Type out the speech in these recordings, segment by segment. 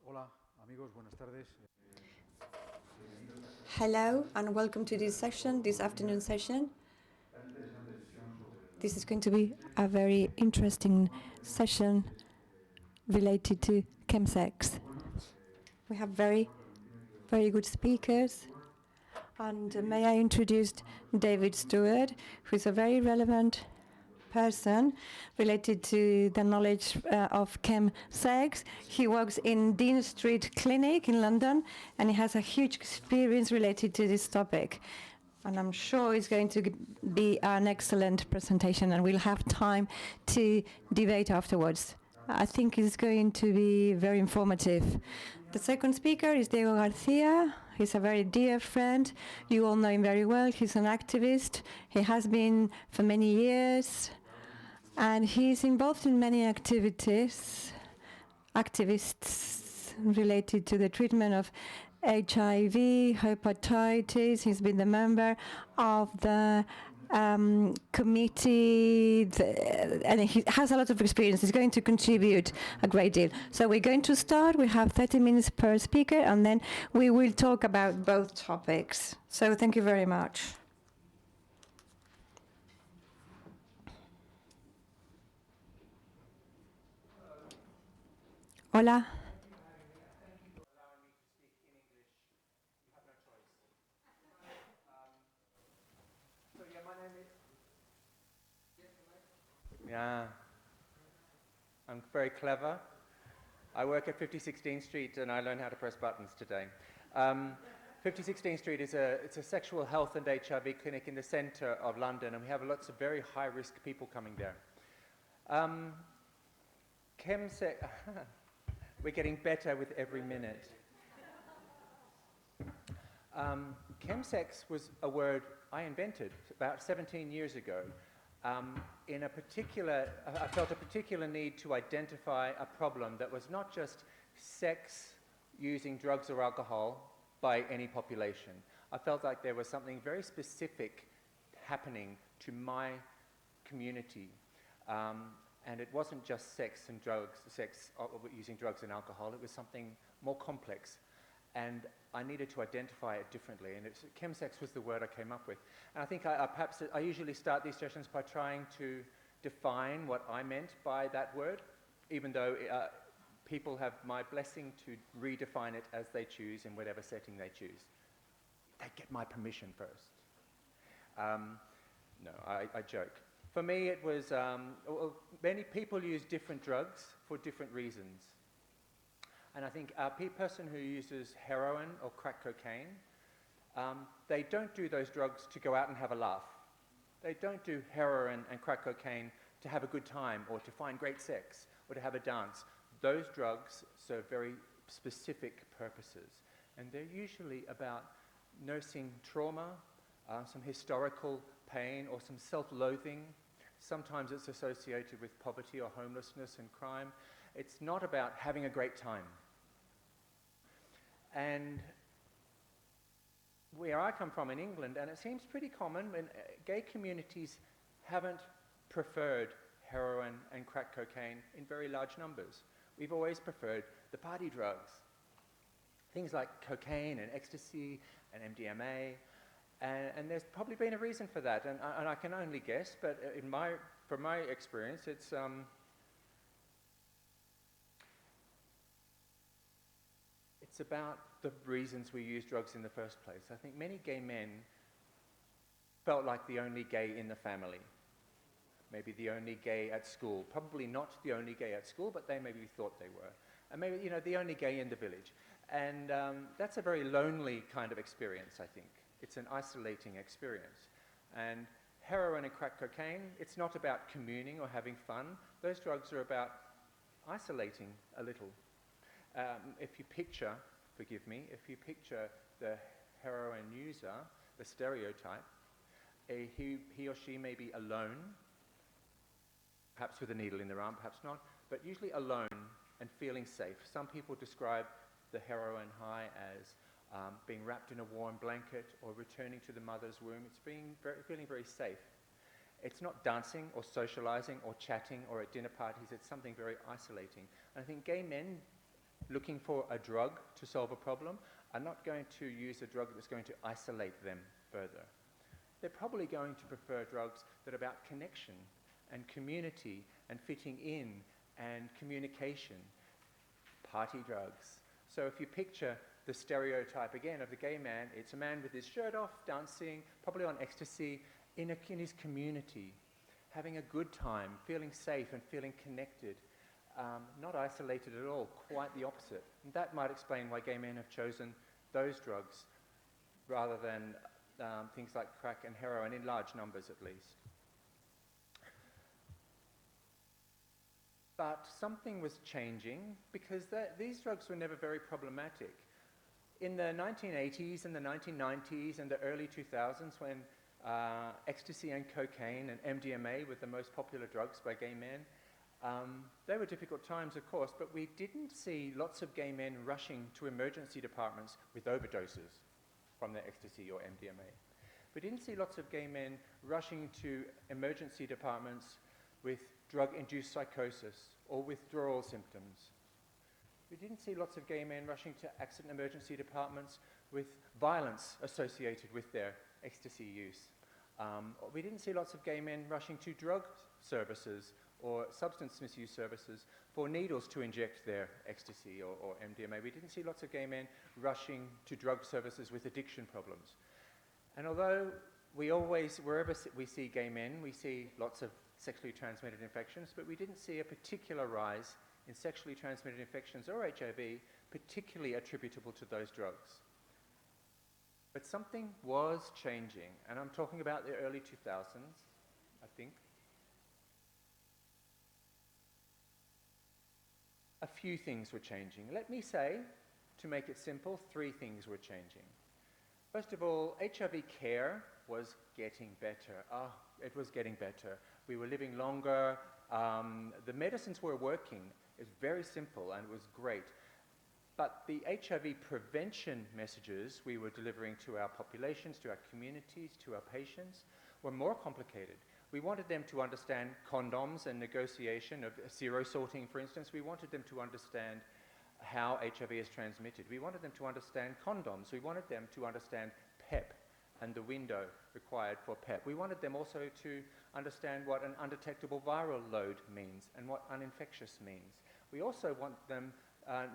Hola, amigos, buenas tardes. Hello and welcome to this session, this afternoon session. This is going to be a very interesting session related to chemsex. We have very good speakers, and may I introduce David Stewart, who is a very relevant person related to the knowledge of chemsex. He works in Dean Street Clinic in London, and he has a huge experience related to this topic. And I'm sure it's going to be an excellent presentation, and we'll have time to debate afterwards. I think it's going to be very informative. The second speaker is Diego Garcia. He's a very dear friend. You all know him very well. He's an activist. He has been for many years. And he's involved in many activities, activists related to the treatment of HIV, hepatitis. He's been the member of the committee, and he has a lot of experience. He's going to contribute a great deal. So we're going to start. We have 30 minutes per speaker, and then we will talk about both topics. So thank you very much. Hola. Yeah, I'm very clever. I work at 5016 Street and I learned how to press buttons today. 5016 Street is a sexual health and HIV clinic in the center of London, and we have lots of very high-risk people coming there. Chemsex, we're getting better with every minute. Chemsex was a word I invented about 17 years ago. I felt a particular need to identify a problem that was not just sex using drugs or alcohol by any population. I felt like there was something very specific happening to my community. And it wasn't just sex and drugs, using drugs and alcohol, it was something more complex. And I needed to identify it differently, and chemsex was the word I came up with. And I think perhaps I usually start these sessions by trying to define what I meant by that word, even though people have my blessing to redefine it as they choose in whatever setting they choose. They get my permission first. No, I joke. For me, it was, many people use different drugs for different reasons. And I think a person who uses heroin or crack cocaine, they don't do those drugs to go out and have a laugh. They don't do heroin and crack cocaine to have a good time or to find great sex or to have a dance. Those drugs serve very specific purposes. And they're usually about nursing trauma, some historical pain or some self-loathing. Sometimes it's associated with poverty or homelessness and crime. It's not about having a great time. And where I come from in England, and it seems pretty common, when gay communities haven't preferred heroin and crack cocaine in very large numbers. We've always preferred the party drugs, things like cocaine and ecstasy and MDMA, and there's probably been a reason for that, and I can only guess, but from my experience, it's about the reasons we use drugs in the first place. I think many gay men felt like the only gay in the family, maybe the only gay at school, probably not the only gay at school, but they maybe thought they were, and maybe the only gay in the village. And that's a very lonely kind of experience, I think. It's an isolating experience. And heroin and crack cocaine, it's not about communing or having fun. Those drugs are about isolating a little. If you picture the heroin user, the stereotype, he or she may be alone, perhaps with a needle in their arm, perhaps not, but usually alone and feeling safe. Some people describe the heroin high as being wrapped in a warm blanket or returning to the mother's womb. It's feeling very safe. It's not dancing or socializing or chatting or at dinner parties. It's something very isolating. And I think gay men looking for a drug to solve a problem are not going to use a drug that's going to isolate them further. They're probably going to prefer drugs that are about connection and community and fitting in and communication, party drugs. So if you picture the stereotype again of the gay man, it's a man with his shirt off, dancing, probably on ecstasy, in his community, having a good time, feeling safe and feeling connected, not isolated at all, quite the opposite. And that might explain why gay men have chosen those drugs rather than things like crack and heroin, in large numbers at least. But something was changing because these drugs were never very problematic. In the 1980s and the 1990s and the early 2000s, when ecstasy and cocaine and MDMA were the most popular drugs by gay men, they were difficult times, of course, but we didn't see lots of gay men rushing to emergency departments with overdoses from their ecstasy or MDMA. We didn't see lots of gay men rushing to emergency departments with drug-induced psychosis or withdrawal symptoms. We didn't see lots of gay men rushing to accident emergency departments with violence associated with their ecstasy use. We didn't see lots of gay men rushing to drug services or substance misuse services for needles to inject their ecstasy or MDMA. We didn't see lots of gay men rushing to drug services with addiction problems. And although we always, wherever we see gay men, we see lots of sexually transmitted infections, but we didn't see a particular rise in sexually transmitted infections or HIV, particularly attributable to those drugs. But something was changing, and I'm talking about the early 2000s, I think. A few things were changing. Let me say, to make it simple, 3 things were changing. First of all, HIV care was getting better. It was getting better. We were living longer. The medicines were working. It's very simple and it was great. But the HIV prevention messages we were delivering to our populations, to our communities, to our patients, were more complicated. We wanted them to understand condoms and negotiation of serosorting, for instance. We wanted them to understand how HIV is transmitted. We wanted them to understand condoms. We wanted them to understand PEP and the window required for PEP. We wanted them also to understand what an undetectable viral load means and what uninfectious means. We also want them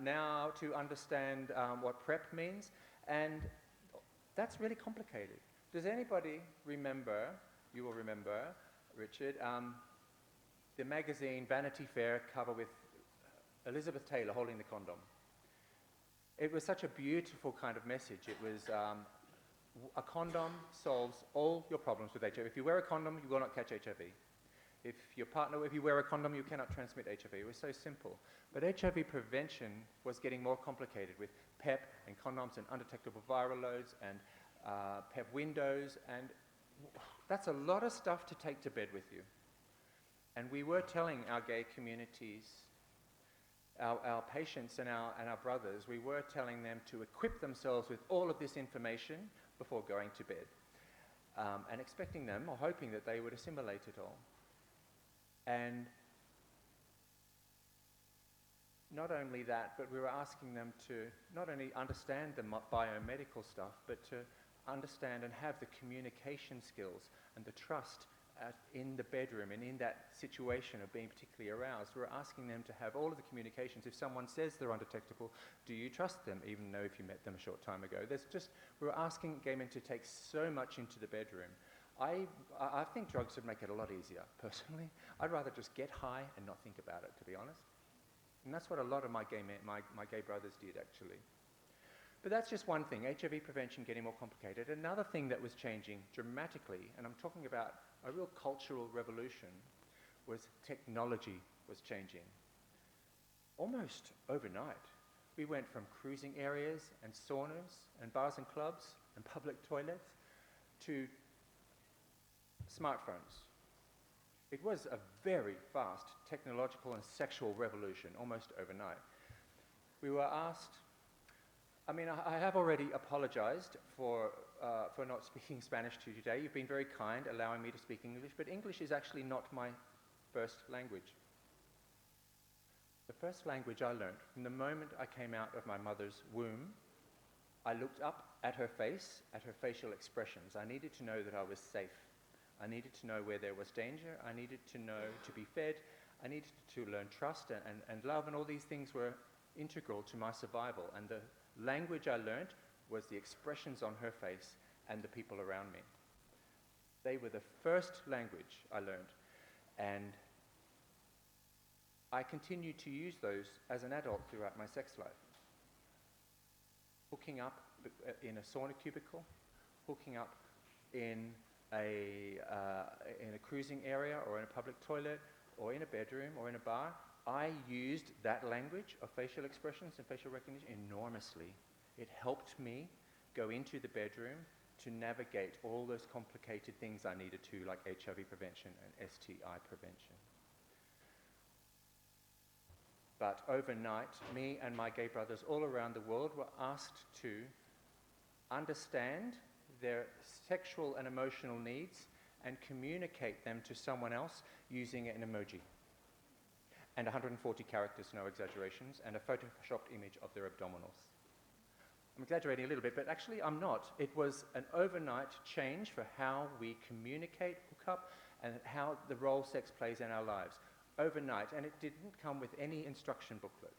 now to understand what PrEP means, and that's really complicated. Does anybody remember, you will remember, Richard, the magazine Vanity Fair cover with Elizabeth Taylor holding the condom? It was such a beautiful kind of message. It was a condom solves all your problems with HIV. If you wear a condom, you will not catch HIV. If you wear a condom, you cannot transmit HIV. It was so simple. But HIV prevention was getting more complicated with PEP and condoms and undetectable viral loads and PEP windows, and that's a lot of stuff to take to bed with you. And we were telling our gay communities, our patients and our brothers, we were telling them to equip themselves with all of this information before going to bed, and expecting them or hoping that they would assimilate it all. And not only that, but we were asking them to not only understand the biomedical stuff, but to understand and have the communication skills and the trust in the bedroom and in that situation of being particularly aroused. We're asking them to have all of the communications. If someone says they're undetectable, do you trust them, even though if you met them a short time ago? We're asking gay men to take so much into the bedroom. I think drugs would make it a lot easier, personally. I'd rather just get high and not think about it, to be honest. And that's what a lot of my gay brothers did, actually. But that's just one thing, HIV prevention getting more complicated. Another thing that was changing dramatically, and I'm talking about a real cultural revolution, was technology was changing. Almost overnight. We went from cruising areas and saunas and bars and clubs and public toilets to smartphones. It was a very fast technological and sexual revolution, almost overnight. We were asked, I have already apologized for not speaking Spanish to you today. You've been very kind, allowing me to speak English, but English is actually not my first language. The first language I learned. From the moment I came out of my mother's womb, I looked up at her face, at her facial expressions. I needed to know that I was safe. I needed to know where there was danger. I needed to know to be fed. I needed to learn trust and love, and all these things were integral to my survival. And the language I learned was the expressions on her face and the people around me. They were the first language I learned, and I continued to use those as an adult throughout my sex life. Hooking up in a sauna cubicle, hooking up in a cruising area or in a public toilet or in a bedroom or in a bar, I used that language of facial expressions and facial recognition enormously. It helped me go into the bedroom to navigate all those complicated things I needed to, like HIV prevention and STI prevention. But overnight, me and my gay brothers all around the world were asked to understand their sexual and emotional needs and communicate them to someone else using an emoji. And 140 characters, no exaggerations, and a photoshopped image of their abdominals. I'm exaggerating a little bit, but actually I'm not. It was an overnight change for how we communicate, hook up, and how the role sex plays in our lives. Overnight, and it didn't come with any instruction booklet.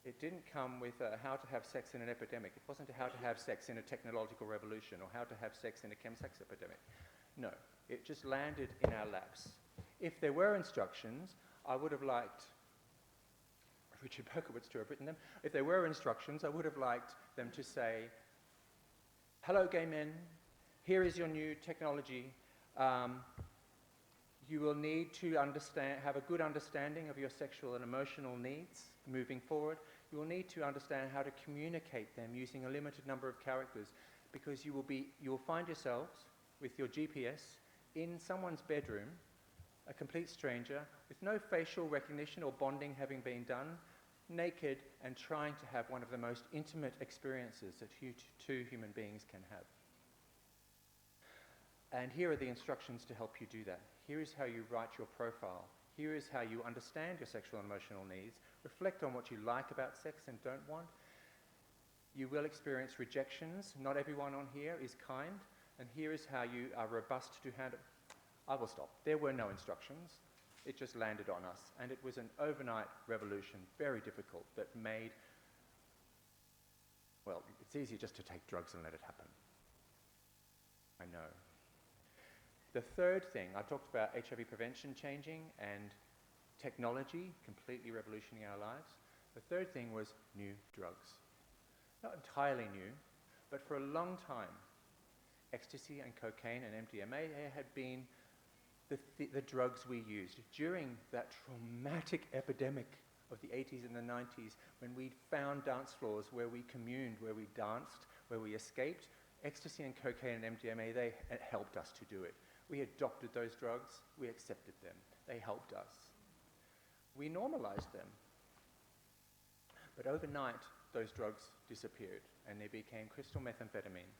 It didn't come with how to have sex in an epidemic. It wasn't how to have sex in a technological revolution or how to have sex in a chemsex epidemic. No, it just landed in our laps. If there were instructions, I would have liked Richard Berkowitz to have written them. If there were instructions, I would have liked them to say, hello gay men, here is your new technology. You will need to have a good understanding of your sexual and emotional needs moving forward. You will need to understand how to communicate them using a limited number of characters, because you will find yourselves with your GPS in someone's bedroom, a complete stranger, with no facial recognition or bonding having been done, naked and trying to have one of the most intimate experiences that two human beings can have. And here are the instructions to help you do that. Here is how you write your profile. Here is how you understand your sexual and emotional needs. Reflect on what you like about sex and don't want. You will experience rejections. Not everyone on here is kind. And here is how you are robust to handle. I will stop. There were no instructions. It just landed on us. And it was an overnight revolution, very difficult, that made, well, it's easier just to take drugs and let it happen. I know. The third thing, I talked about HIV prevention changing and technology completely revolutioning our lives. The third thing was new drugs. Not entirely new, but for a long time, ecstasy and cocaine and MDMA had been the drugs we used. During that traumatic epidemic of the 80s and the 90s, when we found dance floors where we communed, where we danced, where we escaped, ecstasy and cocaine and MDMA, they helped us to do it. We adopted those drugs, we accepted them, they helped us. We normalized them. But overnight, those drugs disappeared and they became crystal methamphetamine.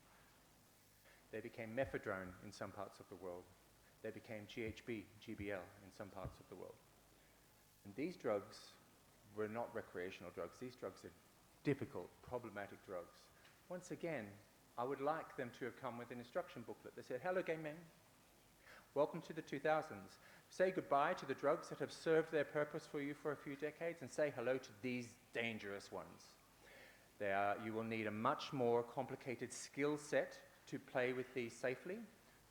They became mephedrone in some parts of the world. They became GHB, GBL in some parts of the world. And these drugs were not recreational drugs. These drugs are difficult, problematic drugs. Once again, I would like them to have come with an instruction booklet that said, hello gay men, welcome to the 2000s. Say goodbye to the drugs that have served their purpose for you for a few decades and say hello to these dangerous ones. You will need a much more complicated skill set to play with these safely,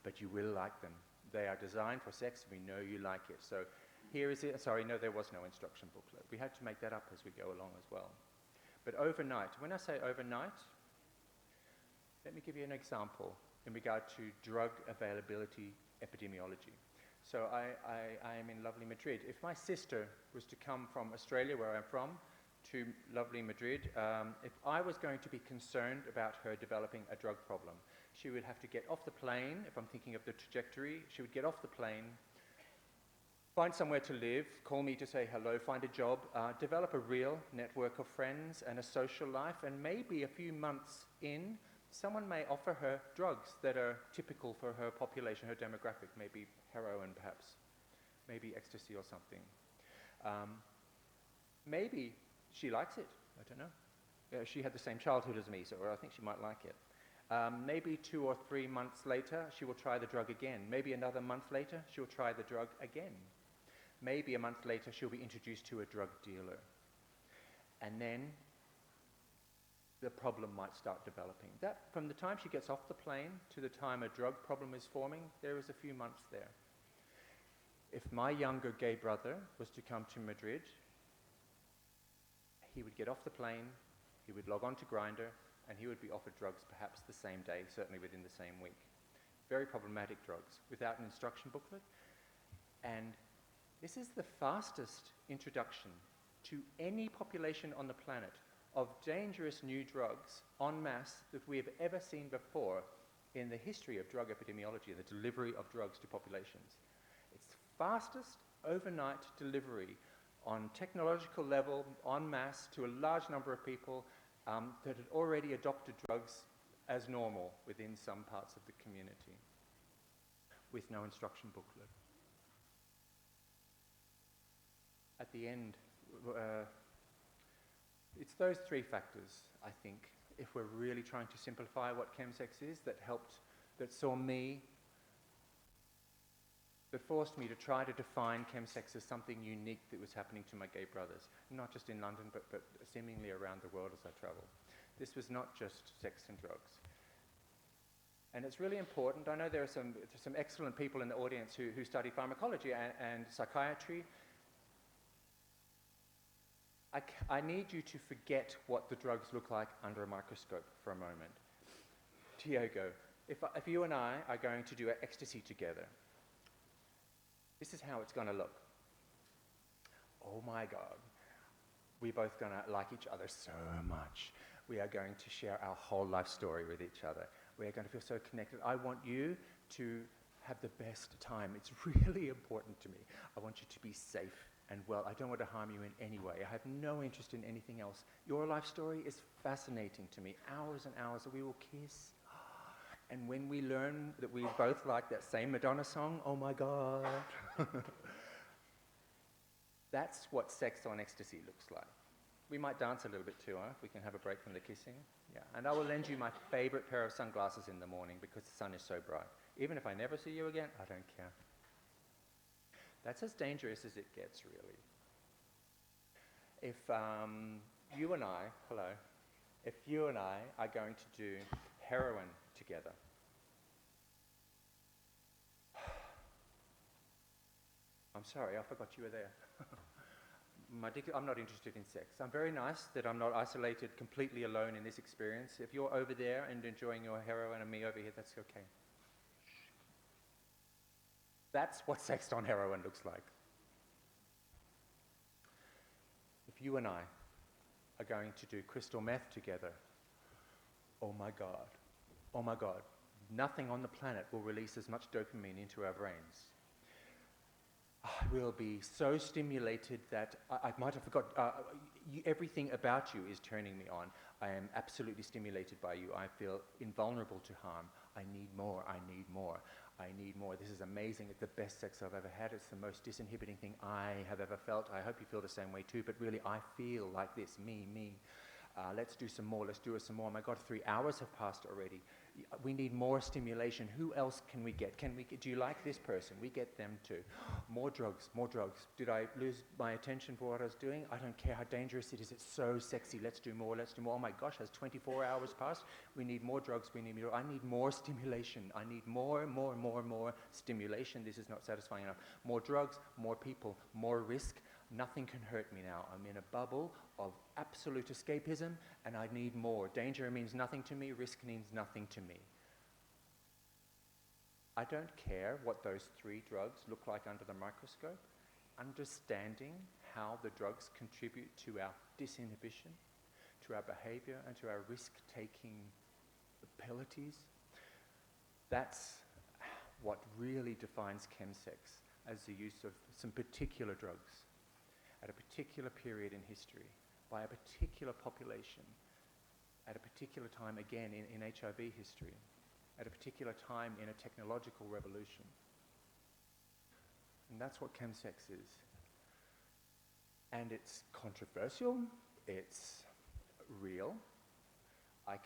but you will like them. They are designed for sex, we know you like it. So here is it. Sorry, no, there was no instruction booklet. We had to make that up as we go along as well. But overnight, when I say overnight, let me give you an example in regard to drug availability epidemiology. So I am in lovely Madrid. If my sister was to come from Australia, where I'm from, to lovely Madrid, if I was going to be concerned about her developing a drug problem, she would have to get off the plane, if I'm thinking of the trajectory, she would get off the plane, find somewhere to live, call me to say hello, find a job, develop a real network of friends and a social life, and maybe a few months in, someone may offer her drugs that are typical for her population, her demographic, maybe heroin perhaps, maybe ecstasy or something. maybe she likes it. I don't know. She had the same childhood as me, so I think she might like it. Maybe 2 or 3 months later, she will try the drug again. Maybe another month later, she'll try the drug again. Maybe a month later, she'll be introduced to a drug dealer. And then the problem might start developing. That, from the time she gets off the plane to the time a drug problem is forming, there is a few months there. If my younger gay brother was to come to Madrid, he would get off the plane, he would log on to Grindr, and he would be offered drugs perhaps the same day, certainly within the same week. Very problematic drugs, without an instruction booklet. And this is the fastest introduction to any population on the planet of dangerous new drugs en masse that we have ever seen before in the history of drug epidemiology, the delivery of drugs to populations. It's the fastest overnight delivery on technological level en masse to a large number of people that had already adopted drugs as normal within some parts of the community with no instruction booklet. At the end, it's those 3 factors, I think, if we're really trying to simplify what chemsex is, that forced me to try to define chemsex as something unique that was happening to my gay brothers, not just in London, but seemingly around the world as I traveled. This was not just sex and drugs. And it's really important. I know there are some excellent people in the audience who study pharmacology and psychiatry. I need you to forget what the drugs look like under a microscope for a moment. Tiago, if you and I are going to do ecstasy together, this is how it's going to look. Oh my God, we're both going to like each other so much. We are going to share our whole life story with each other. We are going to feel so connected. I want you to have the best time. It's really important to me. I want you to be safe and well. I don't want to harm you in any way. I have no interest in anything else. Your life story is fascinating to me. Hours and hours, we will kiss. And when we learn that we both like that same Madonna song, oh my God. That's what sex on ecstasy looks like. We might dance a little bit too, if we can have a break from the kissing. Yeah, and I will lend you my favorite pair of sunglasses in the morning because the sun is so bright. Even if I never see you again, I don't care. That's as dangerous as it gets, really. If you and I are going to do heroin together, I'm sorry, I forgot you were there. I'm not interested in sex. I'm very nice that I'm not isolated completely alone in this experience. If you're over there and enjoying your heroin and me over here, that's okay. That's what sex on heroin looks like. If you and I are going to do crystal meth together, oh my God, nothing on the planet will release as much dopamine into our brains. I will be so stimulated that I might have forgot, everything about you is turning me on. I am absolutely stimulated by you. I feel invulnerable to harm. I need more, I need more, I need more. This is amazing. It's the best sex I've ever had. It's the most disinhibiting thing I have ever felt. I hope you feel the same way too, but really I feel like this, me. Let's do some more, let's do it some more. Oh my God, 3 hours have passed already. We need more stimulation. Who else can we get? Do you like this person? We get them too. More drugs. Did I lose my attention for what I was doing? I don't care how dangerous it is. It's so sexy. Let's do more. Oh my gosh, has 24 hours passed? We need more drugs. I need more stimulation. I need more stimulation. This is not satisfying enough. More drugs, more people, more risk. Nothing can hurt me now. I'm in a bubble of absolute escapism, and I need more. Danger means nothing to me. Risk means nothing to me. I don't care what those 3 drugs look like under the microscope. Understanding how the drugs contribute to our disinhibition, to our behavior, and to our risk-taking abilities, that's what really defines chemsex as the use of some particular drugs at a particular period in history, by a particular population, at a particular time, again, in HIV history, at a particular time in a technological revolution. And that's what chemsex is. And it's controversial, it's real. I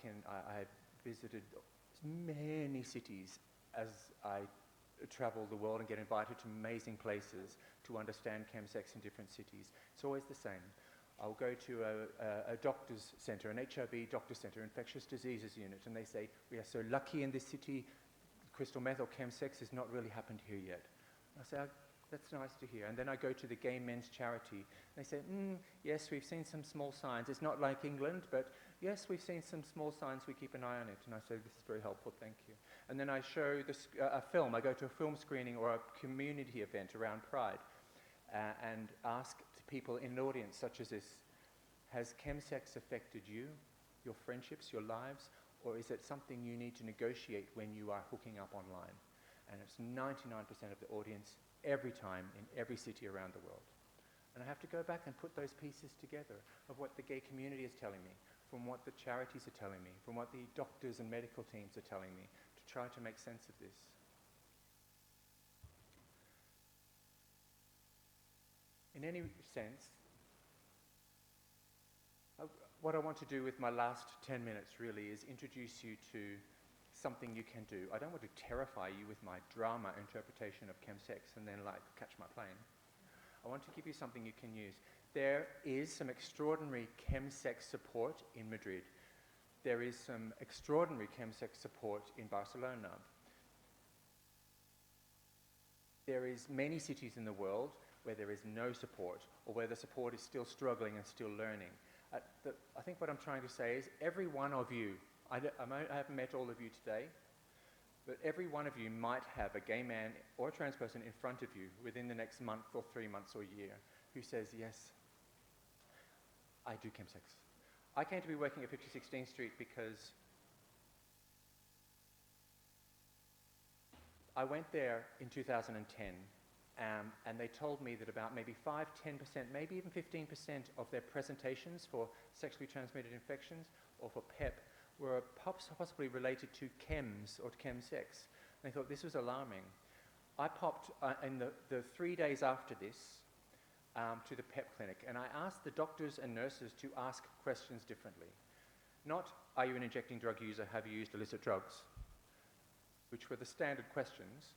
visited many cities as I travel the world and get invited to amazing places to understand chemsex in different cities. It's always the same. I'll go to a doctor's centre, an HIV doctor's centre, infectious diseases unit, and they say, we are so lucky in this city, crystal meth or chemsex has not really happened here yet. I say, that's nice to hear. And then I go to the gay men's charity. They say, yes, we've seen some small signs. It's not like England, but yes, we've seen some small signs. We keep an eye on it. And I say, this is very helpful, thank you. And then I show a film. I go to a film screening or a community event around Pride and ask people in an audience such as this, has chemsex affected you, your friendships, your lives, or is it something you need to negotiate when you are hooking up online? And it's 99% of the audience every time in every city around the world. And I have to go back and put those pieces together of what the gay community is telling me, from what the charities are telling me, from what the doctors and medical teams are telling me, to try to make sense of this. In any sense, what I want to do with my last 10 minutes really is introduce you to something you can do. I don't want to terrify you with my drama interpretation of chemsex and then like catch my plane. I want to give you something you can use. There is some extraordinary chemsex support in Madrid. There is some extraordinary chemsex support in Barcelona. There is many cities in the world where there is no support, or where the support is still struggling and still learning. I think what I'm trying to say is every one of you, I haven't met all of you today, but every one of you might have a gay man or a trans person in front of you within the next month or 3 months or year who says, yes, I do chemsex. I came to be working at 50 16th Street because I went there in 2010 and they told me that about maybe 5, 10%, maybe even 15% of their presentations for sexually transmitted infections or for PEP were possibly related to chems or chemsex. And I thought this was alarming. I popped in the 3 days after this to the PEP clinic, and I asked the doctors and nurses to ask questions differently. Not, are you an injecting drug user, have you used illicit drugs? Which were the standard questions.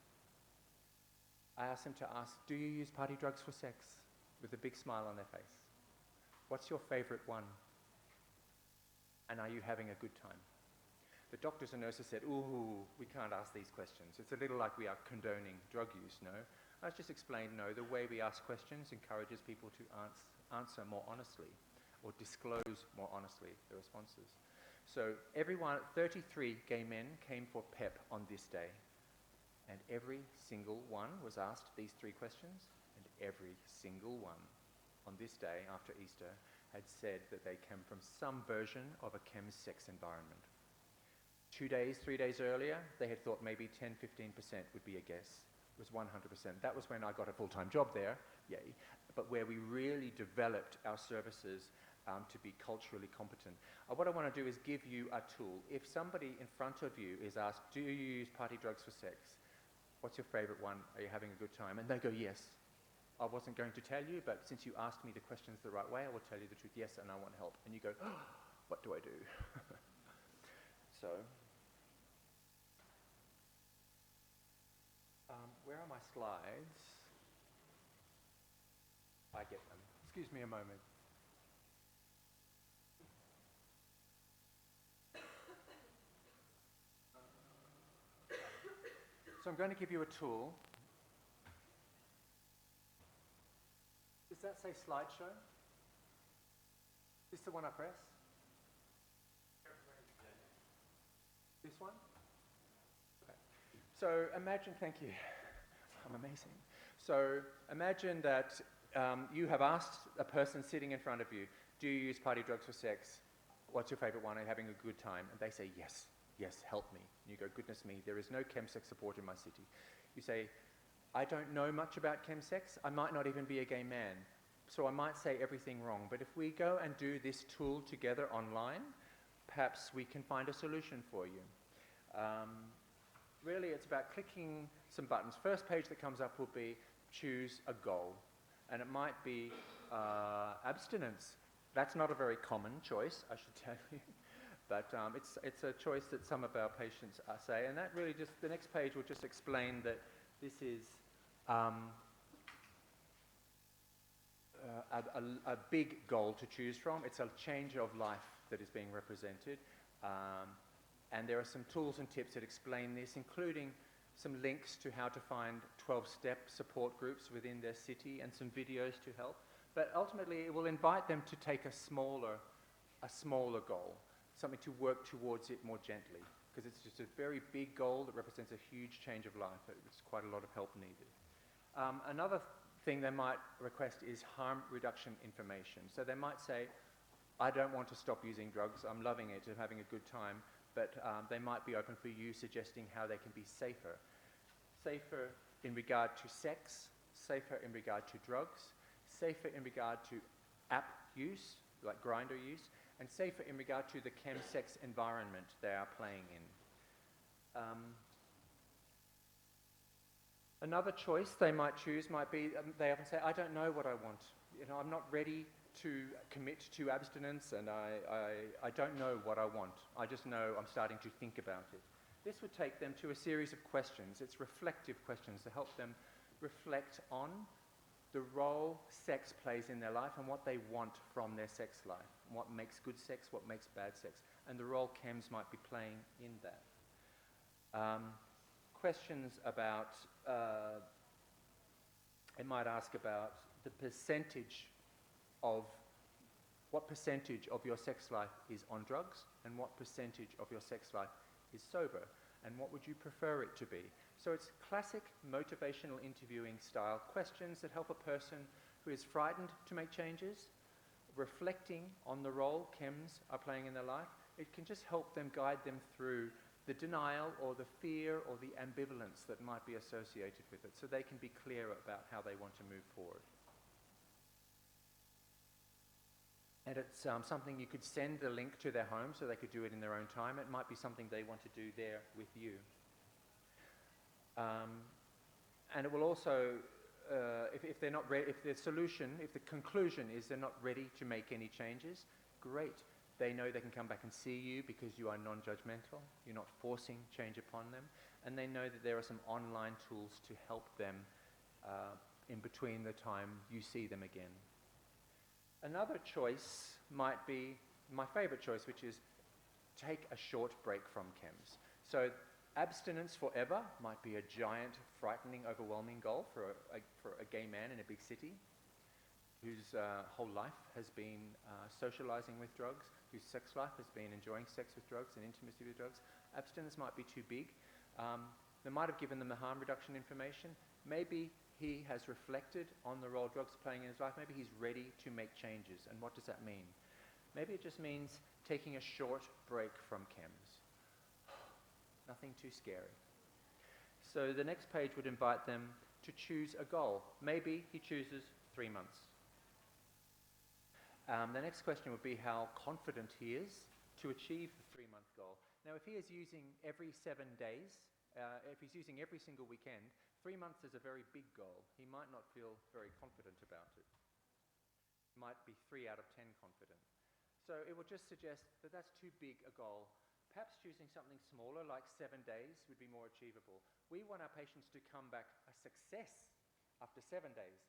I asked them to ask, do you use party drugs for sex? With a big smile on their face. What's your favorite one? And are you having a good time? The doctors and nurses said, ooh, we can't ask these questions. It's a little like we are condoning drug use, no? I just explained, no, the way we ask questions encourages people to answer more honestly or disclose more honestly their responses. So 33 gay men came for PEP on this day. And every single one was asked these 3 questions, and every single one on this day after Easter had said that they came from some version of a chemsex environment. 3 days earlier, they had thought maybe 10, 15% would be a guess. It was 100%. That was when I got a full-time job there, yay, but where we really developed our services to be culturally competent. What I want to do is give you a tool. If somebody in front of you is asked, do you use party drugs for sex? What's your favorite one? Are you having a good time? And they go, yes. I wasn't going to tell you, but since you asked me the questions the right way, I will tell you the truth. Yes, and I want help. And you go, oh, what do I do? So, where are my slides? I get them. Excuse me a moment. So I'm going to give you a tool. Does that say slideshow? Is this the one I press? This one? Okay. So imagine, thank you. I'm amazing. So imagine that you have asked a person sitting in front of you, do you use party drugs for sex? What's your favorite one? Are you having a good time? And they say, yes. Yes, help me. And you go, goodness me, there is no chemsex support in my city. You say, I don't know much about chemsex. I might not even be a gay man. So I might say everything wrong. But if we go and do this tool together online, perhaps we can find a solution for you. Really, it's about clicking some buttons. First page that comes up will be choose a goal. And it might be abstinence. That's not a very common choice, I should tell you, but it's a choice that some of our patients say, and that really just, the next page will just explain that this is a big goal to choose from. It's a change of life that is being represented, and there are some tools and tips that explain this, including some links to how to find 12-step support groups within their city and some videos to help. But ultimately, it will invite them to take a smaller goal, something to work towards it more gently, because it's just a very big goal that represents a huge change of life. It's quite a lot of help needed. Another thing they might request is harm reduction information. So they might say, I don't want to stop using drugs, I'm loving it, I'm having a good time, but they might be open for you suggesting how they can be safer. Safer in regard to sex, safer in regard to drugs, safer in regard to app use, like Grindr use, and safer in regard to the chemsex environment they are playing in. Another choice they might choose might be, they often say, I don't know what I want. You know, I'm not ready to commit to abstinence, and I don't know what I want. I just know I'm starting to think about it. This would take them to a series of questions. It's reflective questions to help them reflect on the role sex plays in their life and what they want from their sex life, what makes good sex, what makes bad sex, and the role chems might be playing in that. Questions about, it might ask about the percentage of, what percentage of your sex life is on drugs and what percentage of your sex life is sober, and what would you prefer it to be? So it's classic motivational interviewing style questions that help a person who is frightened to make changes, reflecting on the role chems are playing in their life. It can just help them, guide them through the denial or the fear or the ambivalence that might be associated with it, so they can be clear about how they want to move forward. And it's something you could send the link to their home so they could do it in their own time. It might be something they want to do there with you. And it will also, if they're not ready, if the solution, if the conclusion is they're not ready to make any changes, great. They know they can come back and see you because you are non-judgmental. You're not forcing change upon them. And they know that there are some online tools to help them in between the time you see them again. Another choice might be my favorite choice, which is take a short break from chems. So abstinence forever might be a giant, frightening, overwhelming goal for a gay man in a big city whose whole life has been socializing with drugs, whose sex life has been enjoying sex with drugs and intimacy with drugs. Abstinence might be too big. They might have given them the harm reduction information. Maybe he has reflected on the role drugs are playing in his life. Maybe he's ready to make changes. And what does that mean? Maybe it just means taking a short break from chems. Nothing too scary. So the next page would invite them to choose a goal. Maybe he chooses 3 months. The next question would be how confident he is to achieve the 3-month goal. Now, if he is using every 7 days, if he's using every single weekend, 3 months is a very big goal. He might not feel very confident about it. Might be 3 out of 10 confident. So it will just suggest that that's too big a goal. Perhaps choosing something smaller, like 7 days, would be more achievable. We want our patients to come back a success after 7 days,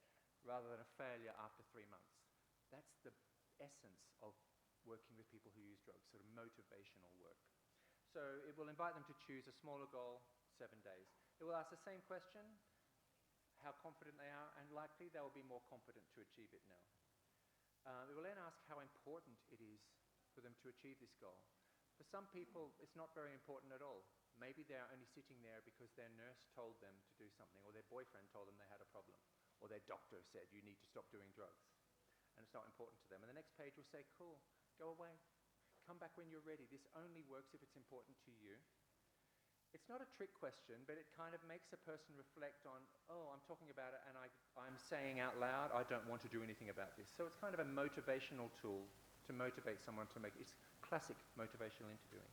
rather than a failure after 3 months. That's the essence of working with people who use drugs, sort of motivational work. So it will invite them to choose a smaller goal, 7 days. It will ask the same question, how confident they are, and likely they will be more confident to achieve it now. It will then ask how important it is for them to achieve this goal. For some people, it's not very important at all. Maybe they're only sitting there because their nurse told them to do something, or their boyfriend told them they had a problem, or their doctor said, you need to stop doing drugs. And it's not important to them. And the next page will say, cool, go away. Come back when you're ready. This only works if it's important to you. It's not a trick question, but it kind of makes a person reflect on, oh, I'm talking about it and I'm saying out loud, I don't want to do anything about this. So it's kind of a motivational tool to motivate someone to make, it's classic motivational interviewing.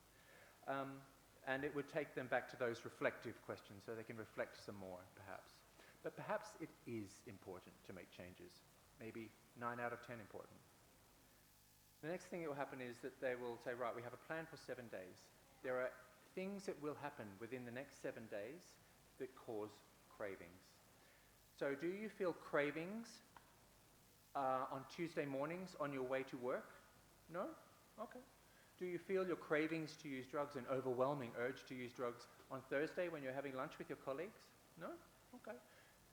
And it would take them back to those reflective questions so they can reflect some more, perhaps. But perhaps it is important to make changes. Maybe 9 out of 10 important. The next thing that will happen is that they will say, right, we have a plan for 7 days. There are things that will happen within the next 7 days that cause cravings. So do you feel cravings on Tuesday mornings on your way to work? No? Okay. Do you feel your cravings to use drugs, an overwhelming urge to use drugs on Thursday when you're having lunch with your colleagues? No? Okay.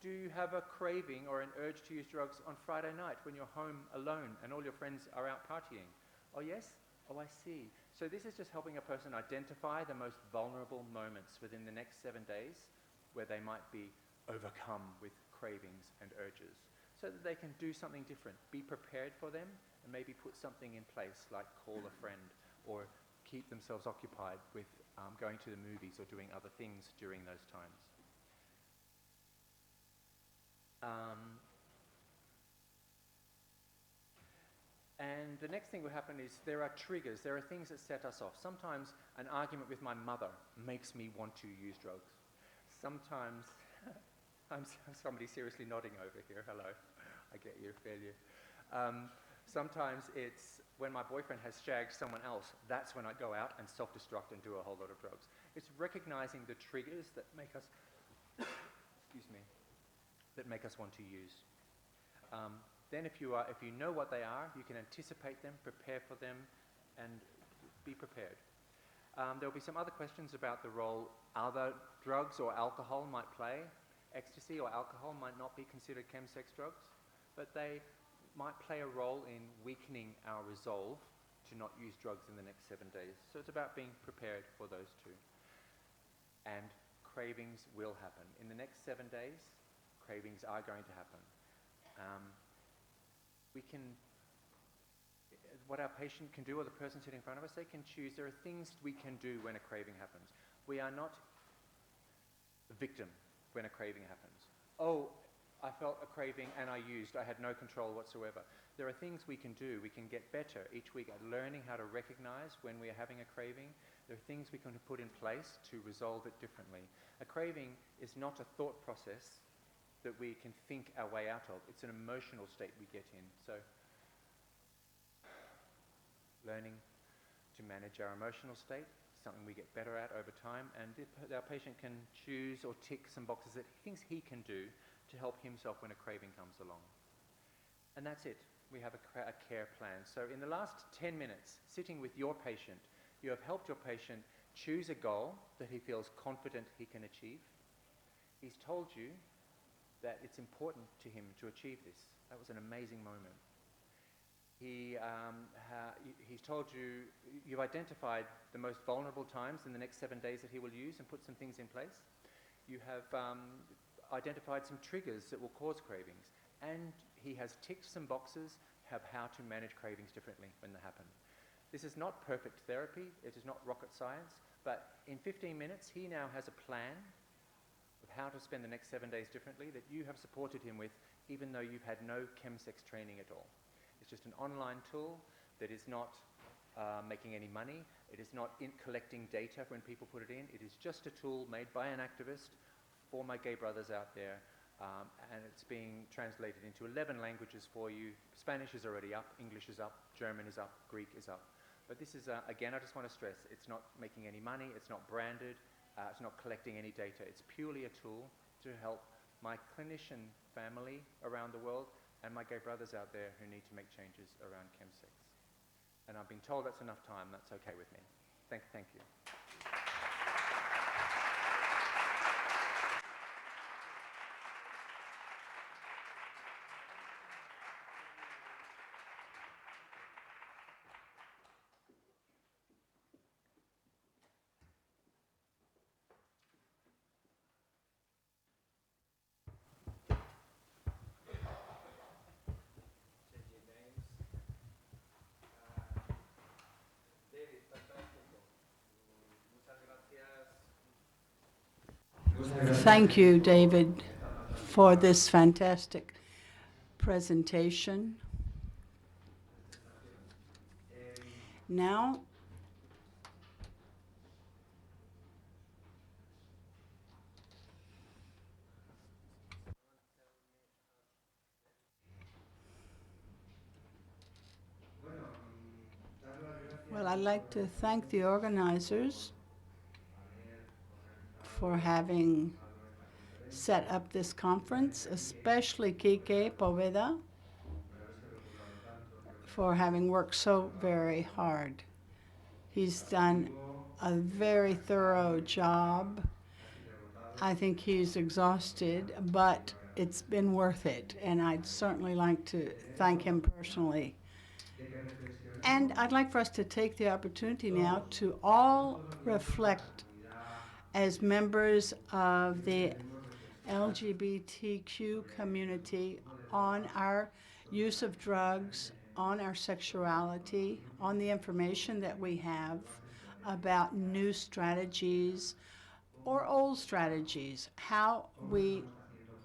Do you have a craving or an urge to use drugs on Friday night when you're home alone and all your friends are out partying? Oh yes? Oh, I see. So this is just helping a person identify the most vulnerable moments within the next 7 days where they might be overcome with cravings and urges, so that they can do something different, be prepared for them, and maybe put something in place like call a friend or keep themselves occupied with going to the movies or doing other things during those times. And the next thing will happen is there are triggers, there are things that set us off. Sometimes an argument with my mother makes me want to use drugs. Sometimes, I'm somebody seriously nodding over here, hello, I get you, failure. Sometimes it's when my boyfriend has shagged someone else, that's when I go out and self-destruct and do a whole lot of drugs. It's recognizing the triggers that make us, excuse me, that make us want to use. Then if you know what they are, you can anticipate them, prepare for them, and be prepared. There'll be some other questions about the role other drugs or alcohol might play. Ecstasy or alcohol might not be considered chemsex drugs, but they might play a role in weakening our resolve to not use drugs in the next 7 days. So it's about being prepared for those two. And cravings will happen. In the next 7 days, cravings are going to happen. What our patient can do, or the person sitting in front of us, they can choose. There are things we can do when a craving happens. We are not a victim when a craving happens. Oh, I felt a craving and I used. I had no control whatsoever. There are things we can do. We can get better each week at learning how to recognize when we are having a craving. There are things we can put in place to resolve it differently. A craving is not a thought process that we can think our way out of. It's an emotional state we get in. So learning to manage our emotional state, something we get better at over time, and our patient can choose or tick some boxes that he thinks he can do to help himself when a craving comes along. And that's it. We have a care plan. So in the last 10 minutes, sitting with your patient, you have helped your patient choose a goal that he feels confident he can achieve. He's told you that it's important to him to achieve this. That was an amazing moment. He's told you, you've identified the most vulnerable times in the next 7 days that he will use and put some things in place. You have identified some triggers that will cause cravings, and he has ticked some boxes of how to manage cravings differently when they happen. This is not perfect therapy, it is not rocket science, but in 15 minutes he now has a plan of how to spend the next 7 days differently that you have supported him with, even though you've had no chemsex training at all. It's just an online tool that is not making any money. It is not collecting data when people put it in. It is just a tool made by an activist for my gay brothers out there, and it's being translated into 11 languages for you. Spanish is already up, English is up, German is up, Greek is up. But this is, again, I just want to stress, it's not making any money, it's not branded, it's not collecting any data. It's purely a tool to help my clinician family around the world and my gay brothers out there who need to make changes around chemsex. And I've been told that's enough time, that's okay with me. Thank you. Thank you, David, for this fantastic presentation. Now, I'd like to thank the organizers for having set up this conference, especially Kike Poveda, for having worked so very hard. He's done a very thorough job. I think he's exhausted, but it's been worth it, and I'd certainly like to thank him personally. And I'd like for us to take the opportunity now to all reflect as members of the LGBTQ community on our use of drugs, on our sexuality, on the information that we have about new strategies or old strategies, how we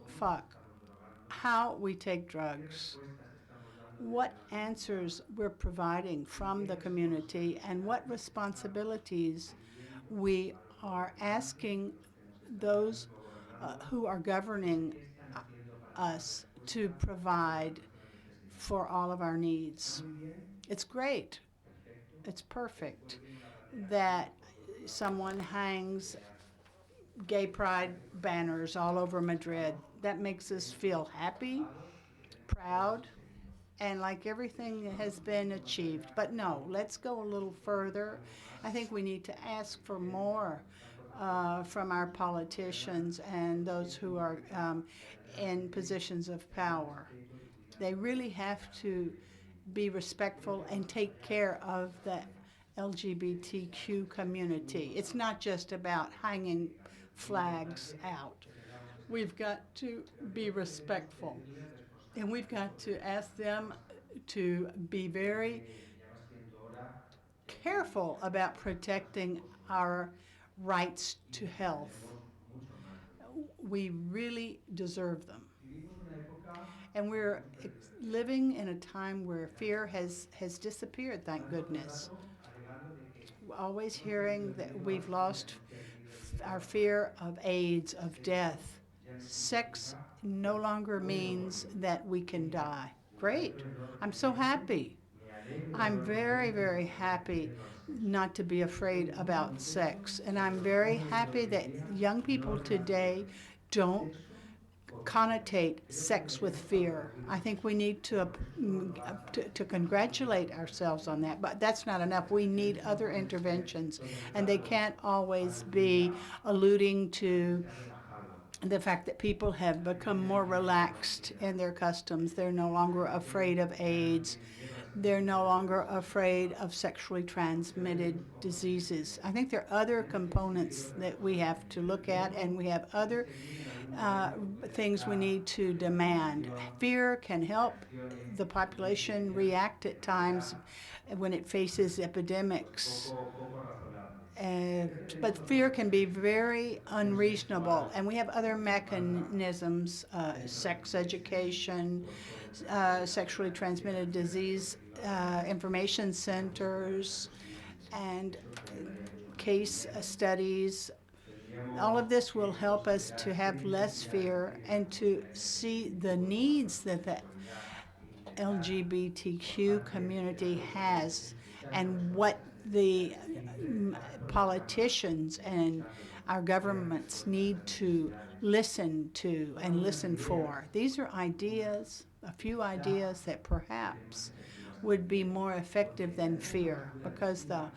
fuck, how we take drugs, what answers we're providing from the community, and what responsibilities we are asking those who are governing us to provide for all of our needs. It's great, it's perfect that someone hangs gay pride banners all over Madrid. That makes us feel happy, proud, and like everything has been achieved. But no, let's go a little further. I think we need to ask for more from our politicians and those who are in positions of power. They really have to be respectful and take care of the LGBTQ community. It's not just about hanging flags out. We've got to be respectful, and we've got to ask them to be very careful about protecting our rights to health. We really deserve them. And we're living in a time where fear has disappeared, thank goodness. We're always hearing that we've lost our fear of AIDS, of death. Sex no longer means that we can die. Great. I'm so happy. I'm very, very happy not to be afraid about sex. And I'm very happy that young people today don't connotate sex with fear. I think we need to congratulate ourselves on that, but that's not enough. We need other interventions, and they can't always be alluding to the fact that people have become more relaxed in their customs. They're no longer afraid of AIDS. They're no longer afraid of sexually transmitted diseases. I think there are other components that we have to look at, and we have other things we need to demand. Fear can help the population react at times when it faces epidemics. But fear can be very unreasonable, and we have other mechanisms, sex education, sexually transmitted disease information centers, and case studies. All of this will help us to have less fear and to see the needs that the LGBTQ community has and what the politicians and our governments need to listen to and listen for. These are ideas, a few ideas that perhaps would be more effective than fear, because the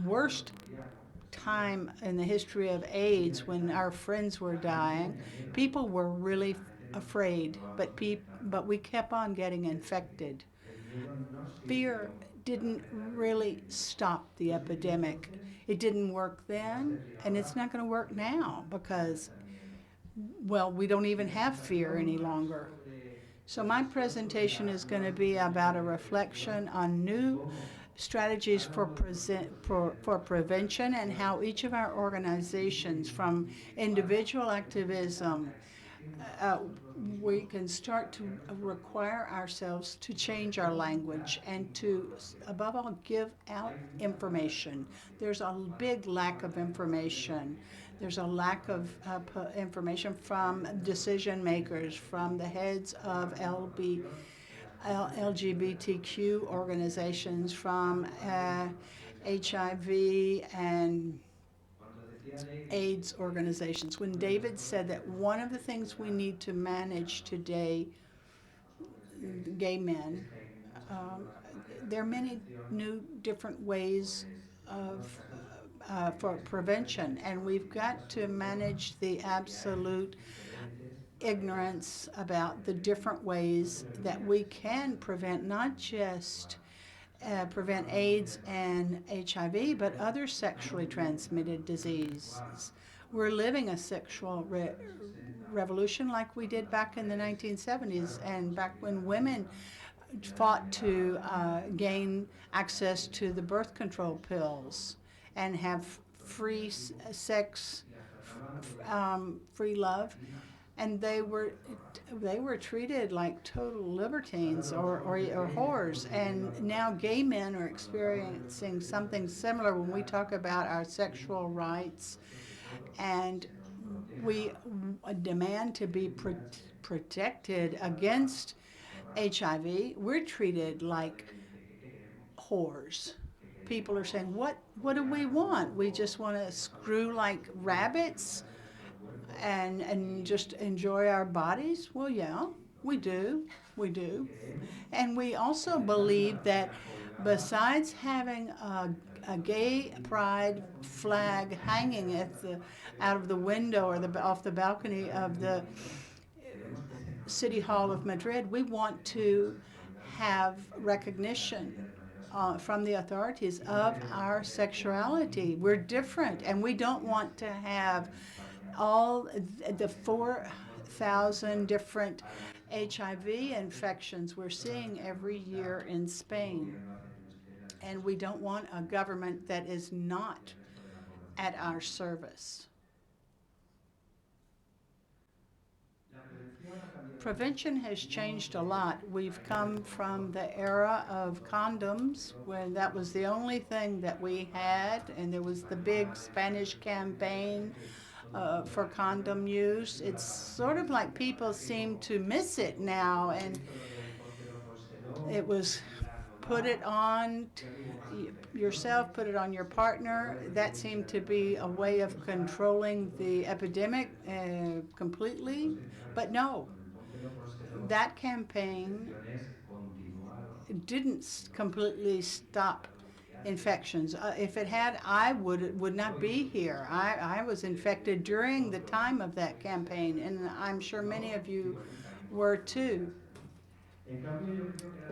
worst time in the history of AIDS, when our friends were dying, people were really afraid, but we kept on getting infected. Fear didn't really stop the epidemic. It didn't work then, and it's not going to work now because, well, we don't even have fear any longer. So my presentation is going to be about a reflection on new strategies for prevention and how each of our organizations, from individual activism, we can start to require ourselves to change our language and to, above all, give out information. There's a big lack of information. There's a lack of information from decision makers, from the heads of LGBTQ organizations, from HIV and AIDS organizations. When David said that one of the things we need to manage today, gay men, there are many new different ways of for prevention, and we've got to manage the absolute ignorance about the different ways that we can prevent not just prevent AIDS and HIV, but other sexually transmitted diseases. We're living a sexual revolution like we did back in the 1970s, and back when women fought to gain access to the birth control pills and have free sex, free love, and they were treated like total libertines or whores. And now gay men are experiencing something similar when we talk about our sexual rights, and we demand to be protected against HIV. We're treated like whores. People are saying, what do we want? We just want to screw like rabbits and just enjoy our bodies? Well, yeah, we do. We do. And we also believe that besides having a gay pride flag hanging out of the window or off the balcony of the City Hall of Madrid, we want to have recognition from the authorities of our sexuality. We're different, and we don't want to have all the 4,000 different HIV infections we're seeing every year in Spain. And we don't want a government that is not at our service. Prevention has changed a lot. We've come from the era of condoms, when that was the only thing that we had, and there was the big Spanish campaign for condom use. It's sort of like people seem to miss it now, and it was put it on yourself, put it on your partner. That seemed to be a way of controlling the epidemic completely, but no. That campaign didn't completely stop infections. If it had, I would not be here. I was infected during the time of that campaign, and I'm sure many of you were too.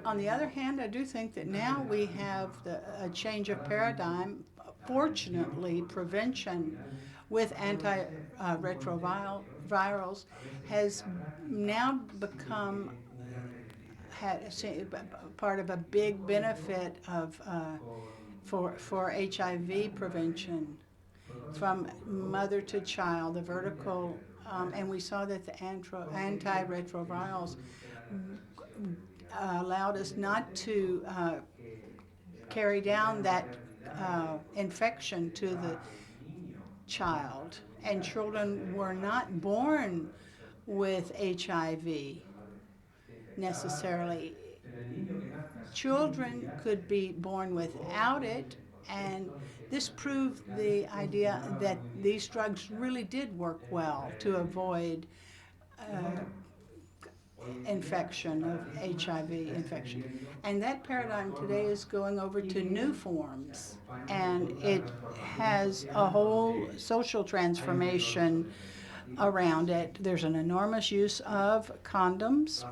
On the other hand, I do think that now we have a change of paradigm. Fortunately, prevention with antiretrovirals has now become part of a big benefit of for HIV prevention, from mother to child, the vertical, and we saw that the antiretrovirals allowed us not to carry down that infection to the child, and children were not born with HIV necessarily. Children could be born without it, and this proved the idea that these drugs really did work well to avoid infection of HIV infection. And that paradigm today is going over to new forms, and it has a whole social transformation around it. There's an enormous use of condoms.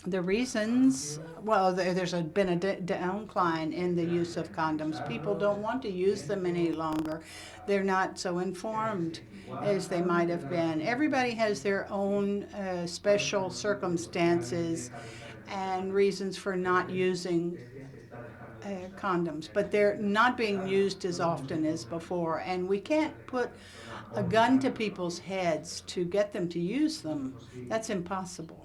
The reasons, well, there's been a decline in the use of condoms. People don't want to use them any longer. They're not so informed as they might have been. Everybody has their own special circumstances and reasons for not using condoms, but they're not being used as often as before, and we can't put a gun to people's heads to get them to use them. That's impossible.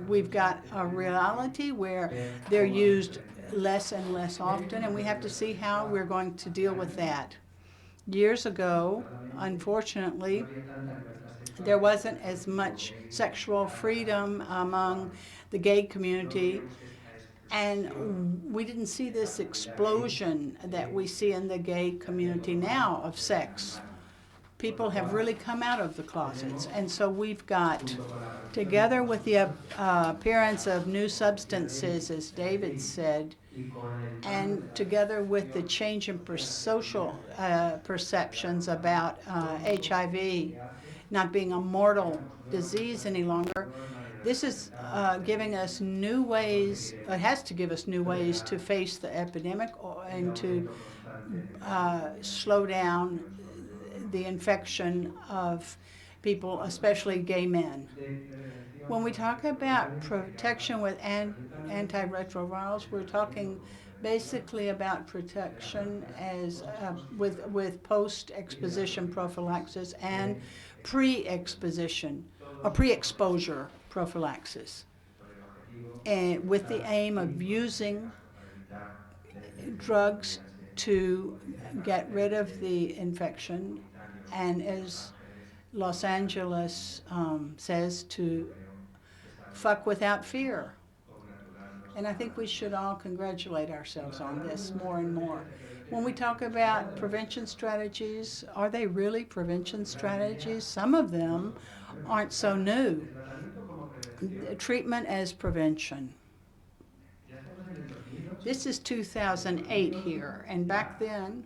We've got a reality where they're used less and less often, and we have to see how we're going to deal with that. Years ago, unfortunately, there wasn't as much sexual freedom among the gay community And we didn't see this explosion that we see in the gay community now of sex. People have really come out of the closets. And so we've got, together with the appearance of new substances, as David said, and together with the change in social perceptions about HIV not being a mortal disease any longer, this is giving us new ways, it has to give us new ways to face the epidemic and to slow down the infection of people, especially gay men. When we talk about protection with antiretrovirals, we're talking basically about protection as with post-exposition prophylaxis and pre-exposition or pre-exposure prophylaxis, and with the aim of using drugs to get rid of the infection, and as Los Angeles says, to fuck without fear. And I think we should all congratulate ourselves on this more and more. When we talk about prevention strategies, are they really prevention strategies? Some of them aren't so new. Treatment as prevention. This is 2008 here, and back then,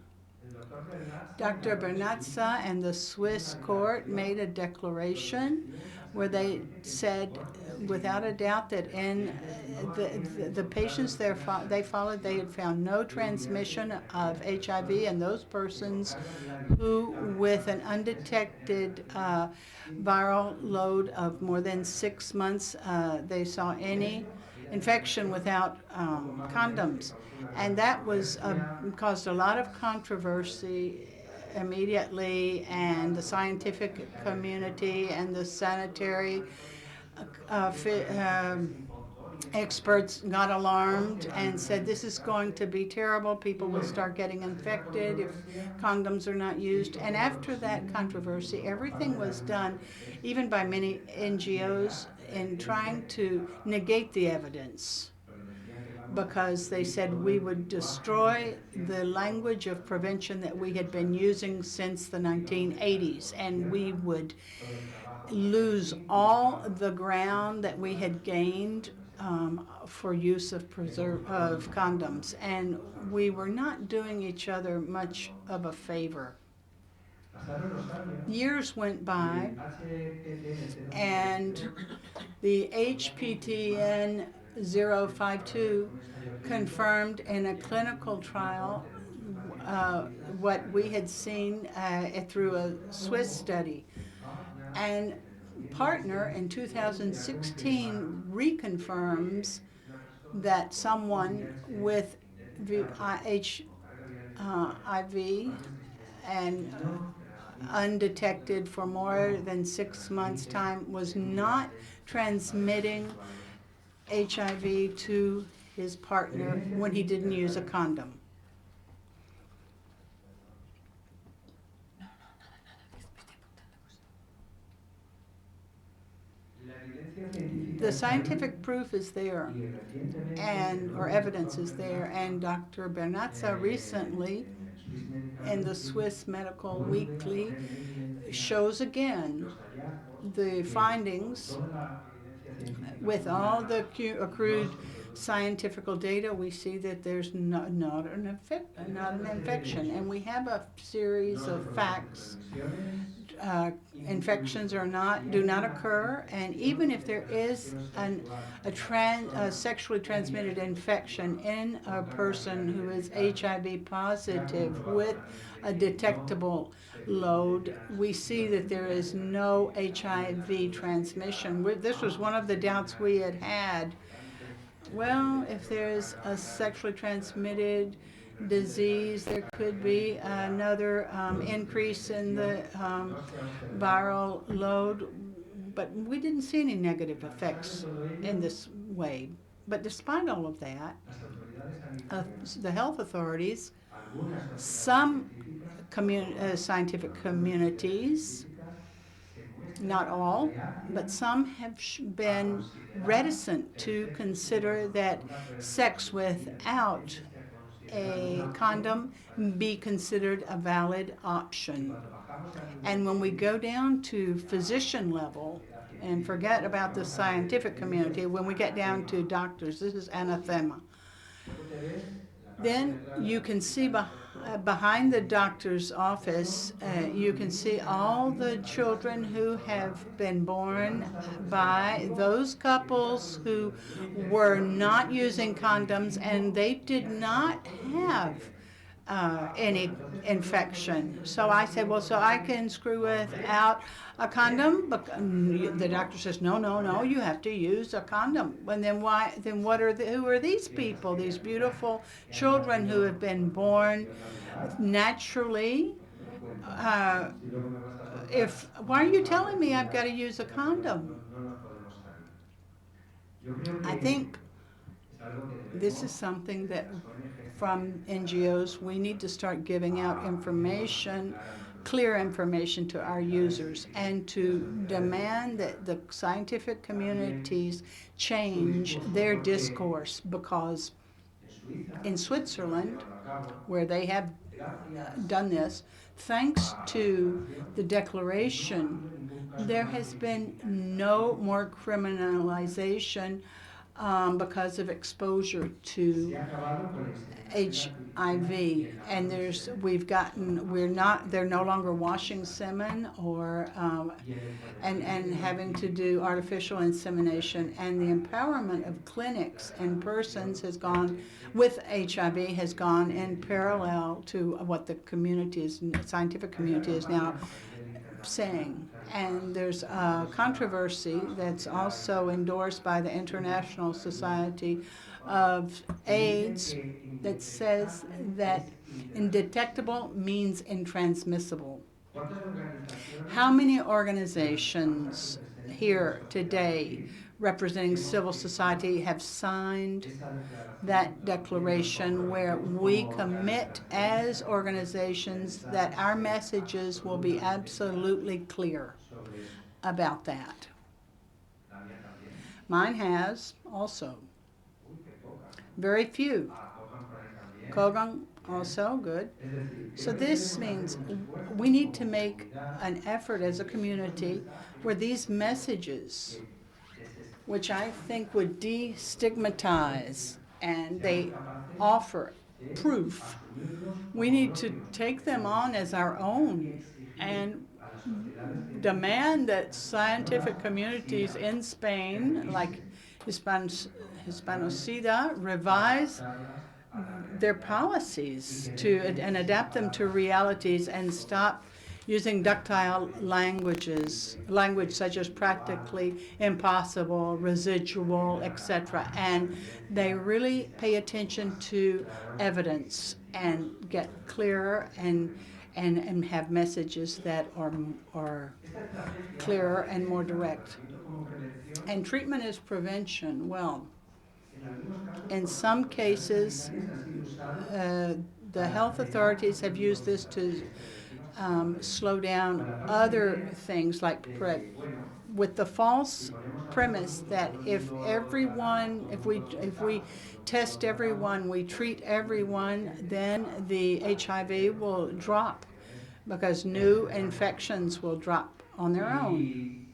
Dr. Bernatza and the Swiss court made a declaration where they said, without a doubt, that in the patients they followed, they had found no transmission of HIV, and those persons who, with an undetected viral load of more than 6 months, they saw any infection without condoms. And that was caused a lot of controversy immediately, and the scientific community and the sanitary experts got alarmed and said, this is going to be terrible. People will start getting infected if condoms are not used. And after that controversy, everything was done, even by many NGOs, in trying to negate the evidence, because they said we would destroy the language of prevention that we had been using since the 1980s, and we would lose all the ground that we had gained for use of condoms, and we were not doing each other much of a favor. Years went by, and the HPTN 052 confirmed in a clinical trial what we had seen through a Swiss study. And Partner in 2016 reconfirms that someone with HIV and undetected for more than 6 months' time was not transmitting HIV to his partner when he didn't use a condom. The scientific proof is there, or evidence is there, and Dr. Bernatza recently in the Swiss Medical Weekly shows again the findings with all the accrued scientific data. We see that there's not an infection, and we have a series of facts. Infections do not occur, and even if there is a sexually transmitted infection in a person who is HIV positive with a detectable load, we see that there is no HIV transmission. This was one of the doubts we had. Well, if there's a sexually transmitted disease, there could be another increase in the viral load, but we didn't see any negative effects in this way. But despite all of that, the health authorities, some scientific communities not all, but some have been reticent to consider that sex without a condom be considered a valid option. And when we go down to physician level, and forget about the scientific community, when we get down to doctors, this is anathema. Then you can see behind the doctor's office, you can see all the children who have been born by those couples who were not using condoms, and they did not have any infection. So I said, well, so I can screw without a condom? But the doctor says, no, no, no, you have to use a condom. And then why? Then who are these people? These beautiful children who have been born naturally. Why are you telling me I've got to use a condom? I think this is something that from NGOs, we need to start giving out information, clear information to our users, and to demand that the scientific communities change their discourse, because in Switzerland, where they have done this, thanks to the declaration, there has been no more criminalization because of exposure to HIV, and they're no longer washing semen or and having to do artificial insemination, and the empowerment of clinics and persons has gone with HIV has gone in parallel to what the scientific community is now saying. And there's a controversy that's also endorsed by the International Society of AIDS that says that indetectable means intransmissible. How many organizations here today representing civil society have signed that declaration, where we commit as organizations that our messages will be absolutely clear about that? Mine has also. Very few. Kogan also, good. So this means we need to make an effort as a community where these messages, which I think would destigmatize, and they offer proof, we need to take them on as our own and demand that scientific communities in Spain, like Hispano-Sida, revise their policies and adapt them to realities, and stop using ductile language such as practically impossible, residual, etc. And they really pay attention to evidence and get clearer and have messages that are clearer and more direct. And treatment is prevention. Well, in some cases, the health authorities have used this to slow down other things like PrEP, with the false premise that if we test everyone, we treat everyone, then the HIV will drop, because new infections will drop on their own.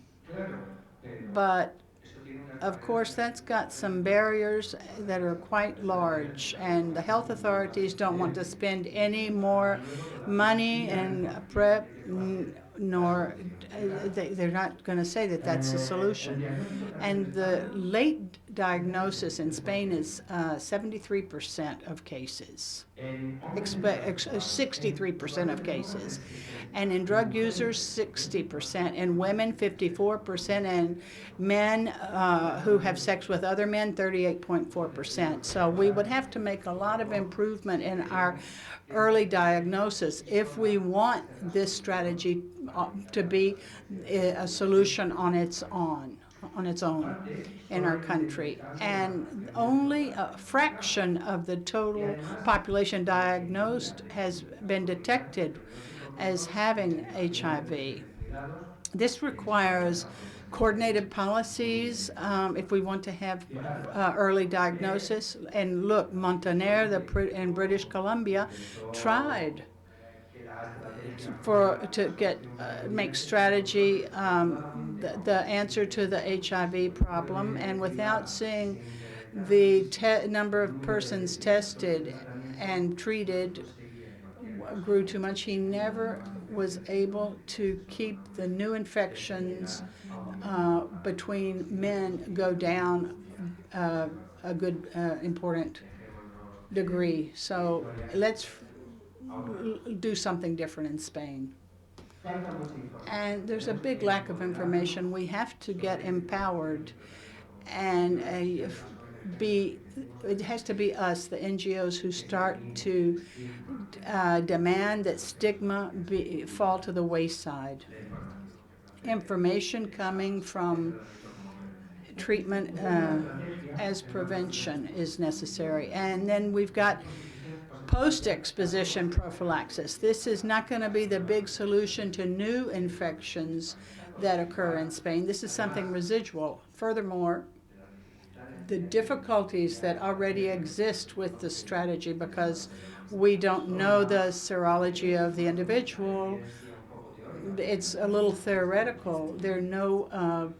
But of course, that's got some barriers that are quite large, and the health authorities don't want to spend any more money in PrEP, nor they're not going to say that that's the solution. And the late diagnosis in Spain is 73% of cases, 63% of cases. And in drug users, 60%. In women, 54%. And men who have sex with other men, 38.4%. So we would have to make a lot of improvement in our early diagnosis if we want this strategy to be a solution on its own in our country. And only a fraction of the total population diagnosed has been detected as having HIV. This requires coordinated policies if we want to have early diagnosis. And look, Montaner in British Columbia tried to make strategy the answer to the HIV problem, and without seeing the number of persons tested and treated grew too much, he never was able to keep the new infections between men go down a good important degree. So let's do something different in Spain. And there's a big lack of information. We have to get empowered and it has to be us, the NGOs, who start to demand that stigma fall to the wayside. Information coming from treatment as prevention is necessary. And then we've got post-exposition prophylaxis. This is not going to be the big solution to new infections that occur in Spain. This is something residual. Furthermore, the difficulties that already exist with the strategy, because we don't know the serology of the individual, it's a little theoretical. There's no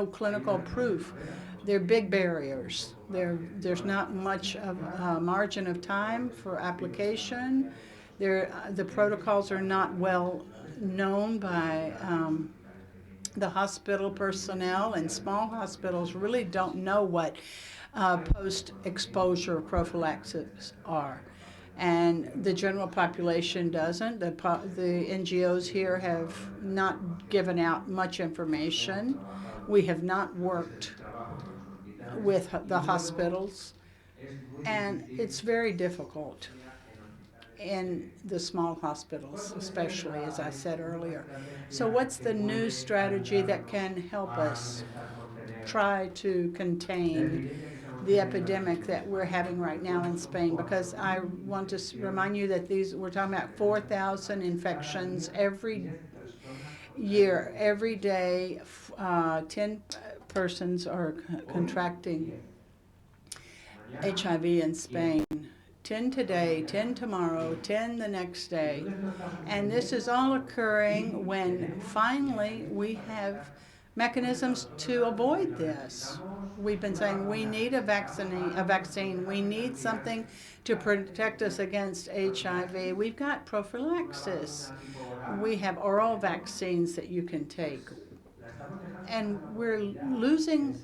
clinical proof. There are big barriers. There's not much of margin of time for application. The protocols are not well known by the hospital personnel, and small hospitals really don't know what post-exposure prophylaxis are. And the general population doesn't. The NGOs here have not given out much information. We have not worked with the hospitals, and it's very difficult in the small hospitals, especially, as I said earlier. So what's the new strategy that can help us try to contain the epidemic that we're having right now in Spain? Because I want to remind you that we're talking about 4,000 infections every year. Every day, 10 persons are contracting HIV in Spain. 10 today, 10 tomorrow, 10 the next day. And this is all occurring when finally we have mechanisms to avoid this. We've been saying we need a vaccine. We need something to protect us against HIV. We've got prophylaxis. We have oral vaccines that you can take. And we're losing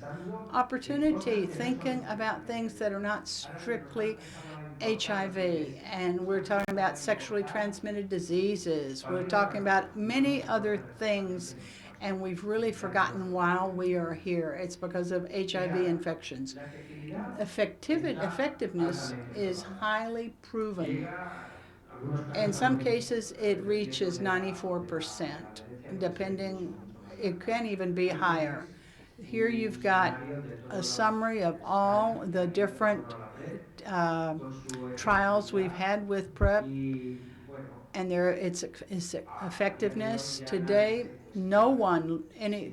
opportunity thinking about things that are not strictly HIV, and we're talking about sexually transmitted diseases. We're talking about many other things, and we've really forgotten while we are here. It's because of HIV infections. Effectiveness is highly proven. In some cases, it reaches 94%, depending, it can even be higher. Here you've got a summary of all the different trials we've had with PrEP, and its effectiveness. Today, no one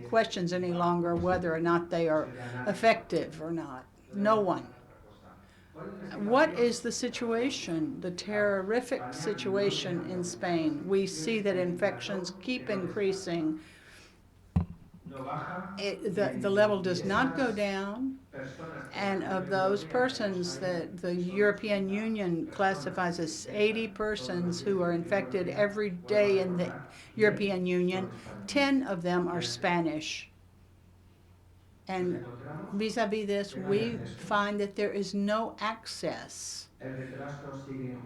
questions any longer whether or not they are effective or not. No one. What is the situation, the terrific situation in Spain? We see that infections keep increasing. The level does not go down, and of those persons that the European Union classifies as 80 persons who are infected every day in the European Union, 10 of them are Spanish. And vis-a-vis this, we find that there is no access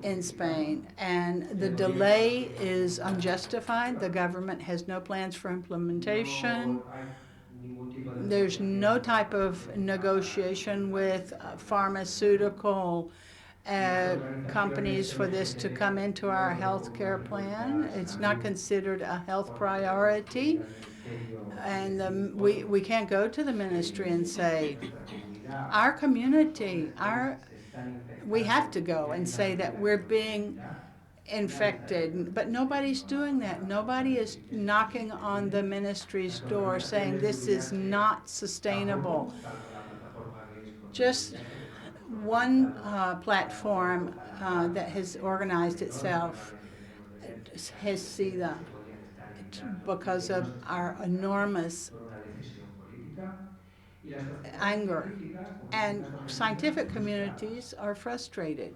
in Spain, and the delay is unjustified. The government has no plans for implementation. There's no type of negotiation with pharmaceutical companies for this to come into our healthcare plan. It's not considered a health priority. And we can't go to the ministry and say, our community, we have to go and say that we're being infected, but nobody's doing that. Nobody is knocking on the ministry's door saying this is not sustainable. Just one platform that has organized itself has sida because of our enormous anger, and scientific communities are frustrated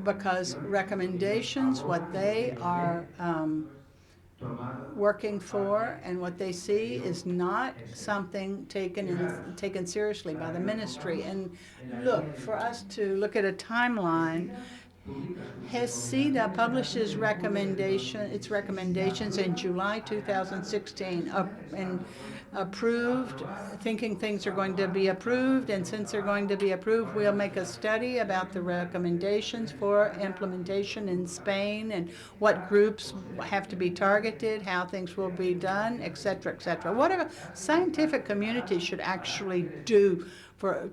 because recommendations, what they are working for and what they see is not something taken seriously by the ministry. And look, for us to look at a timeline, HESIDA publishes its recommendations in July 2016 and approved, thinking things are going to be approved, and since they're going to be approved, we'll make a study about the recommendations for implementation in Spain and what groups have to be targeted, how things will be done, etc., etc. What a scientific community should actually do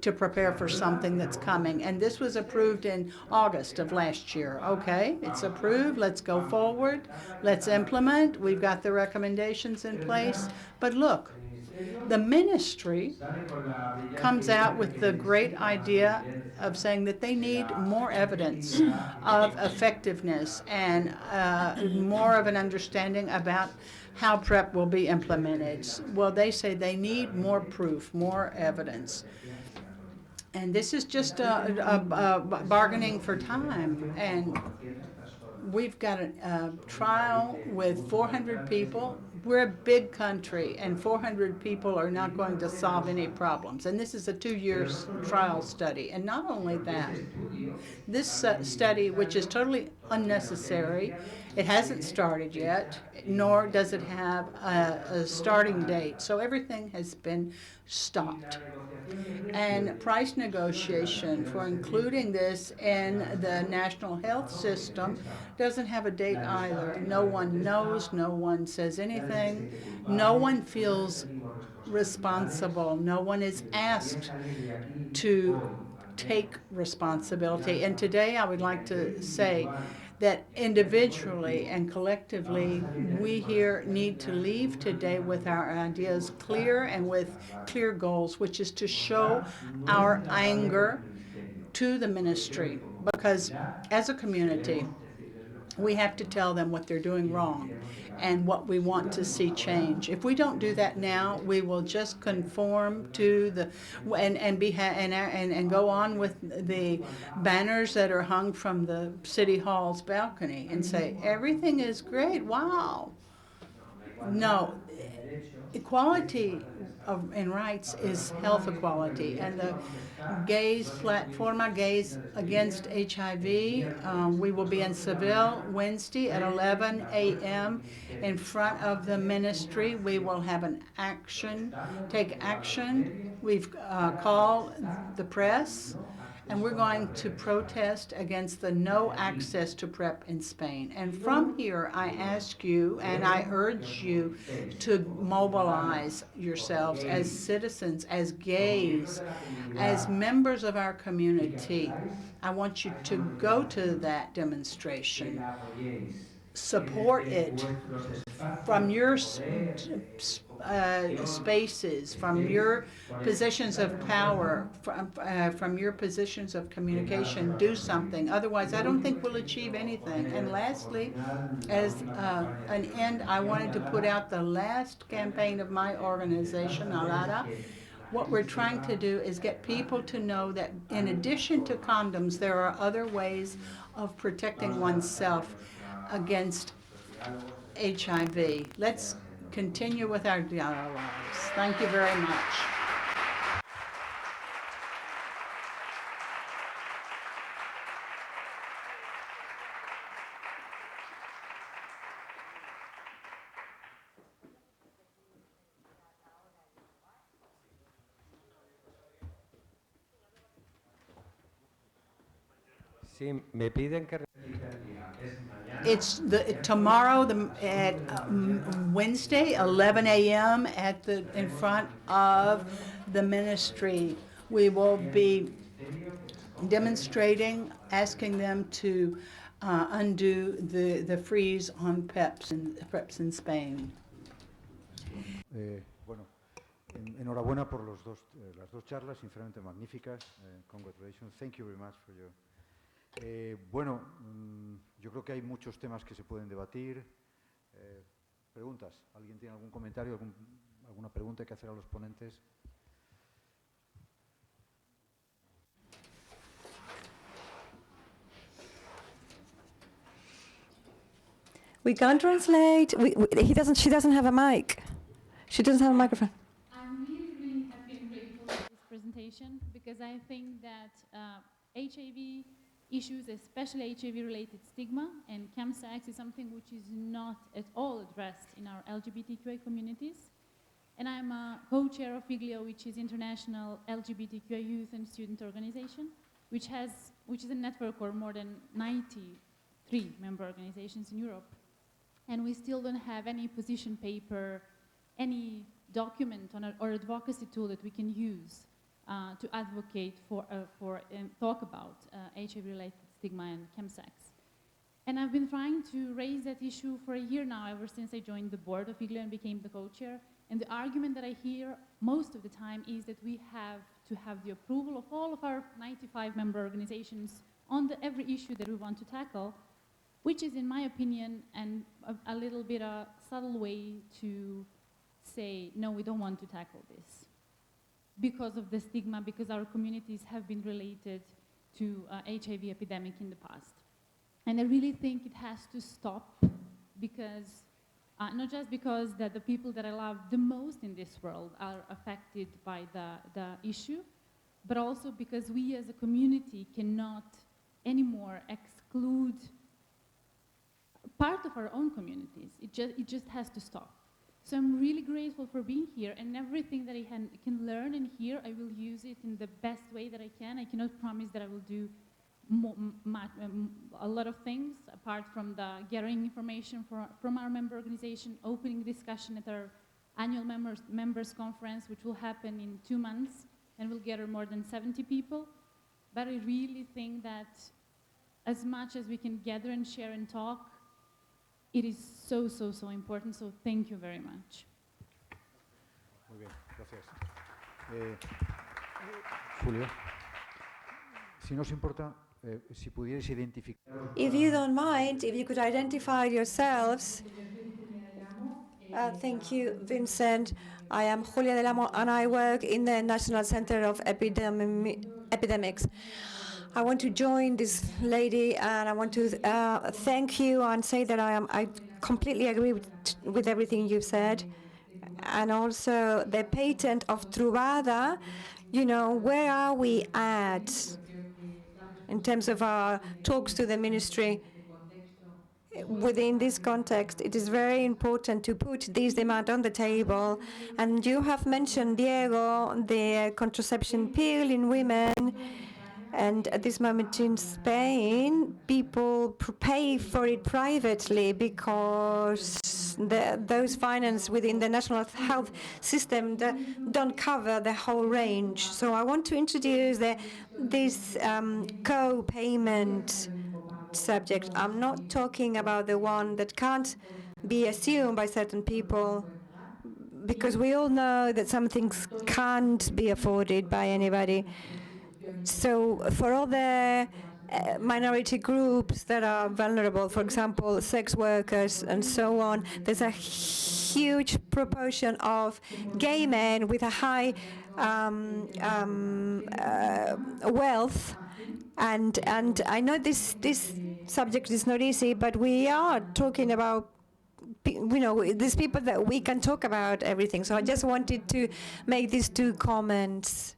to prepare for something that's coming. And this was approved in August of last year. Okay, it's approved. Let's go forward. Let's implement. We've got the recommendations in place. But look, the ministry comes out with the great idea of saying that they need more evidence of effectiveness and more of an understanding about how PrEP will be implemented. Well, they say they need more proof, more evidence. And this is just bargaining for time. And we've got a trial with 400 people. We're a big country, and 400 people are not going to solve any problems. And this is a 2-year trial study. And not only that, this study, which is totally unnecessary, it hasn't started yet, nor does it have a starting date. So everything has been stopped. And price negotiation for including this in the national health system doesn't have a date either. No one knows, no one says anything, no one feels responsible, no one is asked to take responsibility. And today I would like to say that individually and collectively, we here need to leave today with our ideas clear and with clear goals, which is to show our anger to the ministry, because as a community, we have to tell them what they're doing wrong and what we want to see change. If we don't do that now, we will just conform to the and go on with the banners that are hung from the city hall's balcony and say everything is great. Wow. No, equality in rights is health equality, and the gays platform, Gays Against HIV, we will be in Seville Wednesday at 11 a.m. in front of the ministry. We will have take action. We've called the press, and we're going to protest against the no access to PrEP in Spain. And from here, I ask you and I urge you to mobilize yourselves as citizens, as gays, as members of our community. I want you to go to that demonstration. Support it from your spaces, from your positions of power, from your positions of communication. Do something. Otherwise, I don't think we'll achieve anything. And lastly, as an end, I wanted to put out the last campaign of my organization, ALARA. What we're trying to do is get people to know that in addition to condoms, there are other ways of protecting oneself against HIV. Let's continue with our dialogues. Thank you very much. Sí, me piden que... It's tomorrow at Wednesday, 11 a.m. in front of the ministry. We will be demonstrating, asking them to undo the freeze on PrEPs in Spain. Bueno, enhorabuena por las dos charlas, sinceramente magníficas. Congratulations. Thank you very much for your... bueno, yo creo que hay muchos temas que se pueden debatir. Preguntas. ¿Alguien tiene algún comentario, alguna pregunta que hacer a los ponentes? We can't translate. She doesn't have a mic. She doesn't have a microphone. I'm really happy and grateful for this presentation because I think that HIV issues, especially HIV-related stigma and chemsex, is something which is not at all addressed in our LGBTQI communities. And I'm a co-chair of IGLIO, which is International LGBTQI Youth and Student Organization, which is a network of more than 93 member organizations in Europe. And we still don't have any position paper, any document or advocacy tool that we can use to advocate for and talk about HIV-related stigma and chemsex. And I've been trying to raise that issue for a year now, ever since I joined the board of IGLIO and became the co-chair. And the argument that I hear most of the time is that we have to have the approval of all of our 95 member organizations on every issue that we want to tackle, which is, in my opinion, and a little bit a subtle way to say, no, we don't want to tackle this because of the stigma, because our communities have been related to HIV epidemic in the past. And I really think it has to stop because, not just because that the people that I love the most in this world are affected by the issue, but also because we as a community cannot anymore exclude part of our own communities. It just has to stop. So I'm really grateful for being here, and everything that I can learn and hear, I will use it in the best way that I can. I cannot promise that I will do a lot of things, apart from the gathering information from our member organization, opening discussion at our annual members conference, which will happen in 2 months, and will gather more than 70 people. But I really think that as much as we can gather and share and talk, it is so, so, so important, so thank you very much. Muy bien, gracias. Julio, si no os importa, si pudierais identificar... If you don't mind, if you could identify yourselves. Thank you, Vincent. I am Julia del Amo, and I work in the National Center of Epidemics. I want to join this lady, and I want to thank you and say that I completely agree with everything you've said. And also the patent of Truvada, you know, where are we at in terms of our talks to the ministry? Within this context, it is very important to put this demand on the table. And you have mentioned, Diego, the contraception pill in women. And at this moment in Spain, people pay for it privately because those financed within the national health system don't cover the whole range. So I want to introduce this co-payment subject. I'm not talking about the one that can't be assumed by certain people, because we all know that some things can't be afforded by anybody. So for all the minority groups that are vulnerable, for example, sex workers and so on, there's a huge proportion of gay men with a high wealth. And I know this subject is not easy, but we are talking about, you know, these people that we can talk about everything. So I just wanted to make these 2 comments.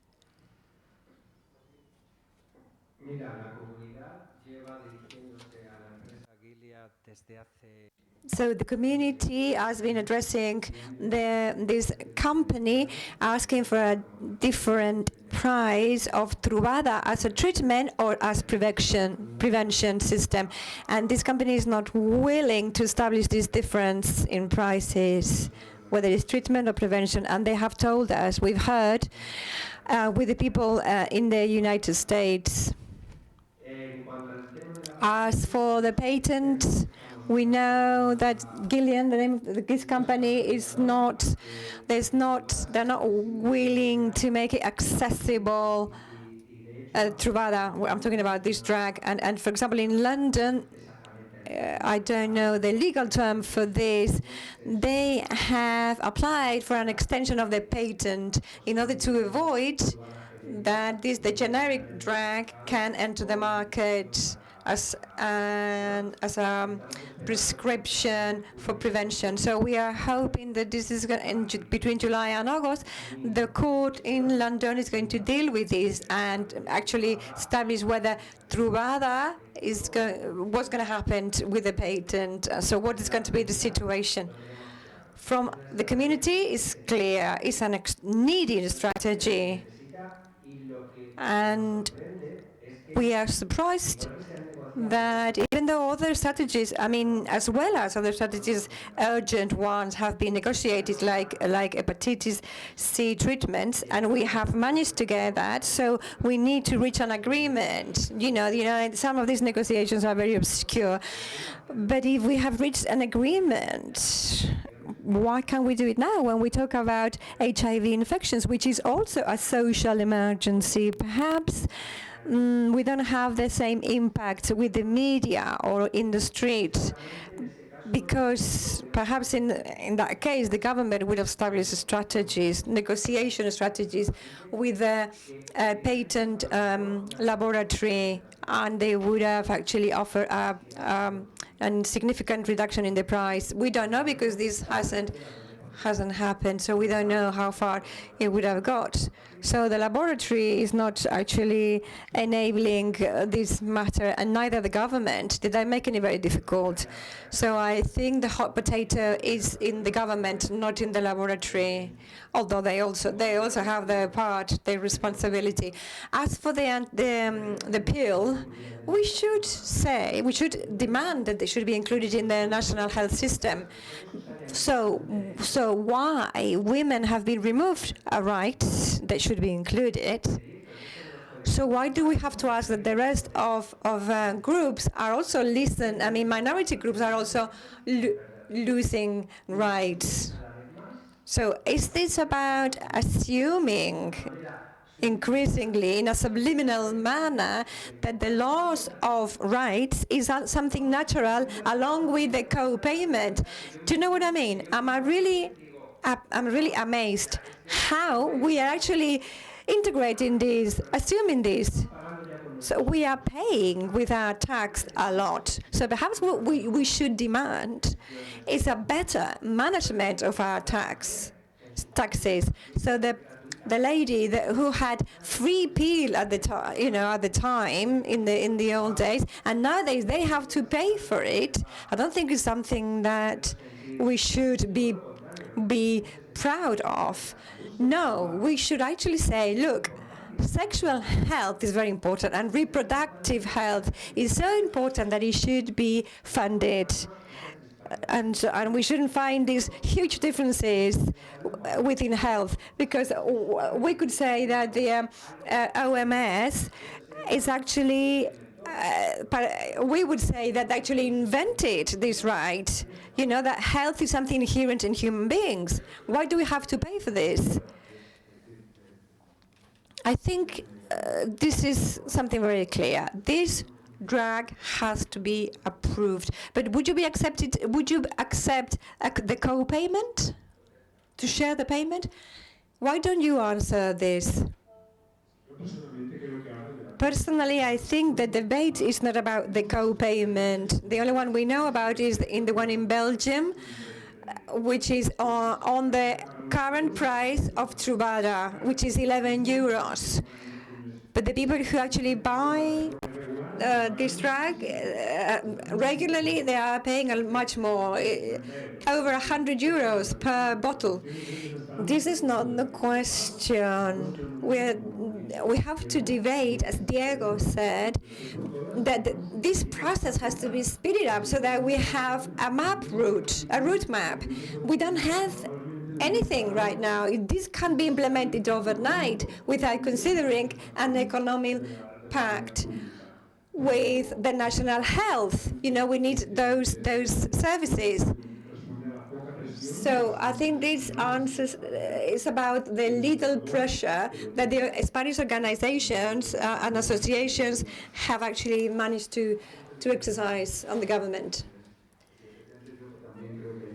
So the community has been addressing this company, asking for a different price of Truvada as a treatment or as prevention system. And this company is not willing to establish this difference in prices, whether it's treatment or prevention. And they have told us, we've heard with the people in the United States. As for the patent, we know that Gilead, the name of this company, is not. They're not willing to make it accessible. Truvada, I'm talking about this drug, and for example, in London, I don't know the legal term for this. They have applied for an extension of the patent in order to avoid that the generic drug can enter the market as a prescription for prevention. So we are hoping that this is going to, between July and August, the court in London is going to deal with this and actually establish whether Truvada is what's going to happen with the patent. So what is going to be the situation? From the community is clear. It's an needed strategy. And we are surprised that even though other strategies, I mean, as well as other strategies, urgent ones have been negotiated, like hepatitis C treatments, and we have managed to get that. So we need to reach an agreement. You know, some of these negotiations are very obscure. But if we have reached an agreement, why can't we do it now when we talk about HIV infections, which is also a social emergency? Perhaps we don't have the same impact with the media or in the street, because perhaps in that case the government would have established strategies, negotiation strategies with the patent laboratory, and they would have actually offered a significant reduction in the price. We don't know because this hasn't happened, so we don't know how far it would have got. So the laboratory is not actually enabling this matter, and neither the government. Did I make it very difficult? So I think the hot potato is in the government, not in the laboratory, although they also have their part, their responsibility. As for the pill, we should demand that they should be included in the national health system. So why women have been removed a right that should be included? So why do we have to ask that the rest of groups are also minority groups are also losing rights? So is this about assuming increasingly in a subliminal manner that the loss of rights is something natural along with the co-payment? Do you know what I mean? I'm really amazed how we are actually integrating this, assuming this. So we are paying with our tax a lot. So perhaps what we should demand is a better management of our taxes. So the lady who had free pill at the time, in the old days, and nowadays they have to pay for it. I don't think it's something that we should be proud of. No, we should actually say, look, sexual health is very important, and reproductive health is so important that it should be funded. And we shouldn't find these huge differences within health, because we could say that the OMS is actually, we would say that actually invented this right, that health is something inherent in human beings. Why do we have to pay for this? I think this is something very clear. This drug has to be approved. But would you accept the co-payment? To share the payment? Why don't you answer this? Personally, I think the debate is not about the co-payment. The only one we know about is the one in Belgium, which is on the current price of Truvada, which is 11 euros. But the people who actually buy this drug regularly, they are paying much more, over 100 euros per bottle. This is not the question. We have to debate, as Diego said, that this process has to be speeded up so that we have a route map. We don't have anything right now. This can't be implemented overnight without considering an economic pact. with the national health. You know, we need those services. So I think this answer is about the little pressure that the Spanish organizations and associations have actually managed to exercise on the government.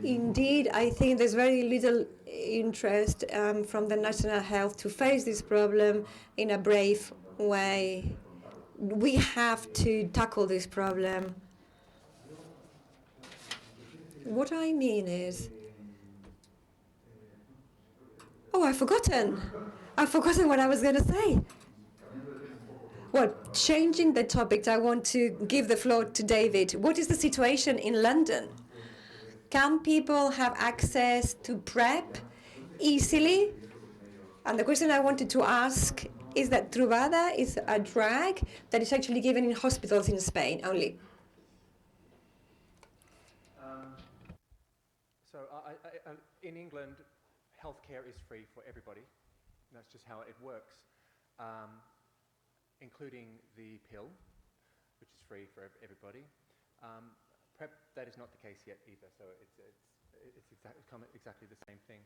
Indeed, I think there's very little interest from the national health to face this problem in a brave way. We have to tackle this problem. What I mean is, oh, I've forgotten what I was going to say. Well, changing the topic, I want to give the floor to David. What is the situation in London? Can people have access to PrEP easily? And the question I wanted to ask is that Truvada is a drug that is actually given in hospitals in Spain only. So in England, healthcare is free for everybody. That's just how it works, including the pill, which is free for everybody. PrEP, that is not the case yet either, so it's exactly the same thing.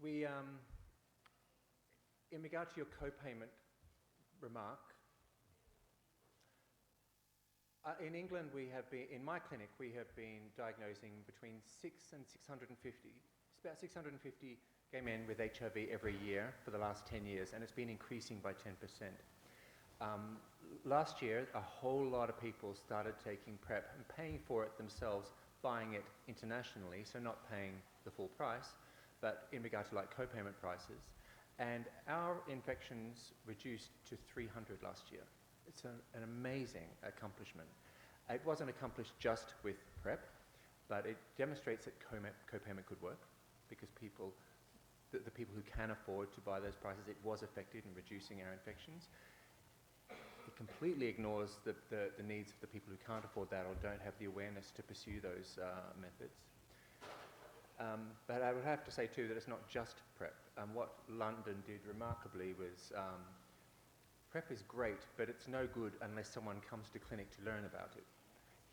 We, in regard to your co-payment remark, in England we have been, in my clinic, we have been diagnosing between 6 and 650, it's about 650 gay men with HIV every year for the last 10 years, and it's been increasing by 10%. Last year, a whole lot of people started taking PrEP and paying for it themselves, buying it internationally, so not paying the full price, but in regard to like co-payment prices. And our infections reduced to 300 last year. It's an amazing accomplishment. It wasn't accomplished just with PrEP, but it demonstrates that co-payment could work, because people, the people who can afford to buy those prices, it was effective in reducing our infections. It completely ignores the needs of the people who can't afford that or don't have the awareness to pursue those methods. But I would have to say too that it's not just PrEP. What London did remarkably was, PrEP is great, but it's no good unless someone comes to clinic to learn about it.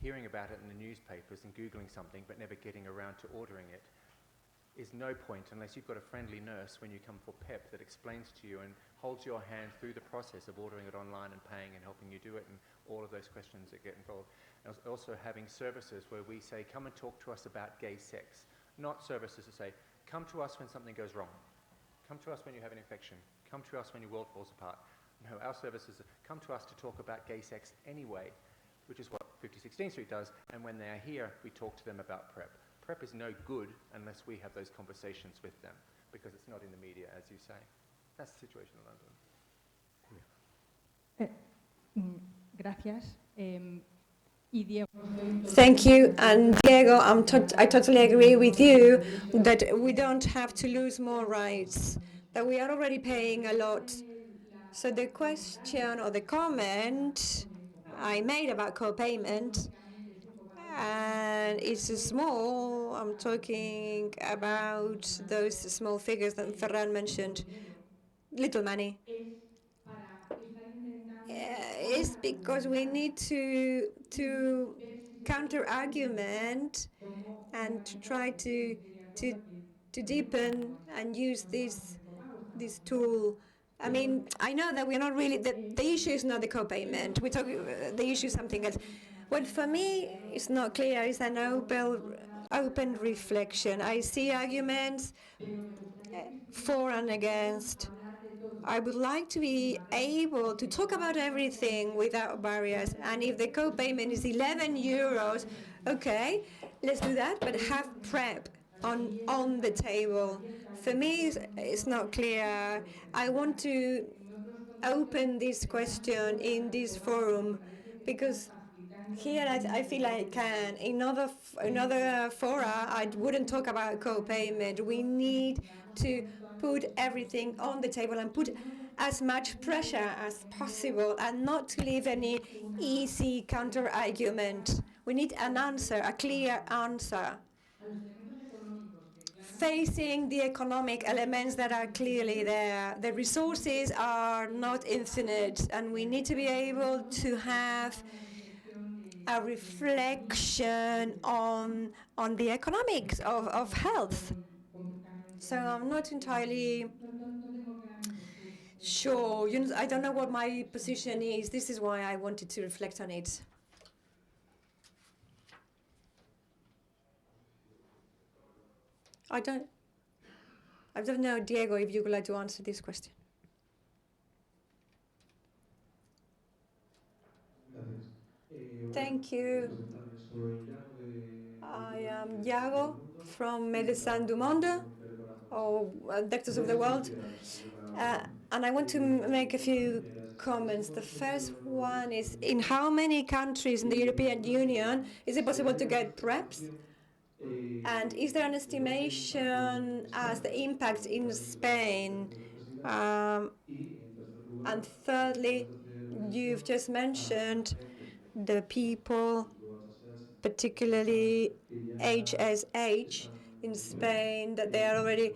Hearing about it in the newspapers and Googling something but never getting around to ordering it is no point unless you've got a friendly nurse when you come for PEP that explains to you and holds your hand through the process of ordering it online and paying and helping you do it and all of those questions that get involved. And also having services where we say, come and talk to us about gay sex. Not services to say, come to us when something goes wrong. Come to us when you have an infection. Come to us when your world falls apart. No, our services come to us to talk about gay sex anyway, which is what 5016 Street does, and when they're here, we talk to them about PrEP. PrEP is no good unless we have those conversations with them, because it's not in the media, as you say. That's the situation in London. Gracias. Y Diego. Thank you. And Diego, I totally agree with you that we don't have to lose more rights, that we are already paying a lot. So the question or the comment I made about co-payment, and it's small, I'm talking about those small figures that Ferran mentioned, little money. It's because we need to counter-argument and to try to deepen and use this tool. I mean, I know that we're not really, the issue is not the co-payment. We talk, the issue is something else. What for me is not clear is an open reflection. I see arguments for and against. I would like to be able to talk about everything without barriers. And if the co-payment is 11 euros, okay, let's do that, but have PrEP on the table. For me, it's not clear. I want to open this question in this forum, because here I feel I can. In other fora, I wouldn't talk about co-payment. We need to put everything on the table and put as much pressure as possible and not to leave any easy counter-argument. We need an answer, a clear answer. facing the economic elements that are clearly there. The resources are not infinite, and we need to be able to have a reflection on the economics of health. So I'm not entirely sure. I don't know what my position is. This is why I wanted to reflect on it. I don't know, Diego, if you would like to answer this question. Thank you. I am Iago from Médecins du Monde, or Doctors of the World, and I want to make a few comments. The first one is, in how many countries in the European Union is it possible to get PrEPs? And is there an estimation as the impact in Spain? And thirdly, you've just mentioned the people, particularly HSH in Spain, that they are already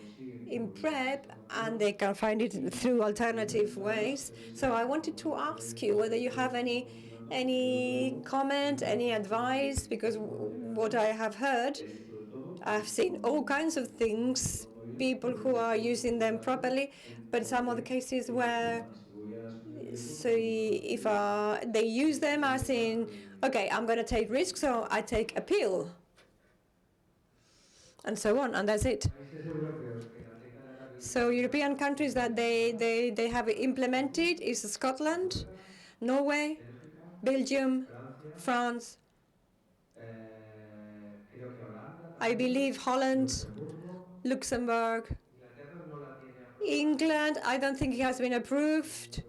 in PrEP and they can find it through alternative ways. So I wanted to ask you whether you have any comment, any advice, because what I have heard, I've seen all kinds of things, people who are using them properly, but some of the cases where, so if they use them as in, okay, I'm going to take risks, so I take a pill, and so on, and that's it. So European countries that they have implemented is Scotland, Norway, Belgium, France, I believe Holland, Luxembourg, England. I don't think it has been approved.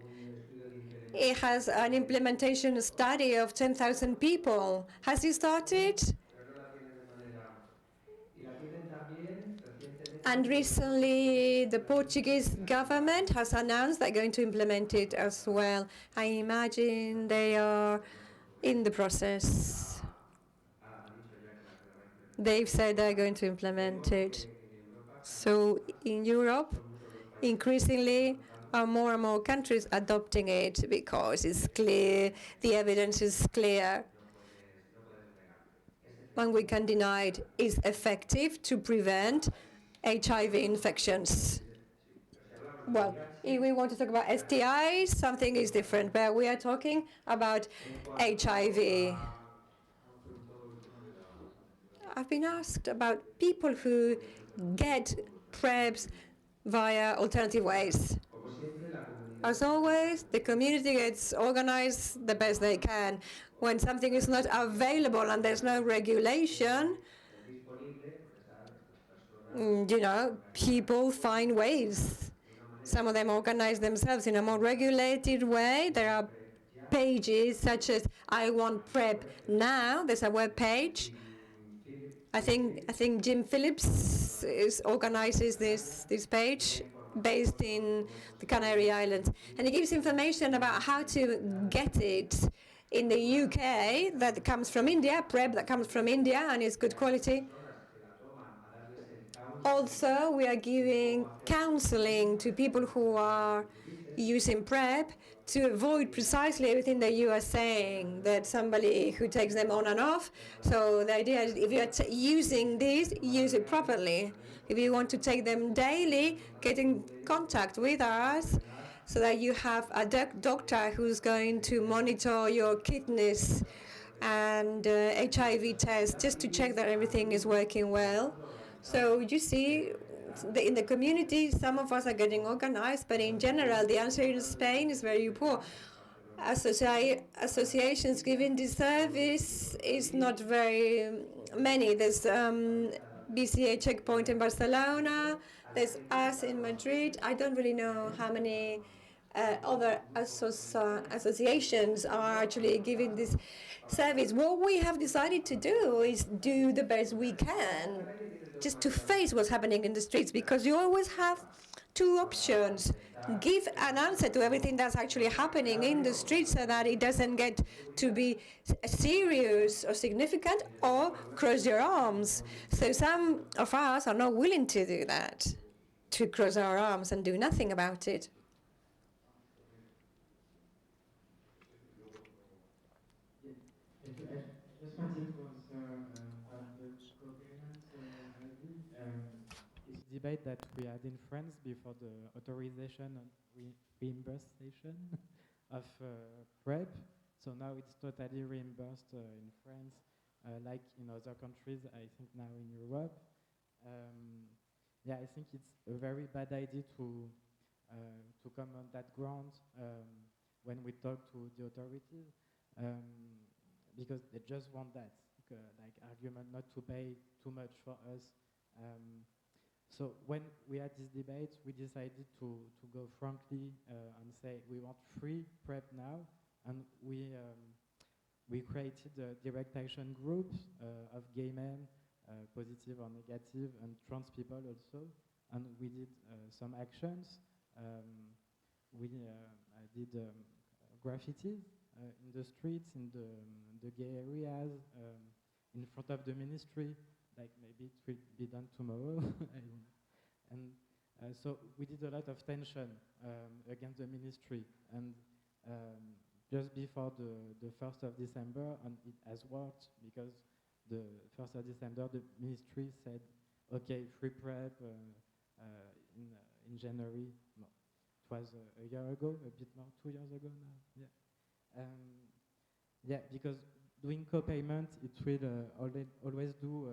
It has an implementation study of 10,000 people. Has it started? And recently, the Portuguese government has announced they're going to implement it as well. I imagine they are in the process. They've said they're going to implement it. So in Europe, increasingly, more and more countries adopting it because it's clear, the evidence is clear. And we can deny it is effective to prevent HIV infections. Well, if we want to talk about STIs, something is different, but we are talking about HIV. I've been asked about people who get PrEPs via alternative ways. As always, the community gets organized the best they can. When something is not available and there's no regulation, people find ways. Some of them organize themselves in a more regulated way. There are pages such as I Want PrEP Now. There's a web page. I think Jim Phillips organizes this page based in the Canary Islands, and it gives information about how to get it in the UK that comes from India, PrEP that comes from India and is good quality. Also, we are giving counseling to people who are using PrEP to avoid precisely everything that you are saying, that somebody who takes them on and off. So the idea is if you're using this, use it properly. If you want to take them daily, get in contact with us so that you have a doctor who's going to monitor your kidneys and HIV test just to check that everything is working well. So you see, in the community, some of us are getting organized, but in general, the answer in Spain is very poor. Associations giving this service is not very many. There's BCA Checkpoint in Barcelona, there's us in Madrid. I don't really know how many other associations are actually giving this service. What we have decided to do is do the best we can just to face what's happening in the streets, because you always have two options. Give an answer to everything that's actually happening in the street so that it doesn't get to be serious or significant, or cross your arms. So some of us are not willing to do that, to cross our arms and do nothing about it. Just wanted to answer about the co-payment idea. It's a debate that we had in France before the authorization and reimbursement of PrEP. So now it's totally reimbursed in France, like in other countries, I think now in Europe. Yeah, I think it's a very bad idea to come on that ground when we talk to the authorities. Because they just want that, like argument not to pay too much for us. So when we had this debate, we decided to go frankly and say we want free PrEP now, and we created direct action groups of gay men, positive or negative, and trans people also, and we did some actions. We did graffiti in the streets, in the gay areas, in front of the ministry, like maybe it will be done tomorrow. And so we did a lot of tension against the ministry. And just before the 1st of December, and it has worked, because the 1st of December, the ministry said, okay, free PrEP in January. No, it was a year ago, a bit more, 2 years ago now. Yeah. Yeah, because doing co-payment, it will always do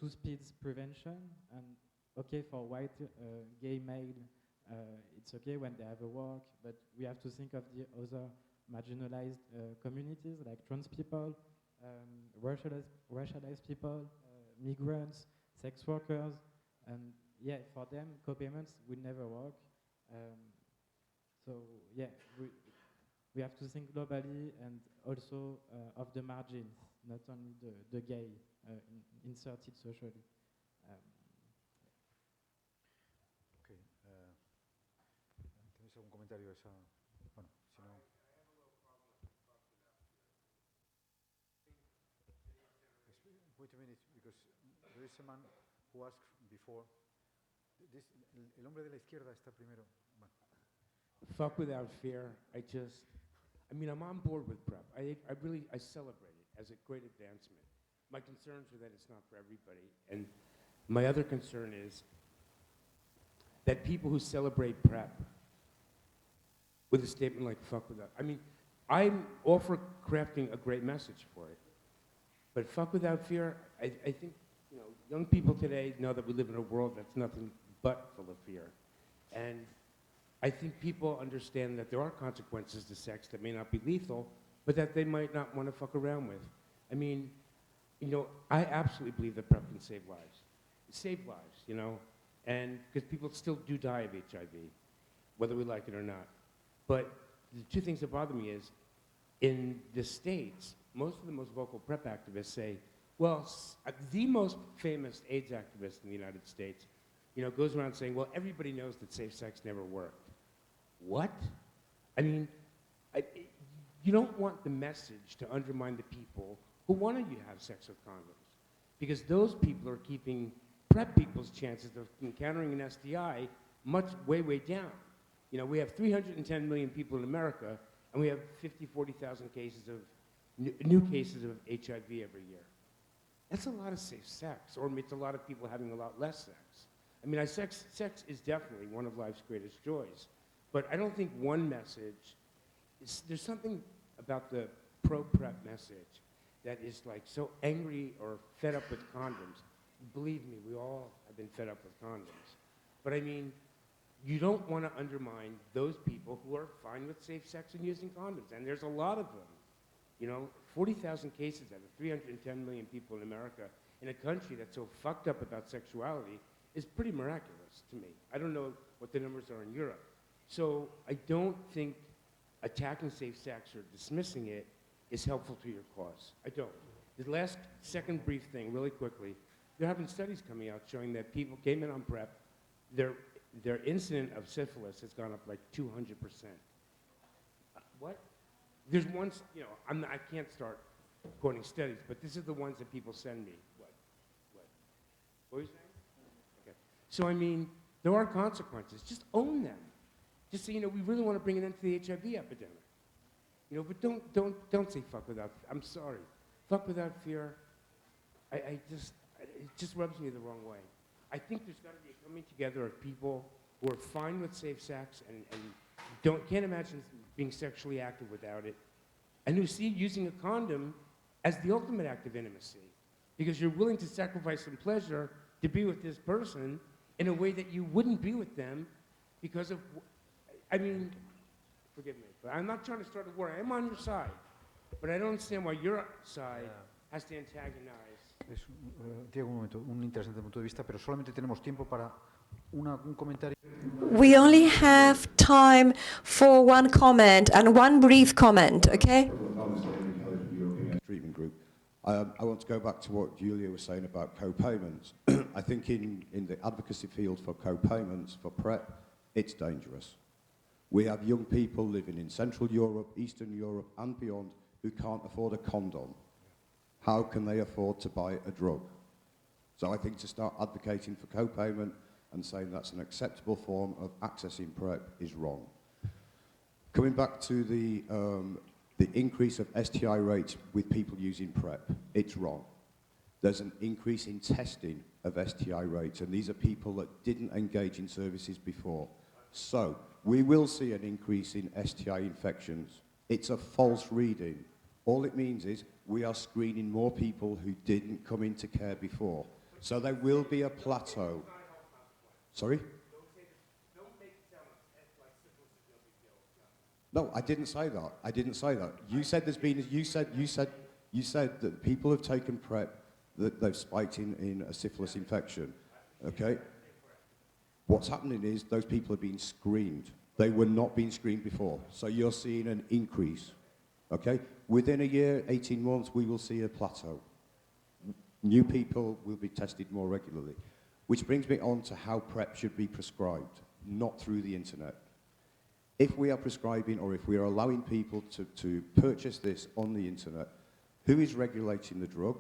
two speeds prevention, and okay for white gay male, it's okay when they have a work, but we have to think of the other marginalized communities like trans people, racialized people, migrants, sex workers, and yeah, for them co-payments will never work. So yeah, we have to think globally and also of the margins, not only the gay, inserted socially. Okay. ¿Tenéis algún comentario a esa? Bueno, si no. Wait a minute, because there is a man who asked before. El hombre de la izquierda está primero. Bueno. Fuck without fear. I'm on board with PrEP. I celebrate it as a great advancement. My concerns are that it's not for everybody. And my other concern is that people who celebrate PrEP with a statement like fuck without, I'm all for crafting a great message for it. But fuck without fear, I think, young people today know that we live in a world that's nothing but full of fear. And I think people understand that there are consequences to sex that may not be lethal, but that they might not want to fuck around with. I absolutely believe that PrEP can save lives. Save lives, and because people still do die of HIV, whether we like it or not. But the two things that bother me is, in the States, most of the most vocal PrEP activists say, well, the most famous AIDS activist in the United States, goes around saying, well, everybody knows that safe sex never worked. What? You don't want the message to undermine the people who wanted you to have sex with condoms, because those people are keeping PrEP people's chances of encountering an STI way, way down. We have 310 million people in America, and we have 40,000 cases of new cases of HIV every year. That's a lot of safe sex, or it's a lot of people having a lot less sex. Sex is definitely one of life's greatest joys, but I don't think one message, there's something about the pro-PrEP message that is like so angry or fed up with condoms. Believe me, we all have been fed up with condoms. But you don't want to undermine those people who are fine with safe sex and using condoms, and there's a lot of them. 40,000 cases out of 310 million people in America in a country that's so fucked up about sexuality is pretty miraculous to me. I don't know what the numbers are in Europe. So I don't think attacking safe sex or dismissing it is helpful to your cause. I don't. The second brief thing, really quickly, they're having studies coming out showing that people came in on PrEP, their their incident of syphilis has gone up like 200%. What? There's ones, you know, I can't start quoting studies, but this is the ones that people send me. What were you saying? Okay. So, I mean, there are consequences. Just own them. Just say, you know, we really want to bring an end to the HIV epidemic. You know, but don't say fuck without, I'm sorry. Fuck without fear, it just rubs me the wrong way. I think there's got to be a coming together of people who are fine with safe sex and can't imagine being sexually active without it, and who see using a condom as the ultimate act of intimacy, because you're willing to sacrifice some pleasure to be with this person in a way that you wouldn't be with them because of, I mean, forgive me, but I'm not trying to start a war. I'm on your side, but I don't understand why your side has to antagonize. Diego, un momento, un interesante punto de vista, pero solamente tenemos tiempo para un comentario. We only have time for one comment and one brief comment, okay? Treatment group. I want to go back to what Julia was saying about co-payments. I think in the advocacy field for co-payments, for PrEP, it's dangerous. We have young people living in Central Europe, Eastern Europe and beyond who can't afford a condom. How can they afford to buy a drug? So I think to start advocating for co-payment and saying that's an acceptable form of accessing PrEP is wrong. Coming back to the increase of STI rates with people using PrEP, it's wrong. There's an increase in testing of STI rates, and these are people that didn't engage in services before. So we will see an increase in STI infections. It's a false reading. All it means is we are screening more people who didn't come into care before. So there will be a plateau. Sorry? No, I didn't say that. I didn't say that. You said there's been. You said that people have taken PrEP, that they've spiked in a syphilis infection. Okay. What's happening is those people are being screened. They were not being screened before. So you're seeing an increase. Okay. Within a year, 18 months, we will see a plateau. New people will be tested more regularly, which brings me on to how PrEP should be prescribed, not through the internet. If we are prescribing or if we are allowing people to purchase this on the internet, who is regulating the drug?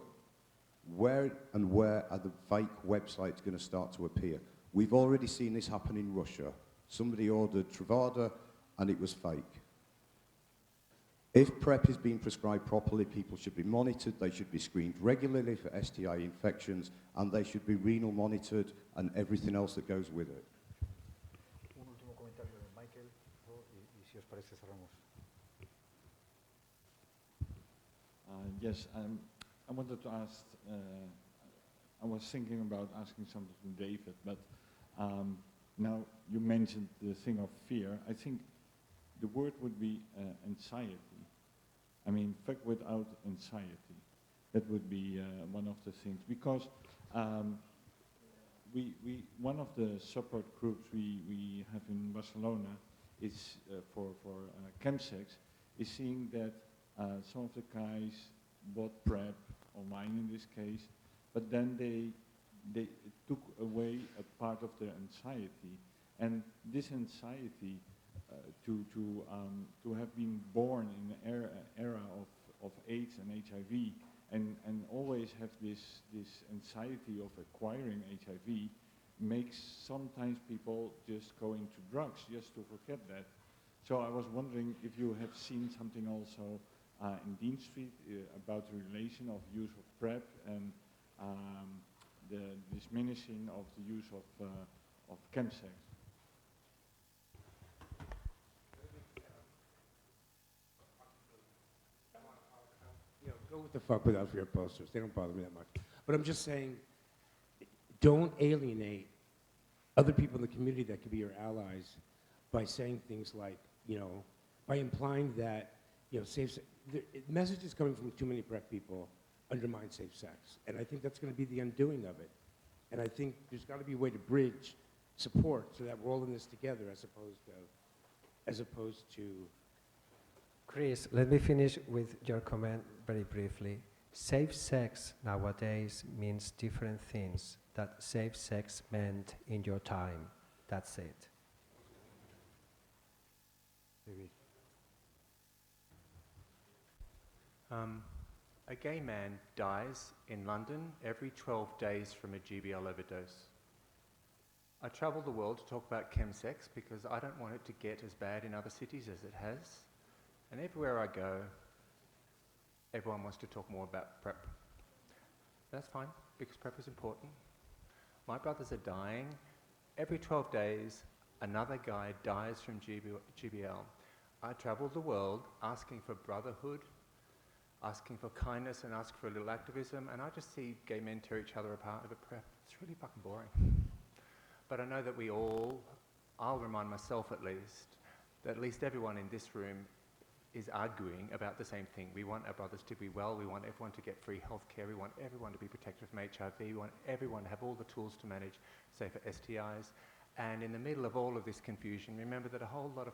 Where are the fake websites going to start to appear? We've already seen this happen in Russia. Somebody ordered Truvada and it was fake. If PrEP is being prescribed properly, people should be monitored, they should be screened regularly for STI infections, and they should be renal monitored and everything else that goes with it. Un último comentario de Michael, y si os parece cerramos. Yes, I wanted to ask, I was thinking about asking something to David, but now you mentioned the thing of fear. I think the word would be anxiety. I mean, fact without anxiety. That would be one of the things, because one of the support groups we have in Barcelona is for chemsex, is seeing that some of the guys bought PrEP, or mine in this case, but then they took away a part of their anxiety, and this anxiety to have been born in an era of AIDS and HIV, and always have this anxiety of acquiring HIV, makes sometimes people just go into drugs just to forget that. So I was wondering if you have seen something also in Dean Street about the relation of use of PrEP and the diminishing of the use of chemsex. Go with the fuck without fear posters. They don't bother me that much. But I'm just saying, don't alienate other people in the community that could be your allies by saying things like, you know, by implying that, you know, messages coming from too many PrEP people undermine safe sex. And I think that's going to be the undoing of it. And I think there's got to be a way to bridge support so that we're all in this together as opposed to Chris, let me finish with your comment very briefly. Safe sex nowadays means different things that safe sex meant in your time. That's it. David. A gay man dies in London every 12 days from a GBL overdose. I travel the world to talk about chemsex because I don't want it to get as bad in other cities as it has. And everywhere I go, everyone wants to talk more about PrEP. That's fine, because PrEP is important. My brothers are dying. Every 12 days, another guy dies from GBL. I travel the world asking for brotherhood, asking for kindness, and ask for a little activism, and I just see gay men tear each other apart over PrEP. It's really fucking boring. But I know that we all, I'll remind myself at least everyone in this room is arguing about the same thing. We want our brothers to be well, we want everyone to get free healthcare, we want everyone to be protected from HIV, we want everyone to have all the tools to manage safer STIs. And in the middle of all of this confusion, remember that a lot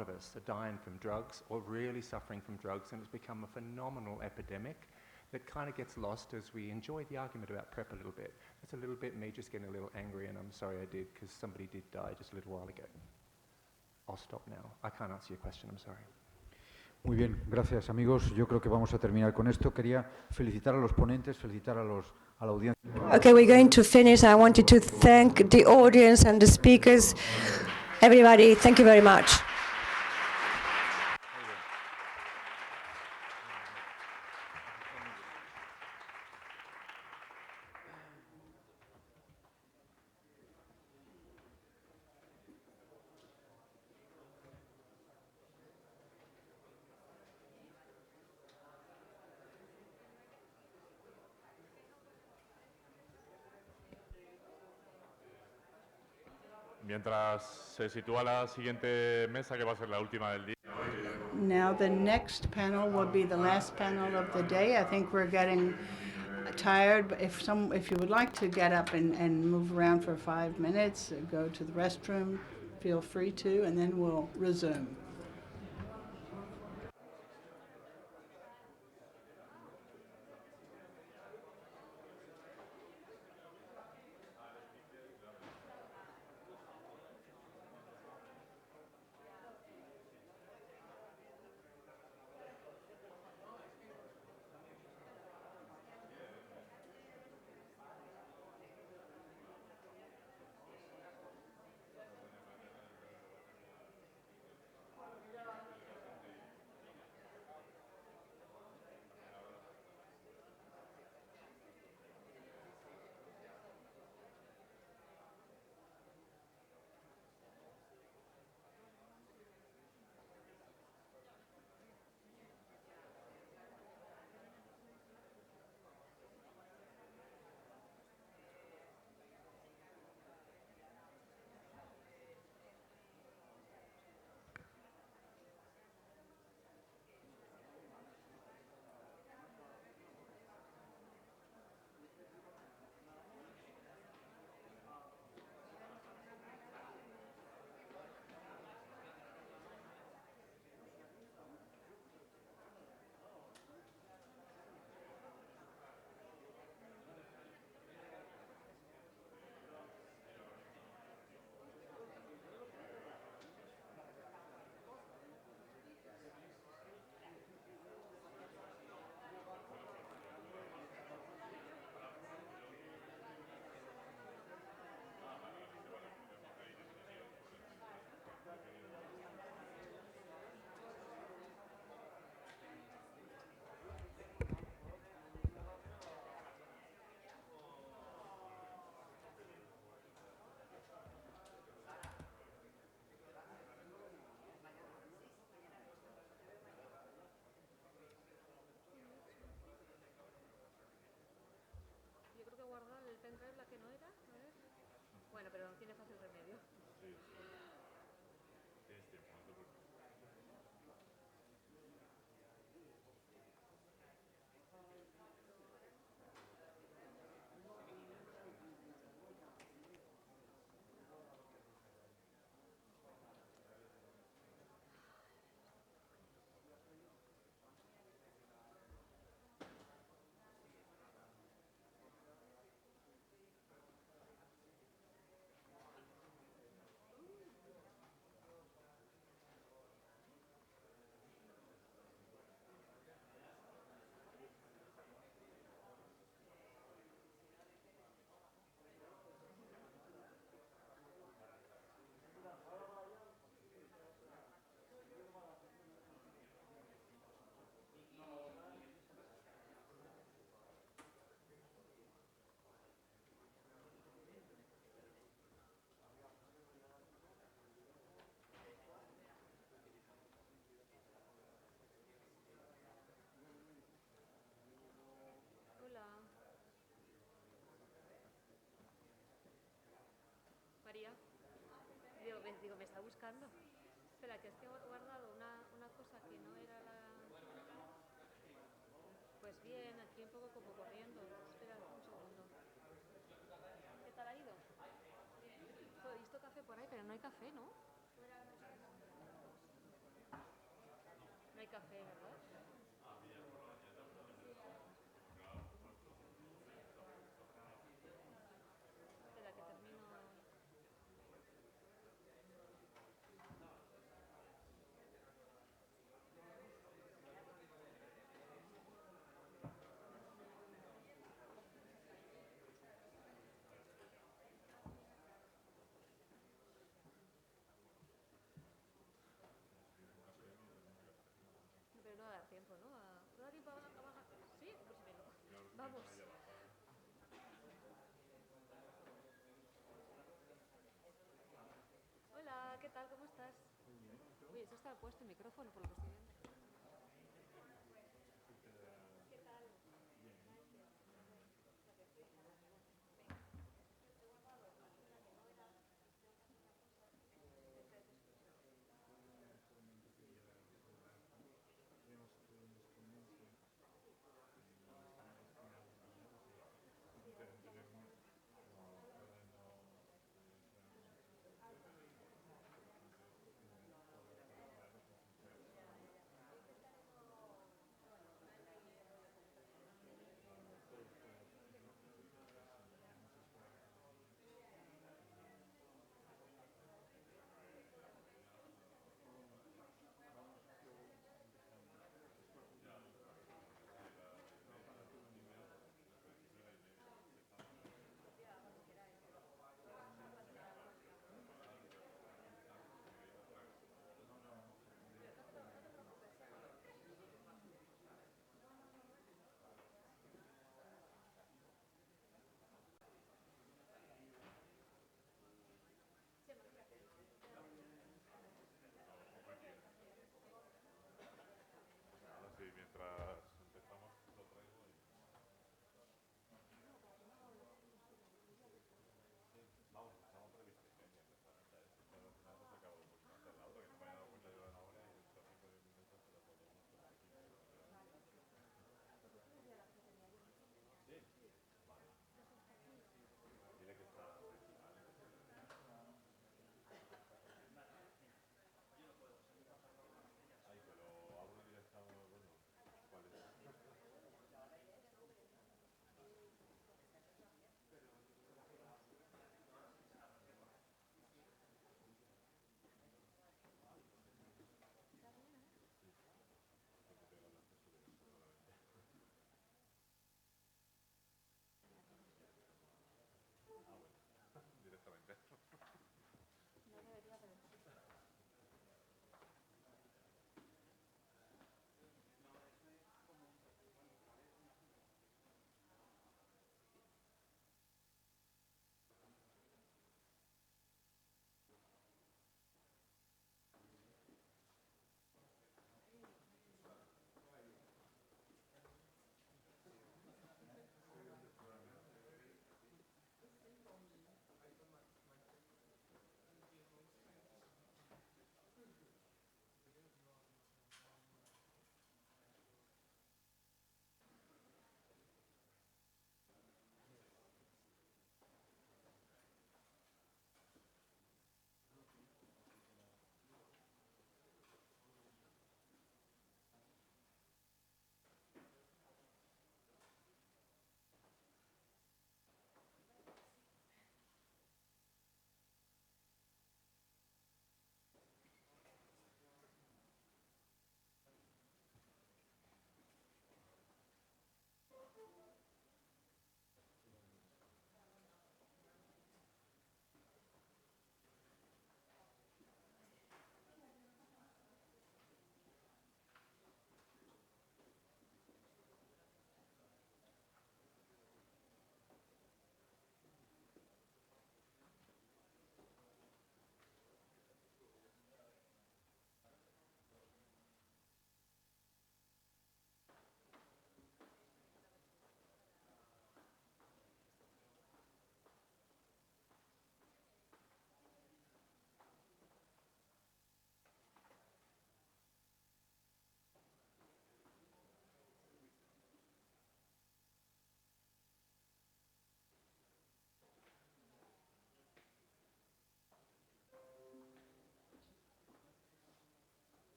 of us are dying from drugs or really suffering from drugs, and it's become a phenomenal epidemic that kind of gets lost as we enjoy the argument about PrEP a little bit. It's a little bit me just getting a little angry, and I'm sorry I did, because somebody did die just a little while ago. I'll stop now. I can't answer your question, I'm sorry. Muy bien, gracias amigos. Yo creo que vamos a terminar con esto. Quería felicitar a los ponentes, felicitar a la audiencia. Okay, we're going to finish. I wanted to thank the audience and the speakers. Everybody, thank you very much. Mientras se sitúa la siguiente mesa, que va a ser la última del día. Now the next panel will be the last panel of the day. I think we're getting tired, but if you would like to get up and move around for 5 minutes, go to the restroom, feel free to, and then we'll resume. Digo, me está buscando. Espera, que es que he guardado una cosa que no era la... Pues bien, aquí un poco como corriendo. Espera un segundo. ¿Qué tal ha ido? Joder, he visto café por ahí, pero no hay café, ¿no? No hay café, ¿verdad? Espera, que termino... Pero no va a dar tiempo, ¿no? ¿No da tiempo a bajar? ¿Sí? Pues venga. Vamos. Hola, ¿qué tal? ¿Cómo estás? Uy, eso está puesto el micrófono por lo que estoy viendo. ¿Qué tal?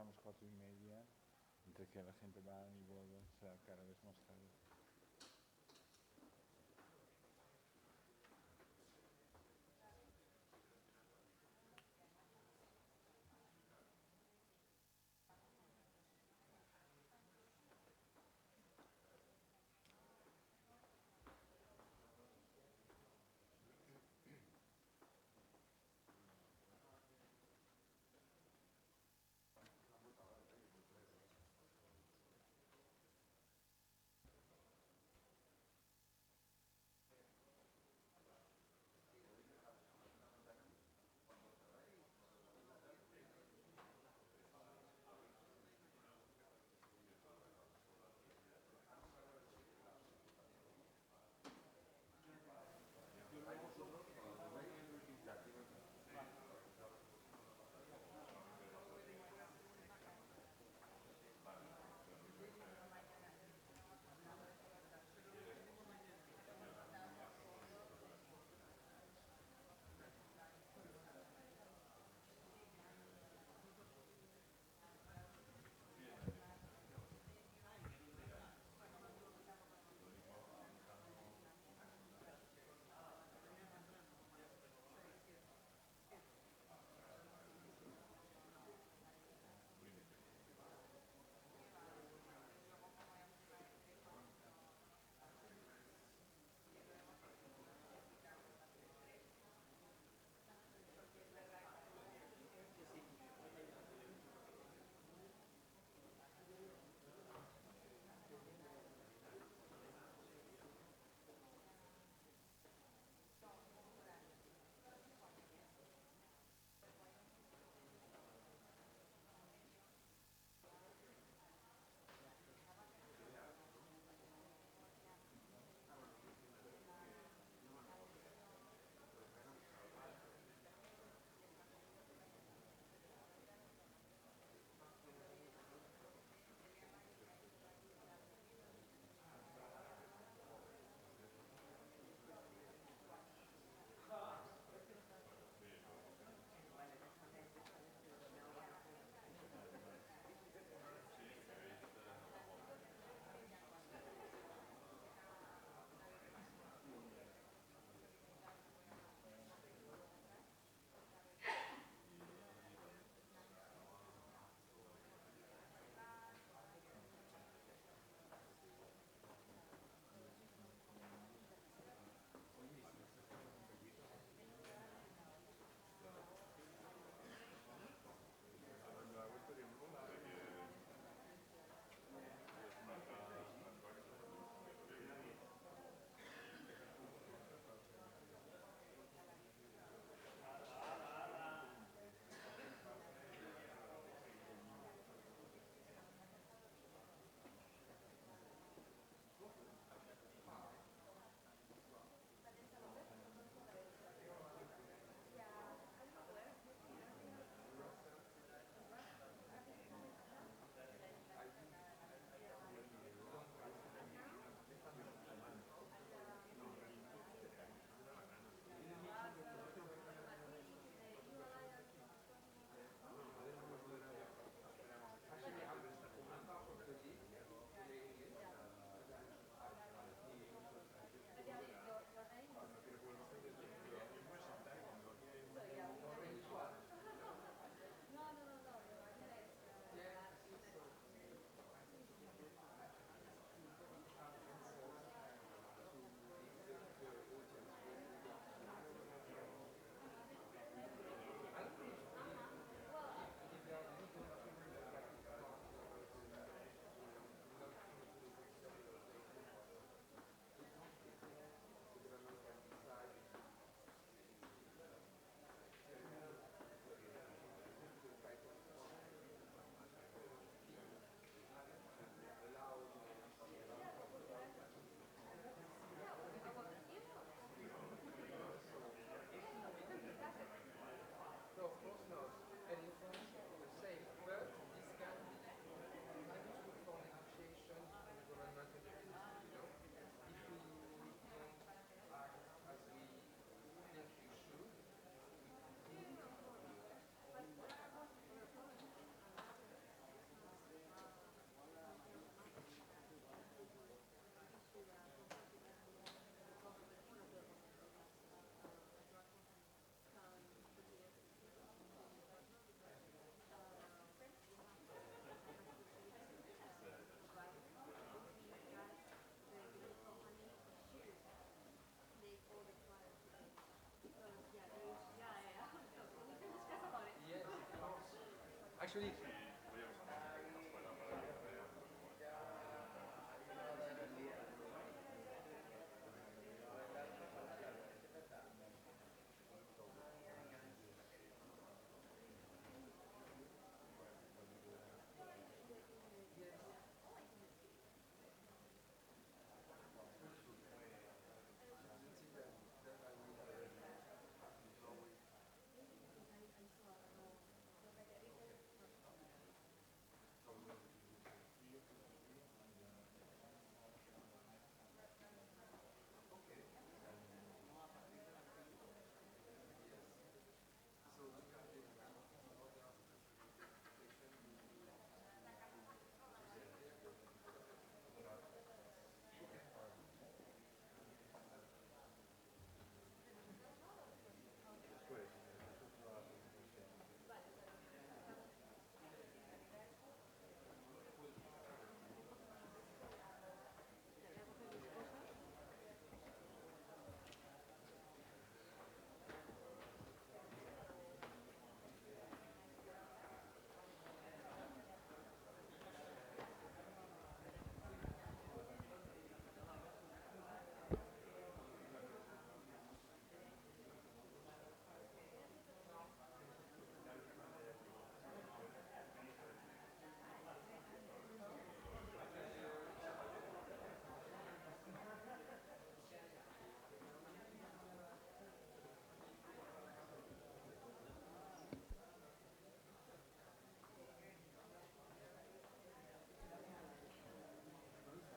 empezamos 4:30, entre que la gente va y vuelve, será cada vez más tarde.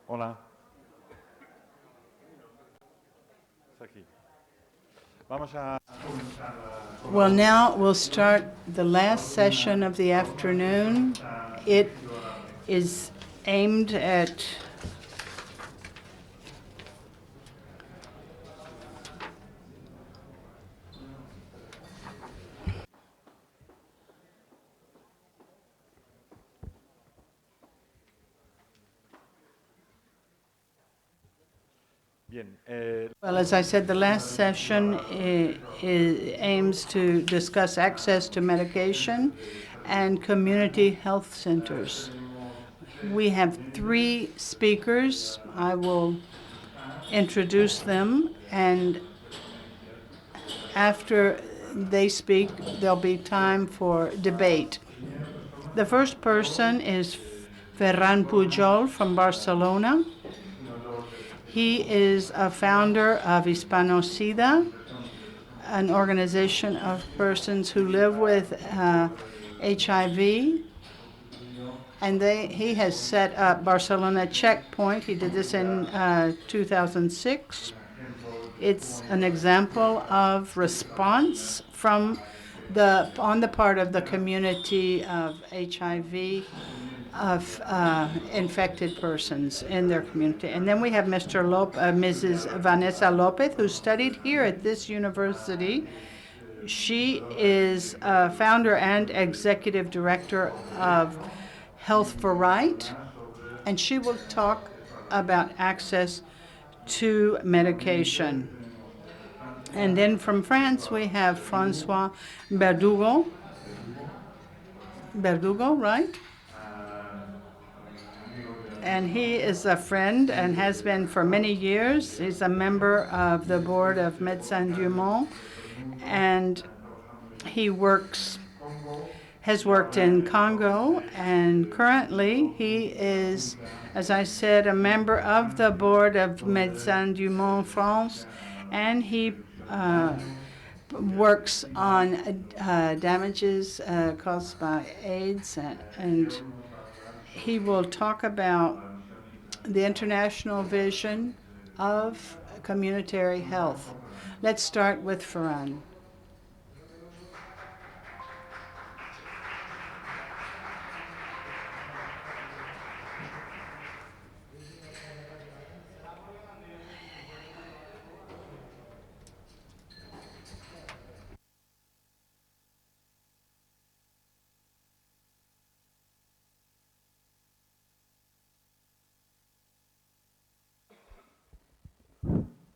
Hola. Está aquí. Vamos a Well, now we'll start the last session of the afternoon. It is aimed at Bien. Well, as I said, the last session aims to discuss access to medication and community health centers. We have 3 speakers. I will introduce them, and after they speak, there'll be time for debate. The first person is Ferran Pujol from Barcelona. He is a founder of Hispano-Sida, an organization of persons who live with HIV. And he has set up Barcelona Checkpoint. He did this in 2006. It's an example of response from on the part of the community of HIV, of infected persons in their community. And then we have Mrs. Vanessa Lopez, who studied here at this university. She is founder and executive director of Health for Right, and she will talk about access to medication. And then from France, we have Francois Berdugo, right? And he is a friend and has been for many years. He's a member of the board of Médecins du Monde, and he has worked in Congo, and currently he is, as I said, a member of the board of Médecins du Monde France, and he works on damages caused by AIDS, and he will talk about the international vision of communitary health. Let's start with Ferran.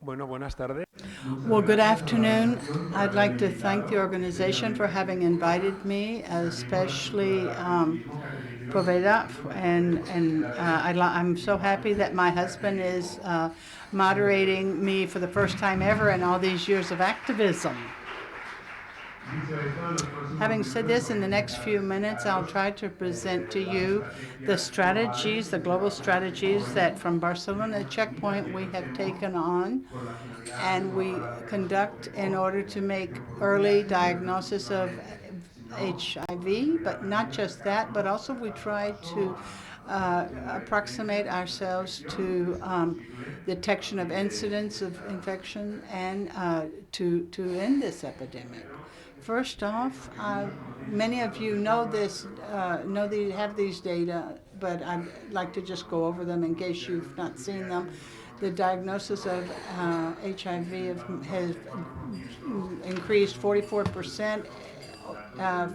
Bueno, buenas tardes. Well, good afternoon. I'd like to thank the organization for having invited me, especially Poveda, and I'm so happy that my husband is moderating me for the first time ever in all these years of activism. Having said this, in the next few minutes, I'll try to present to you the strategies, the global strategies that from Barcelona Checkpoint we have taken on and we conduct in order to make early diagnosis of HIV, but not just that, but also we try to approximate ourselves to detection of incidents of infection and to end this epidemic. First off, many of you know this, have these data, but I'd like to just go over them in case you've not seen them. The diagnosis of HIV has increased 44%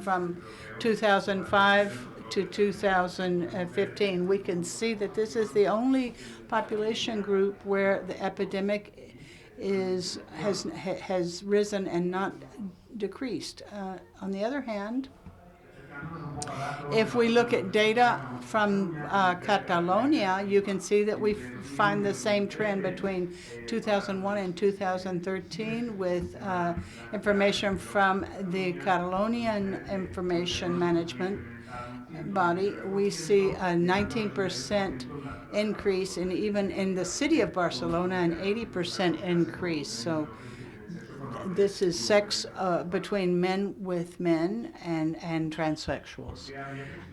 from 2005 to 2015. We can see that this is the only population group where the epidemic has risen and not decreased. On the other hand, if we look at data from Catalonia, you can see that we find the same trend between 2001 and 2013 with information from the Catalonian Information Management Body. We see a 19% increase in even in the city of Barcelona, an 80% increase. So this is sex between men with men and transsexuals.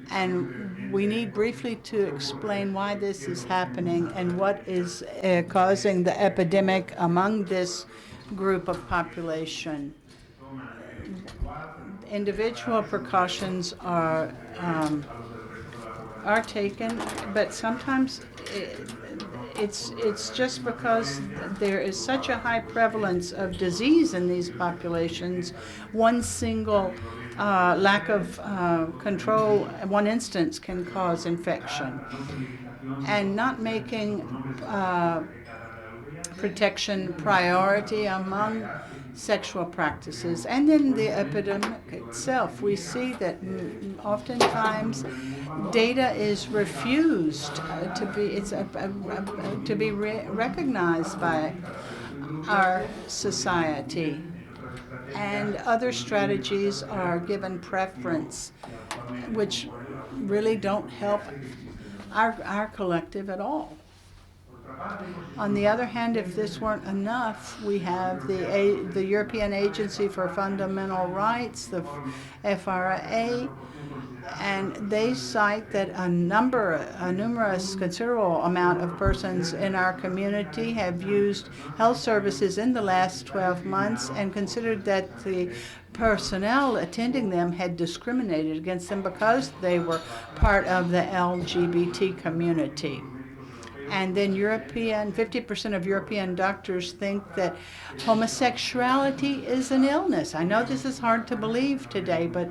And we need briefly to explain why this is happening and what is causing the epidemic among this group of population. Individual precautions are taken, but sometimes it's just because there is such a high prevalence of disease in these populations. One single lack of control, one instance can cause infection. And not making protection priority among sexual practices. And then the epidemic itself, we see that oftentimes data is refused to be recognized by our society, and other strategies are given preference, which really don't help our collective at all. On the other hand, if this weren't enough, we have the European Agency for Fundamental Rights, the FRA, and they cite that a numerous, considerable amount of persons in our community have used health services in the last 12 months and considered that the personnel attending them had discriminated against them because they were part of the LGBT community. And then 50% of European doctors think that homosexuality is an illness. I know this is hard to believe today, but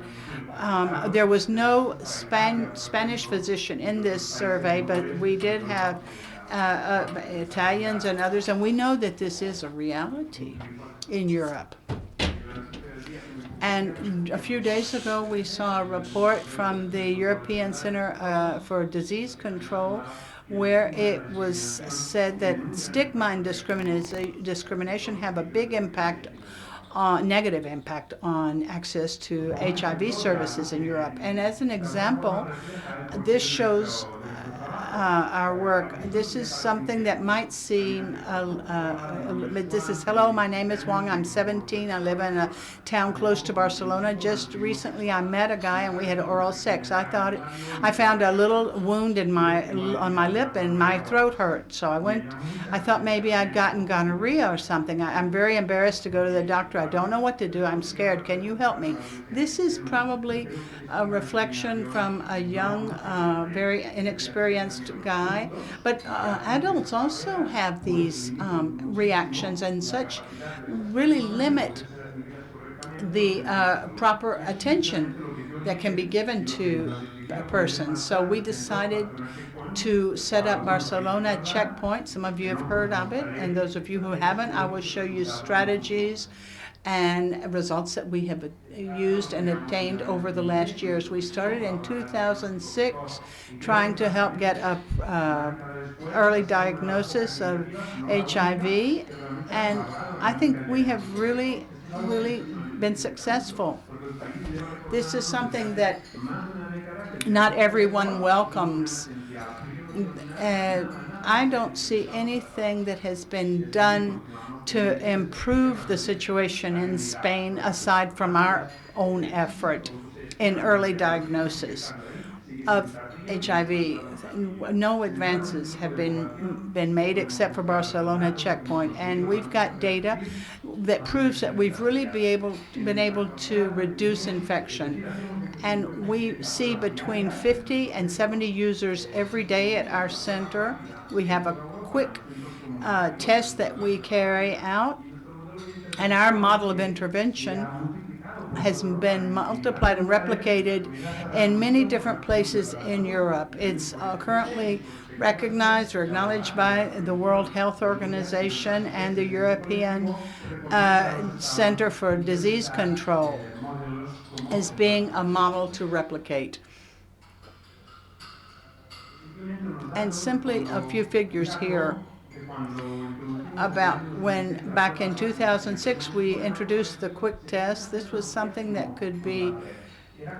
there was no Spanish physician in this survey, but we did have Italians and others, and we know that this is a reality in Europe. And a few days ago, we saw a report from the European Center for Disease Control where it was said that stigma and discrimination have a big impact, negative impact on access to HIV services in Europe. And as an example, this shows our work. This is something that might seem, this is, hello, my name is Wong, I'm 17, I live in a town close to Barcelona. Just recently I met a guy and we had oral sex. I found a little wound on my lip and my throat hurt. So I thought maybe I'd gotten gonorrhea or something. I'm very embarrassed to go to the doctor. I don't know what to do. I'm scared. Can you help me? This is probably a reflection from a young, very inexperienced guy, but adults also have these reactions, and such really limit the proper attention that can be given to persons. So we decided to set up Barcelona checkpoint. Some of you have heard of it, and those of you who haven't, I will show you strategies and results that we have used and obtained over the last years. We started in 2006 trying to help get a early diagnosis of HIV, and I think we have really been successful. This is something that not everyone welcomes. I don't see anything that has been done to improve the situation in Spain aside from our own effort in early diagnosis of HIV. No advances have been made except for Barcelona checkpoint, and we've got data that proves that we've really been able to reduce infection. And we see between 50 and 70 users every day at our center. We have a quick test that we carry out, and our model of intervention has been multiplied and replicated in many different places in Europe. It's currently recognized or acknowledged by the World Health Organization and the European Center for Disease Control as being a model to replicate. And simply a few figures here about when back in 2006 we introduced the quick test. This was something that could be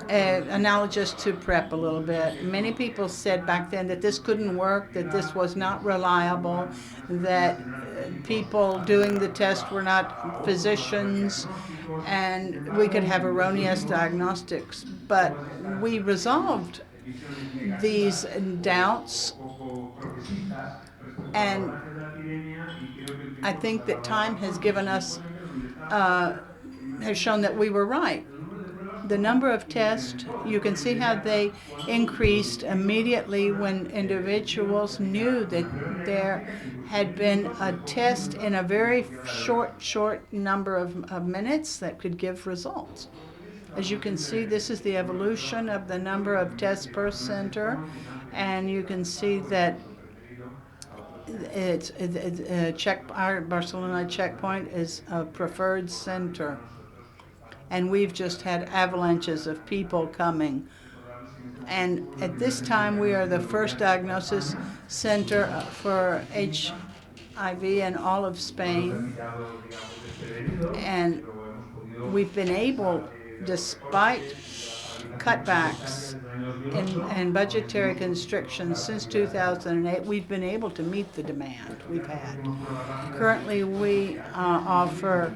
analogous to PrEP a little bit. Many people said back then that this couldn't work, that this was not reliable, that people doing the test were not physicians, and we could have erroneous diagnostics. But we resolved these doubts, and I think that time has given us, has shown that we were right. The number of tests, you can see how they increased immediately when individuals knew that there had been a test in a very short number of minutes that could give results. As you can see, this is the evolution of the number of tests per center, and you can see that our Barcelona checkpoint is a preferred center, and we've just had avalanches of people coming. And at this time, we are the first diagnosis center for HIV in all of Spain, and we've been able, despite cutbacks and budgetary constrictions since 2008, we've been able to meet the demand we've had. Currently, we offer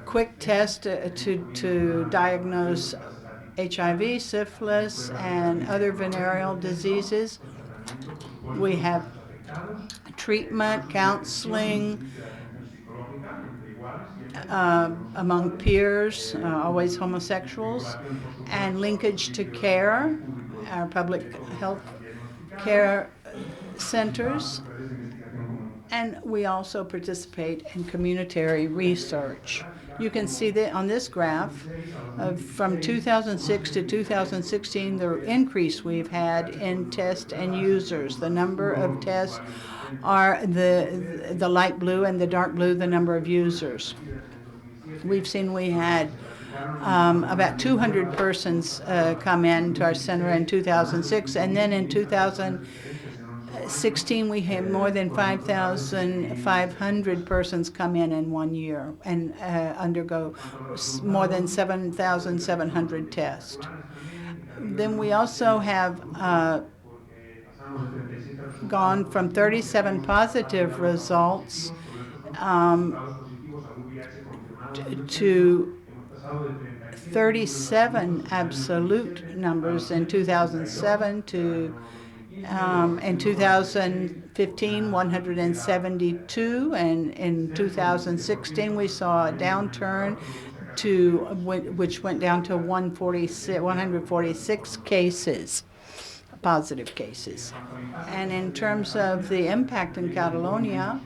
quick tests to diagnose HIV, syphilis, and other venereal diseases. We have treatment, counseling among peers, always homosexuals, and linkage to care, our public health care centers, and we also participate in community research. You can see that on this graph, from 2006 to 2016, the increase we've had in tests and users. The number of tests are the light blue, and the dark blue, the number of users. We've seen we had about 200 persons come in to our center in 2006, and then in 2016 we had more than 5,500 persons come in 1 year and undergo more than 7,700 tests. Then we also have gone from 37 positive results to 37 absolute numbers in 2007 to in 2015 172, and in 2016 we saw a downturn which went down to 146 cases positive cases. And in terms of the impact in Catalonia,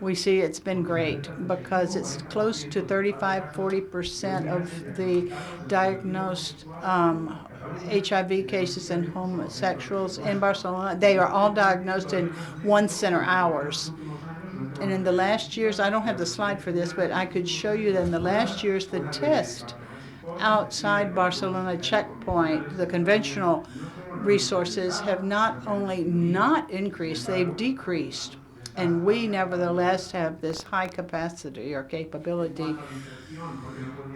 we see it's been great because it's close to 35–40% of the diagnosed HIV cases in homosexuals in Barcelona. They are all diagnosed in 1 center hours. And in the last years, I don't have the slide for this, but I could show you that in the last years, the test outside Barcelona checkpoint, the conventional resources have not only not increased, they've decreased. And we nevertheless have this high capacity or capability.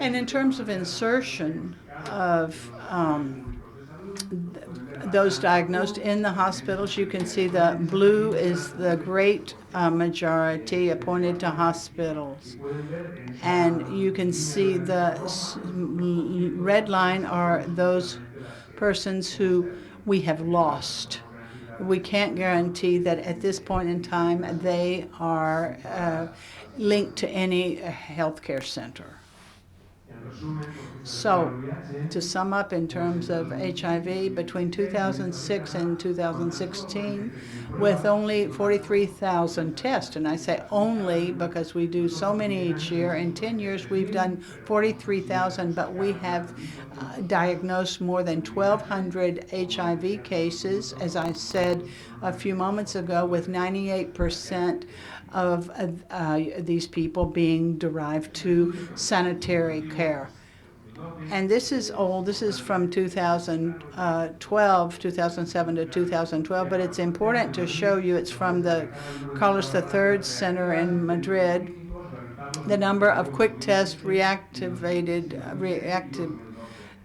And in terms of insertion of those diagnosed in the hospitals, you can see the blue is the great majority appointed to hospitals. And you can see the red line are those persons who we have lost. We can't guarantee that at this point in time they are linked to any healthcare center. So, to sum up in terms of HIV, between 2006 and 2016, with only 43,000 tests, and I say only because we do so many each year. In 10 years, we've done 43,000, but we have diagnosed more than 1,200 HIV cases, as I said a few moments ago, with 98% of these people being derived to sanitary care. And this is old. This is from 2012, 2007 to 2012, but it's important to show you it's from the Carlos III Center in Madrid. The number of quick test reactive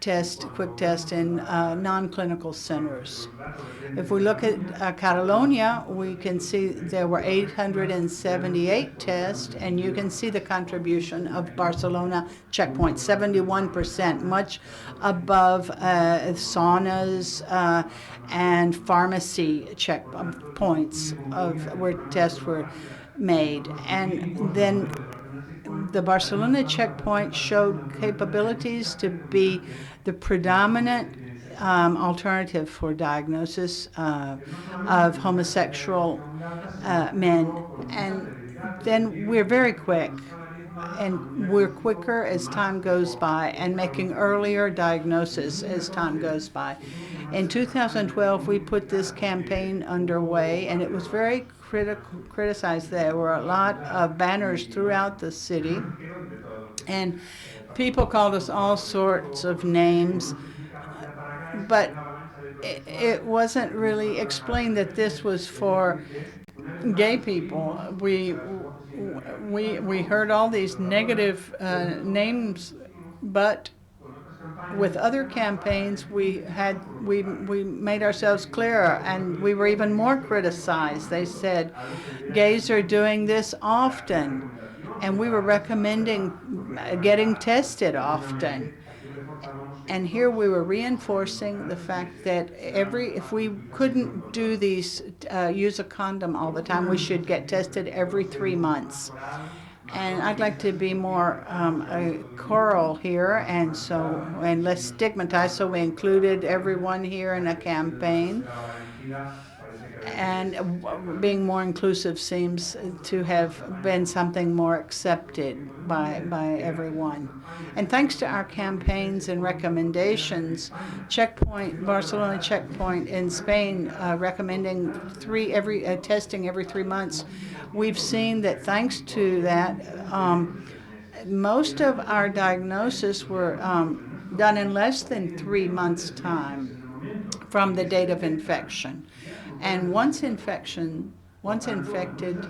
test, quick test in non-clinical centers. If we look at Catalonia, we can see there were 878 tests, and you can see the contribution of Barcelona checkpoint, 71%, much above saunas and pharmacy checkpoints of where tests were made. And then the Barcelona checkpoint showed capabilities to be the predominant alternative for diagnosis of homosexual men. And then we're very quick, and we're quicker as time goes by, and making earlier diagnosis as time goes by. In 2012, we put this campaign underway, and it was very criticized. There were a lot of banners throughout the city, and people called us all sorts of names, but it wasn't really explained that this was for gay people. We heard all these negative names, but with other campaigns we made ourselves clearer, and we were even more criticized. They said gays are doing this often, and we were recommending getting tested often. And here we were reinforcing the fact that if we couldn't do these, use a condom all the time, we should get tested every 3 months. And I'd like to be more choral here, and less stigmatized, so we included everyone here in a campaign. And being more inclusive seems to have been something more accepted by everyone. And thanks to our campaigns and recommendations, Barcelona checkpoint in Spain, recommending testing every 3 months, we've seen that thanks to that, most of our diagnoses were done in less than 3 months' time from the date of infection. And once infected,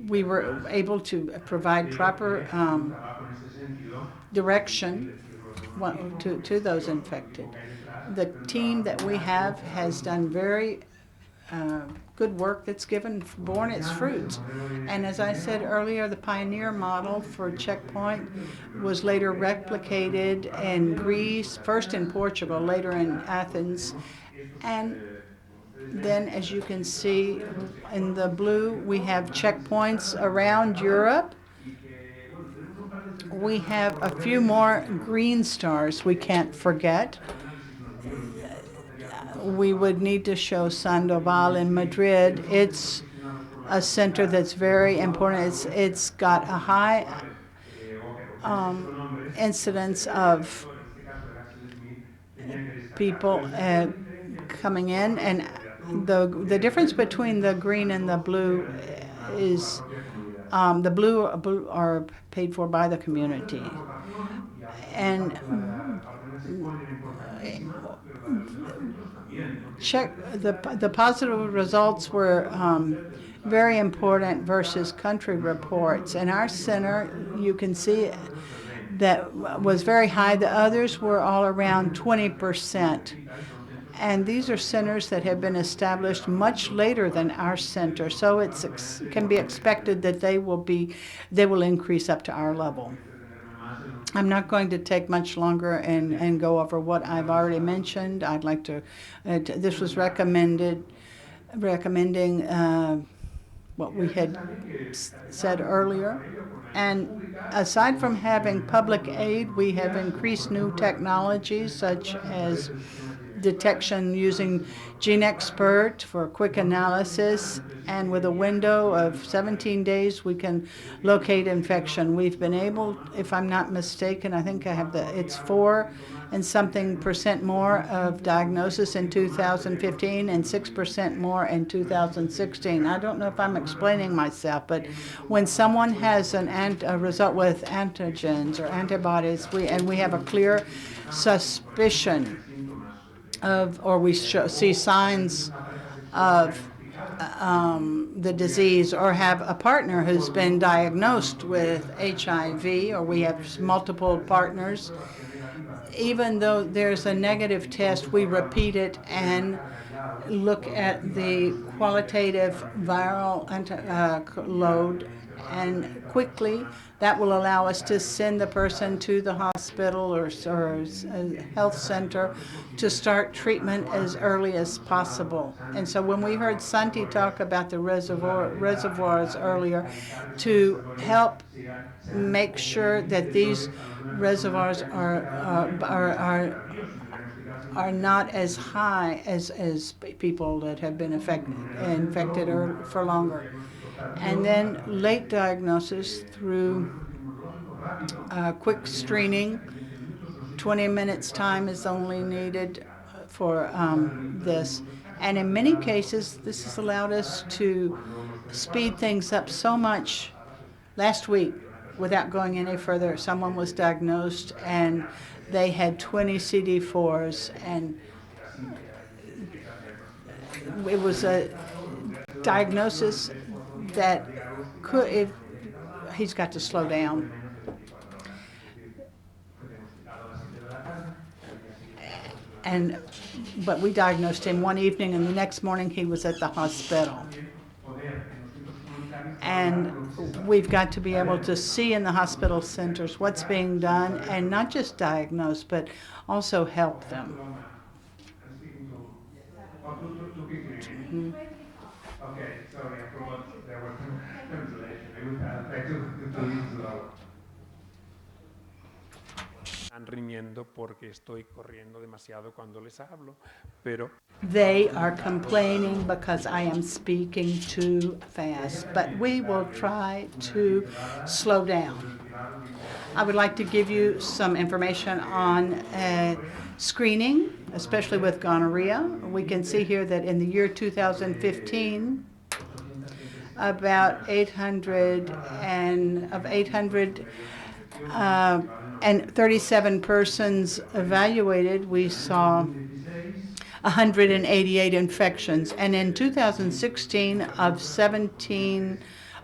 we were able to provide proper direction to those infected. The team that we have has done very good work that's borne its fruits. And as I said earlier, the pioneer model for checkpoint was later replicated in Greece, first in Portugal, later in Athens. And then, as you can see in the blue, we have checkpoints around Europe. We have a few more green stars we can't forget. we would need to show Sandoval in Madrid. It's a center that's very important. It's got a high incidence of people coming in, and the difference between the green and the blue is the blue are paid for by the community, and the positive results were very important versus country reports. In our center, you can see that was very high. The others were all around 20%. And these are centers that have been established much later than our center, so it can be expected that they will increase up to our level. I'm not going to take much longer and go over what I've already mentioned. I'd like to, this was recommending what we had said earlier. And aside from having public aid, we have increased new technologies such as detection using GeneXpert for quick analysis, and with a window of 17 days we can locate infection. We've been able, if I'm not mistaken, I think I have it's 4% and something more of diagnosis in 2015 and 6% more in 2016. I don't know if I'm explaining myself, but when someone has a result with antigens or antibodies, we have a clear suspicion of, or we see signs of the disease, or have a partner who's been diagnosed with HIV, or we have multiple partners. Even though there's a negative test, we repeat it and look at the qualitative viral load, and quickly that will allow us to send the person to the hospital or a health center to start treatment as early as possible. And so when we heard Santi talk about the reservoirs earlier, to help make sure that these reservoirs are not as high as people that have been infected for longer. And then late diagnosis through quick screening. 20 minutes time is only needed for this. And in many cases, this has allowed us to speed things up so much. Last week, without going any further, someone was diagnosed and they had 20 CD4s, and it was a diagnosis that he's got to slow down. But we diagnosed him one evening, and the next morning he was at the hospital. And we've got to be able to see in the hospital centers what's being done, and not just diagnose, but also help them. Okay, sorry, I forgot there was translation. I will try to use slow. Están riñendo porque estoy corriendo demasiado cuando les hablo, pero they are complaining because I am speaking too fast, but we will try to slow down. I would like to give you some information on screening, especially with gonorrhea. We can see here that in the year 2015, about 837 persons evaluated, we saw 188 infections. And in 2016,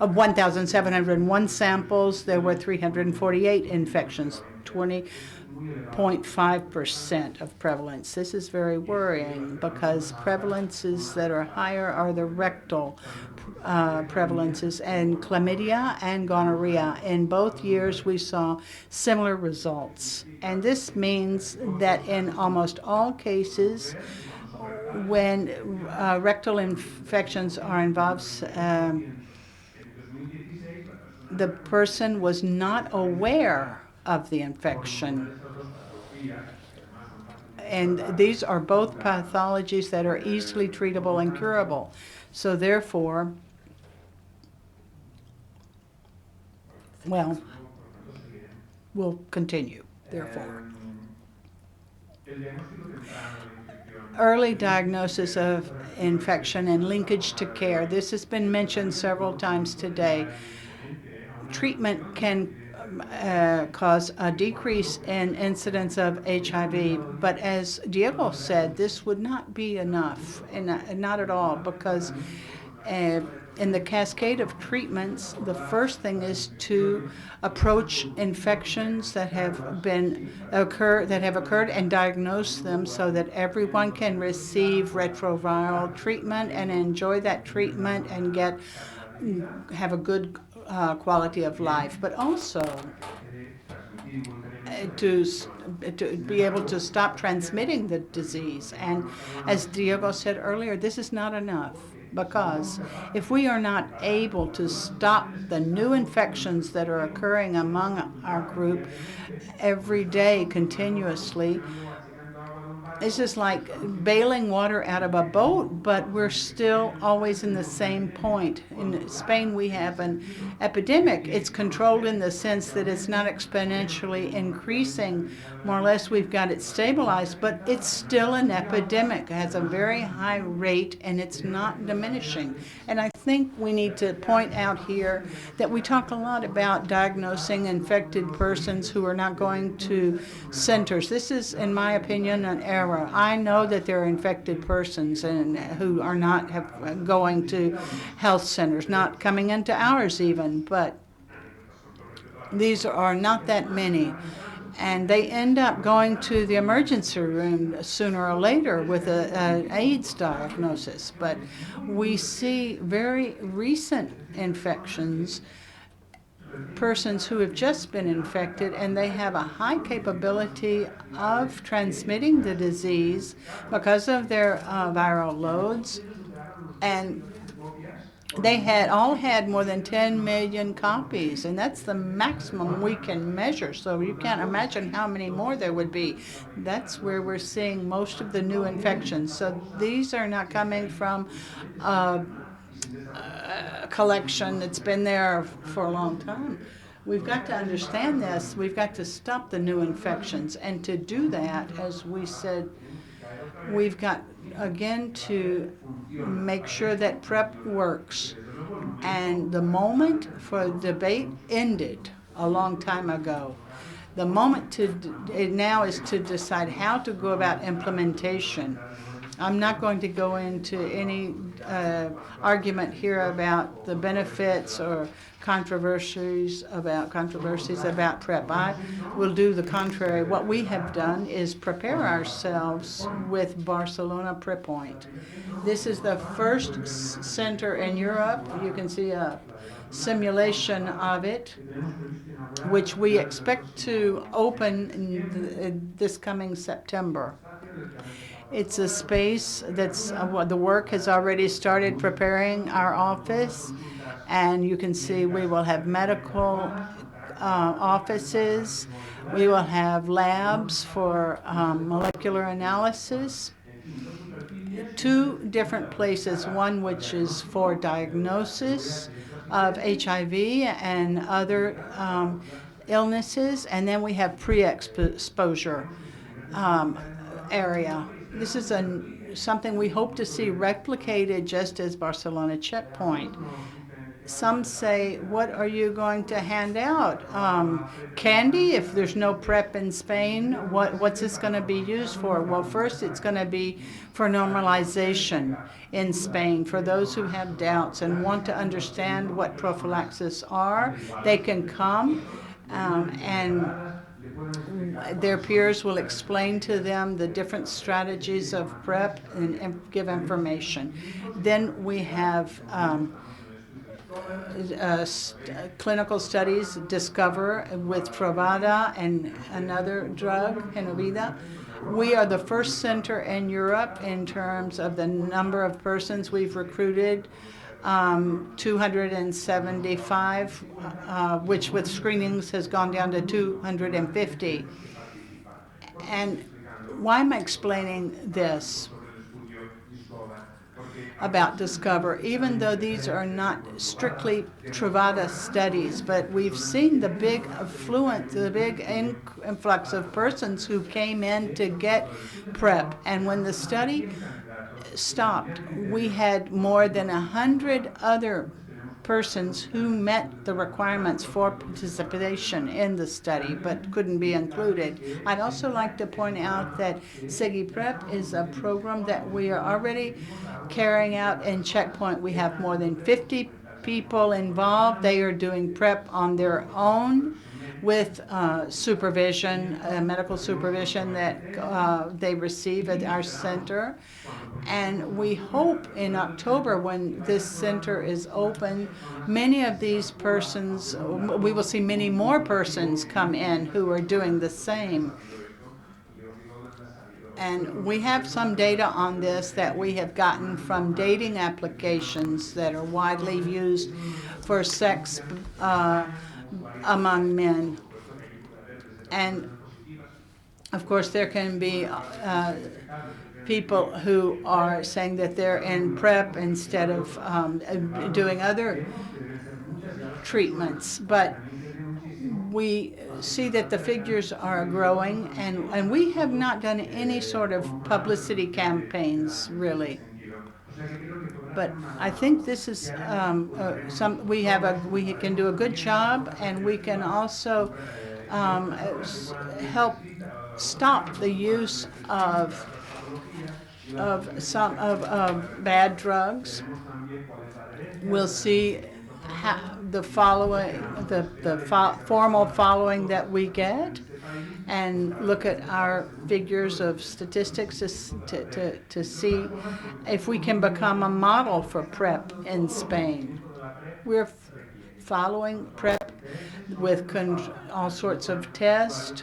of 1,701 samples, there were 348 infections, 20.5% of prevalence. This is very worrying, because prevalences that are higher are the rectal prevalences, and chlamydia and gonorrhea. In both years, we saw similar results. And this means that in almost all cases, when rectal infections are involved, the person was not aware of the infection. and these are both pathologies that are easily treatable and curable. So therefore, well, we'll continue, therefore. Early diagnosis of infection and linkage to care. This has been mentioned several times today. Treatment can cause a decrease in incidence of HIV, but as Diego said, this would not be enough, and not at all, because in the cascade of treatments, the first thing is to approach infections that have occurred and diagnose them so that everyone can receive retroviral treatment and enjoy that treatment and have a good quality of life, but also to be able to stop transmitting the disease. And as Diego said earlier, this is not enough, because if we are not able to stop the new infections that are occurring among our group every day continuously, it's just like bailing water out of a boat, but we're still always in the same point. In Spain, we have an epidemic. It's controlled in the sense that it's not exponentially increasing. More or less, we've got it stabilized, but it's still an epidemic. It has a very high rate, and it's not diminishing. And I think we need to point out here that we talk a lot about diagnosing infected persons who are not going to centers. This is, in my opinion, an error. I know that there are infected persons and who are not going to health centers, not coming into ours even, but these are not that many. And they end up going to the emergency room sooner or later with an AIDS diagnosis. But we see very recent infections, persons who have just been infected, and they have a high capability of transmitting the disease because of their viral loads. And they all had more than 10 million copies, and that's the maximum we can measure. So you can't imagine how many more there would be. That's where we're seeing most of the new infections. So these are not coming from a collection that's been there for a long time. We've got to understand this. We've got to stop the new infections. And to do that, as we said, we've got, again, to make sure that PrEP works. And the moment for debate ended a long time ago. The moment now is to decide how to go about implementation. I'm not going to go into any argument here about the benefits or controversies about PrEP. I will do the contrary. What we have done is prepare ourselves with Barcelona PrEP Point. This is the first center in Europe. You can see a simulation of it, which we expect to open this coming September. It's a space that's, the work has already started preparing our office, and you can see we will have medical offices, we will have labs for molecular analysis, 2 different places, one which is for diagnosis of HIV and other illnesses, and then we have pre-exposure area. This is something we hope to see replicated just as Barcelona Checkpoint. Some say, what are you going to hand out? Candy? If there's no PrEP in Spain, what's this going to be used for? Well, first it's going to be for normalization in Spain. For those who have doubts and want to understand what prophylaxis are, they can come and their peers will explain to them the different strategies of PrEP and give information. Then we have clinical studies, Discover with Truvada and another drug, Genovida. We are the first center in Europe in terms of the number of persons we've recruited, 275, which with screenings has gone down to 250. And why am I explaining this about Discover, even though these are not strictly Truvada studies, but we've seen the big affluent, the big influx of persons who came in to get PrEP. And when the study stopped, we had more than 100 other persons who met the requirements for participation in the study but couldn't be included. I'd also like to point out that SEGI-PrEP is a program that we are already carrying out in Checkpoint. We have more than 50 people involved. They are doing PrEP on their own with supervision, medical supervision that they receive at our center. And we hope in October, when this center is open, many of these persons, we will see many more persons come in who are doing the same. And we have some data on this that we have gotten from dating applications that are widely used for sex among men. And of course, there can be people who are saying that they're in PrEP instead of doing other treatments. But we see that the figures are growing, and we have not done any sort of publicity campaigns, really. But I think this is we can do a good job, and we can also help stop the use of bad drugs. We'll see the formal following that we get, and look at our figures of statistics to see if we can become a model for PrEP in Spain. We're following PrEP with all sorts of tests.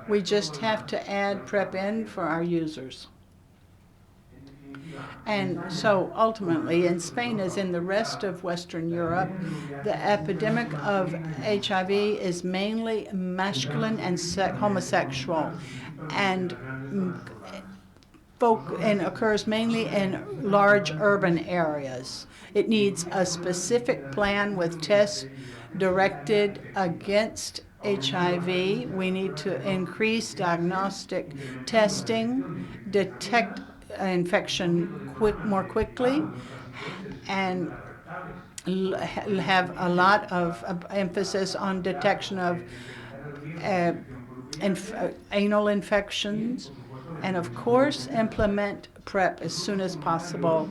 We just have to add PrEP in for our users. And so ultimately, in Spain as in the rest of Western Europe, the epidemic of HIV is mainly masculine and homosexual, and occurs mainly in large urban areas. It needs a specific plan with tests directed against HIV. We need to increase diagnostic testing, detect infection more quickly, and have a lot of emphasis on detection of anal infections, and of course implement PrEP as soon as possible.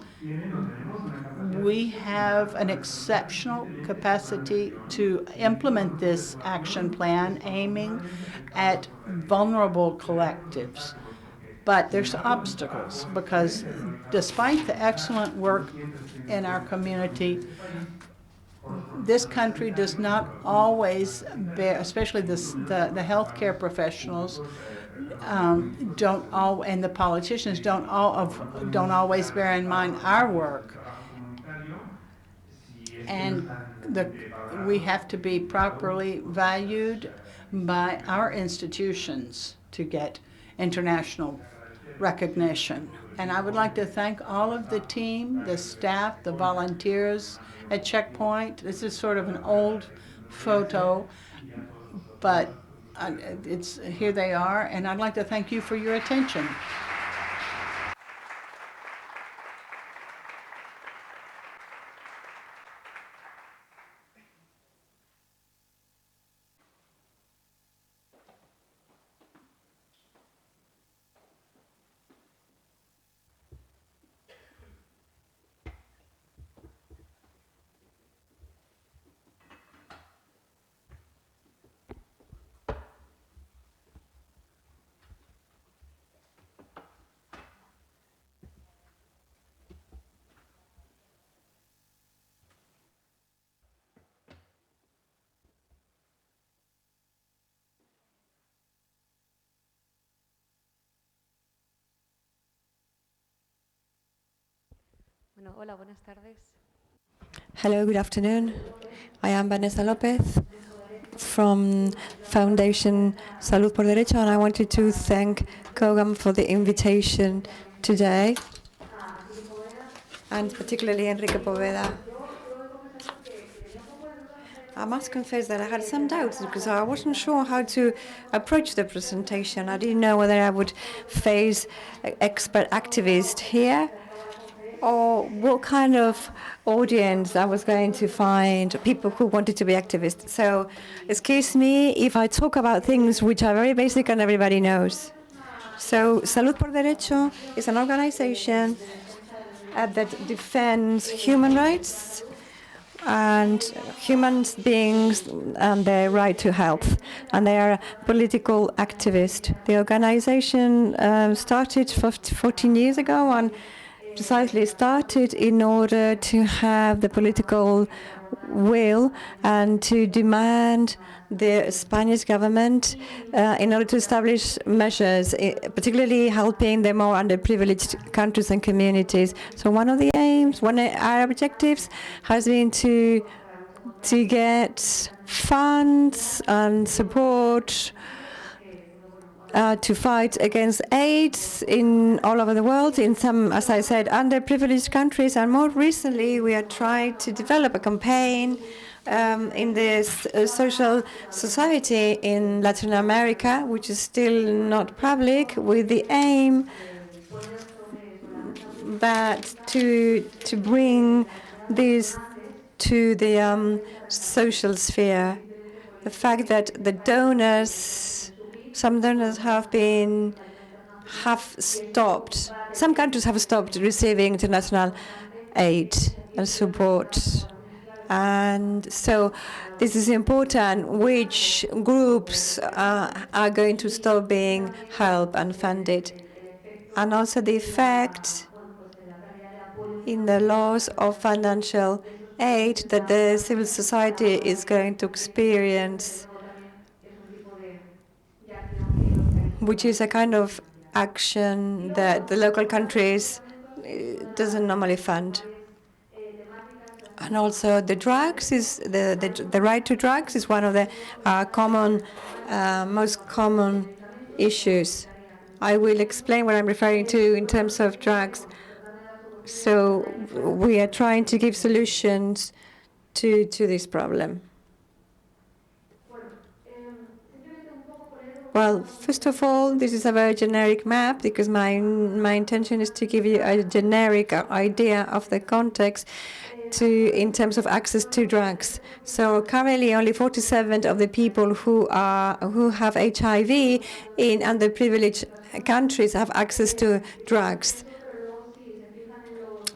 We have an exceptional capacity to implement this action plan aiming at vulnerable collectives. But there's obstacles, because despite the excellent work in our community, this country does not always bear, especially the healthcare professionals, and the politicians don't always bear in mind our work. And we have to be properly valued by our institutions to get international recognition. And I would like to thank all of the team, the staff, the volunteers at Checkpoint. This is sort of an old photo, but here they are, and I'd like to thank you for your attention. Bueno, hola, buenas tardes. Hello, good afternoon. I am Vanessa Lopez from Foundation Salud por Derecho, and I wanted to thank COGAM for the invitation today, and particularly Enrique Poveda. I must confess that I had some doubts because I wasn't sure how to approach the presentation. I didn't know whether I would face expert activists here or what kind of audience I was going to find, people who wanted to be activists. So excuse me if I talk about things which are very basic and everybody knows. So Salud por Derecho is an organization that defends human rights and human beings and their right to health. And they are political activists. The organization started 14 years ago and precisely started in order to have the political will and to demand the Spanish government in order to establish measures, particularly helping the more underprivileged countries and communities. So one of the aims, one of our objectives has been to get funds and support to fight against AIDS in all over the world, in some, as I said, underprivileged countries. And more recently, we are trying to develop a campaign in the social society in Latin America, which is still not public, with the aim that to bring this to the social sphere. The fact that the donors, some donors have stopped. Some countries have stopped receiving international aid and support. And so this is important, which groups are going to stop being helped and funded. And also the effect in the loss of financial aid that the civil society is going to experience, which is a kind of action that the local countries doesn't normally fund. And also the drugs is the right to drugs is one of the most common issues. I will explain what I'm referring to in terms of drugs. So we are trying to give solutions to this problem. Well, first of all, this is a very generic map because my intention is to give you a generic idea of the context in terms of access to drugs. So currently, only 47% of the people who have HIV in underprivileged countries have access to drugs.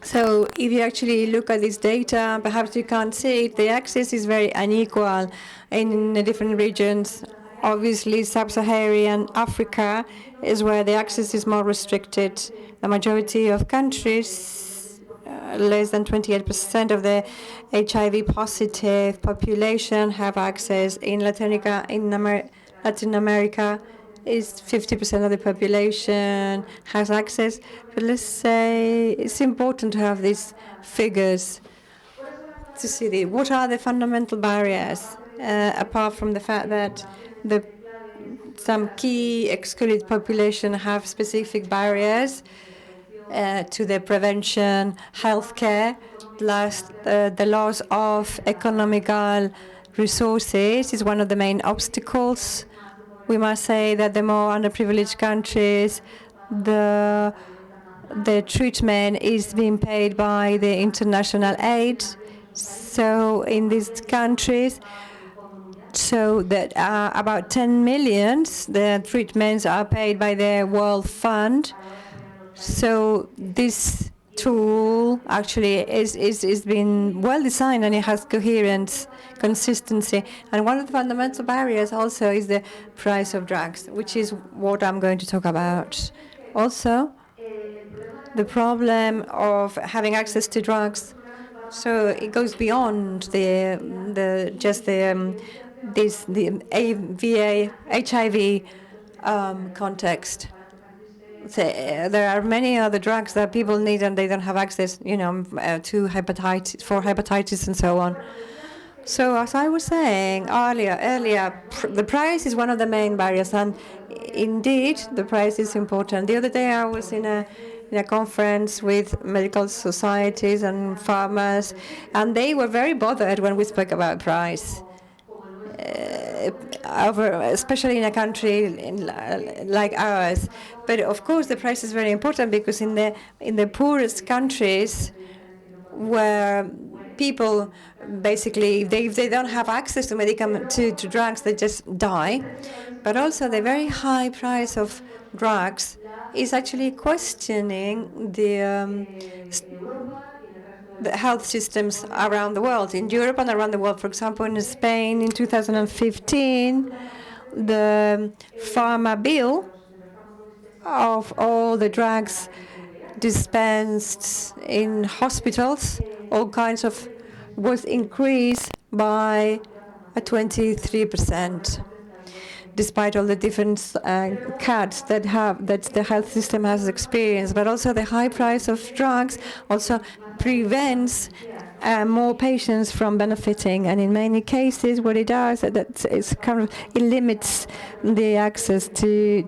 So if you actually look at this data, perhaps you can't see it. The access is very unequal in the different regions. Obviously, sub-Saharan Africa is where the access is more restricted. The majority of countries, less than 28% of the HIV-positive population have access. In Latin America, is 50% of the population has access. But let's say it's important to have these figures to see what are the fundamental barriers, apart from the fact that some key excluded population have specific barriers to the prevention, healthcare, plus the loss of economical resources is one of the main obstacles. We must say that the more underprivileged countries, the treatment is being paid by the international aid. So in these countries, so that about 10 million, the treatments are paid by the World Fund. So this tool actually is been well designed and it has coherence, consistency. And one of the fundamental barriers also is the price of drugs, which is what I'm going to talk about. Also, the problem of having access to drugs. So it goes beyond the HIV context. So, there are many other drugs that people need and they don't have access, to hepatitis and so on. So as I was saying earlier, the price is one of the main barriers, and indeed the price is important. The other day I was in a conference with medical societies and farmers, and they were very bothered when we spoke about price. Especially in a country like ours. But of course the price is very important, because in the poorest countries, where people basically, if they don't have access to drugs, they just die. But also the very high price of drugs is actually questioning the health systems around the world, in Europe and around the world. For example, in Spain in 2015, the pharma bill of all the drugs dispensed in hospitals, all kinds of, was increased by 23%, despite all the different cuts that the health system has experienced. But also the high price of drugs also prevents more patients from benefiting, and in many cases what it does, it limits the access to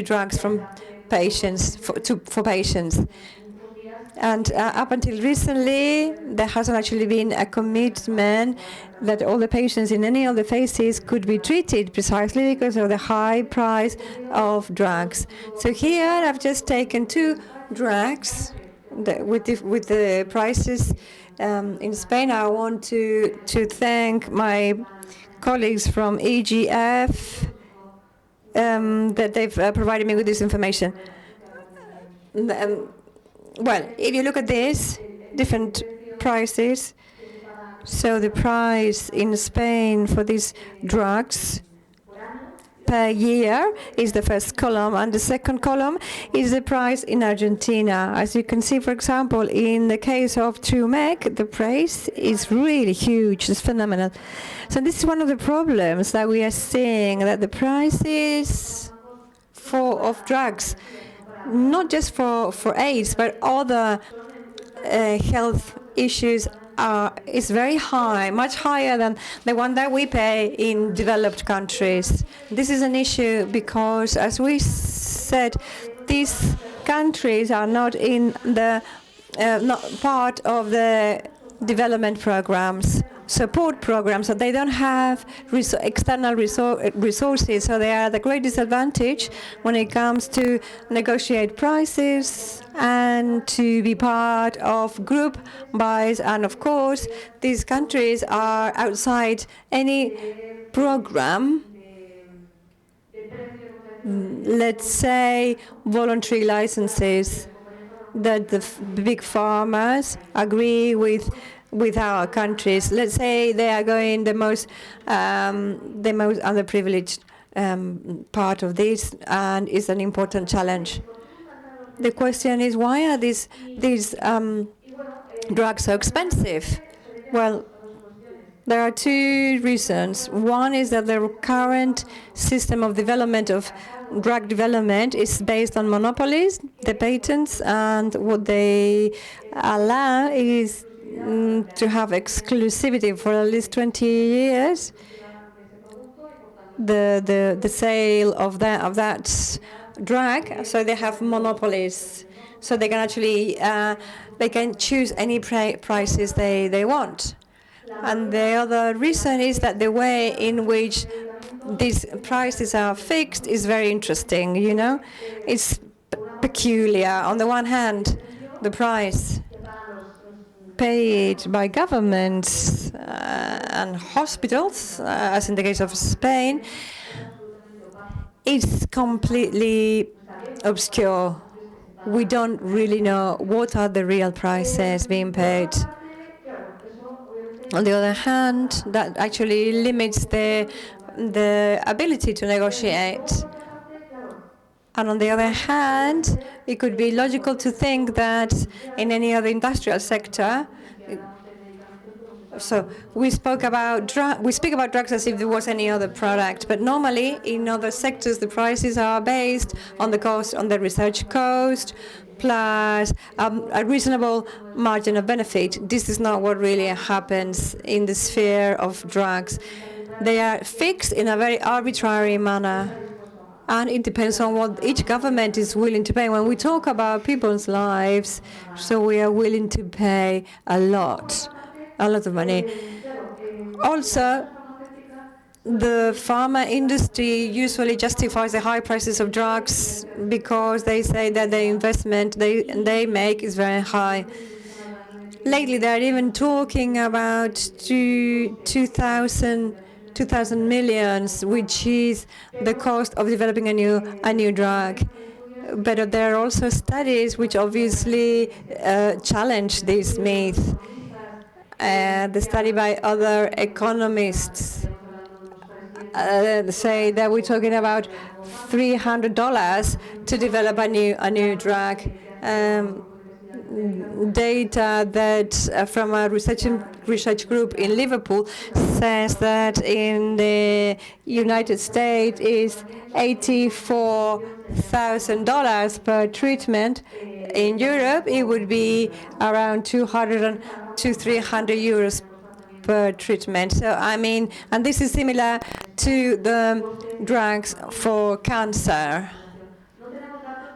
drugs from patients for patients. And up until recently, there hasn't actually been a commitment that all the patients in any of the phases could be treated, precisely because of the high price of drugs. So here I've just taken two drugs with the prices in Spain. I want to thank my colleagues from EGF that they've provided me with this information. Well, if you look at this, different prices. So the price in Spain for these drugs per year is the first column, and the second column is the price in Argentina. As you can see, for example, in the case of Trumec, the price is really huge, it's phenomenal. So this is one of the problems that we are seeing, that the prices of drugs, not just for AIDS, but other health issues, is very high, much higher than the one that we pay in developed countries. This is an issue because, as we said, these countries are not in the not part of the development programs, support programs, so they don't have external resources, so they are at a great disadvantage when it comes to negotiate prices and to be part of group buys. And of course, these countries are outside any program, let's say voluntary licenses, that the big farmers agree with our countries. Let's say they are going the most underprivileged part of this, and is an important challenge. The question is, why are these drugs so expensive? Well, there are two reasons. One is that the current system of development of drug development is based on monopolies, the patents, and what they allow is to have exclusivity for at least 20 years. The sale of that drug, so they have monopolies, so they can actually they can choose any prices they want. And the other reason is that the way in which these prices are fixed is very interesting, you know. It's peculiar. On the one hand, the price paid by governments and hospitals, as in the case of Spain, is completely obscure. We don't really know what are the real prices being paid. On the other hand, that actually limits the ability to negotiate. And on the other hand, it could be logical to think that in any other industrial sector, So we speak about drugs as if there was any other product, but normally in other sectors the prices are based on the cost, on the research cost, plus a reasonable margin of benefit. This is not what really happens in the sphere of drugs. They are fixed in a very arbitrary manner, and it depends on what each government is willing to pay. When we talk about people's lives, so we are willing to pay a lot of money. Also, the pharma industry usually justifies the high prices of drugs because they say that the investment they make is very high. Lately, they're even talking about 2,000 millions, which is the cost of developing a new drug. But there are also studies which obviously challenge this myth. The study by other economists say that we're talking about $300 to develop a new drug. Data that from a research group in Liverpool says that in the United States is $84,000 per treatment. In Europe, it would be around 200 to 300 euros per treatment. So I mean, and this is similar to the drugs for cancer.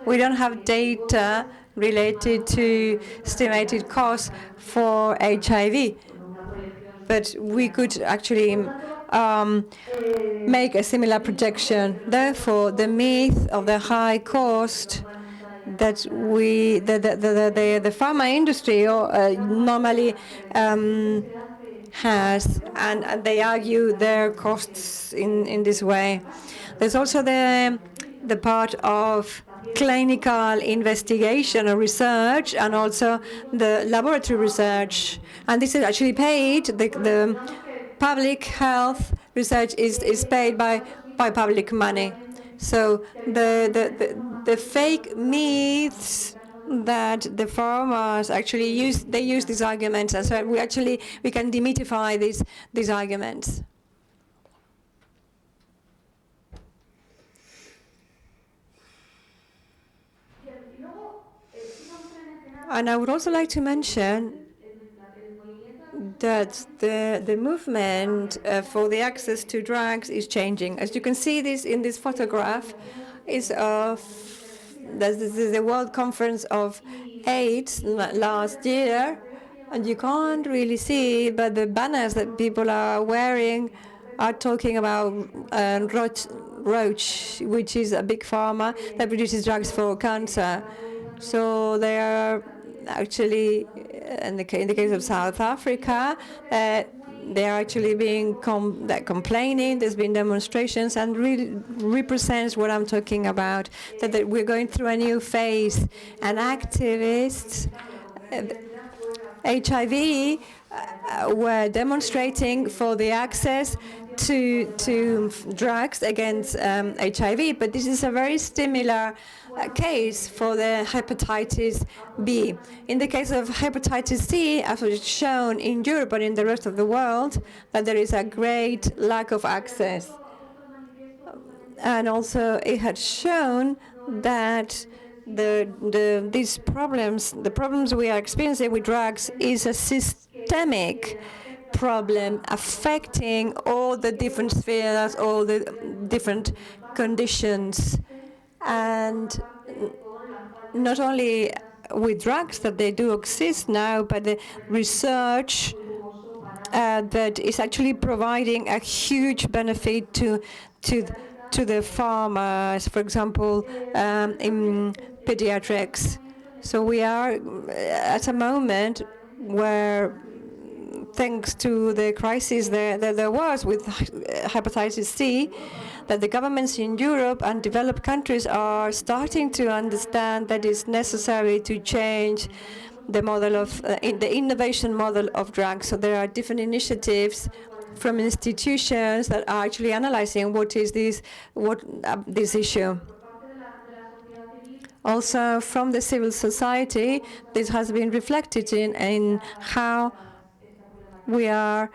We don't have data related to estimated costs for HIV, but we could actually make a similar projection. Therefore, the myth of the high cost that the pharma industry normally has, and they argue their costs in this way. There's also the part of clinical investigation or research, and also the laboratory research. And this is actually paid. The public health research is paid by public money. So the fake myths that the farmers actually use these arguments, and so we can demystify these arguments. And I would also like to mention that the movement for the access to drugs is changing. As you can see this in this photograph, is of this is the World Conference of AIDS last year, and you can't really see, but the banners that people are wearing are talking about Roche, which is a big pharma that produces drugs for cancer. So they are actually, in the case of South Africa, they are actually being complaining. There's been demonstrations, and really represents what I'm talking about, that we're going through a new phase. And activists, HIV, were demonstrating for the access to drugs against HIV, but this is a very similar case for the hepatitis B. In the case of hepatitis C, as was shown in Europe and in the rest of the world, that there is a great lack of access. And also it had shown that these problems, the problems we are experiencing with drugs, is a systemic problem affecting all the different spheres, all the different conditions, and not only with drugs that they do exist now, but the research that is actually providing a huge benefit to the farmers, for example, in pediatrics. So we are at a moment where, thanks to the crisis there was with hepatitis C, that the governments in Europe and developed countries are starting to understand that it's necessary to change the model of the innovation model of drugs. So there are different initiatives from institutions that are actually analyzing this issue. Also, from the civil society, this has been reflected in how we are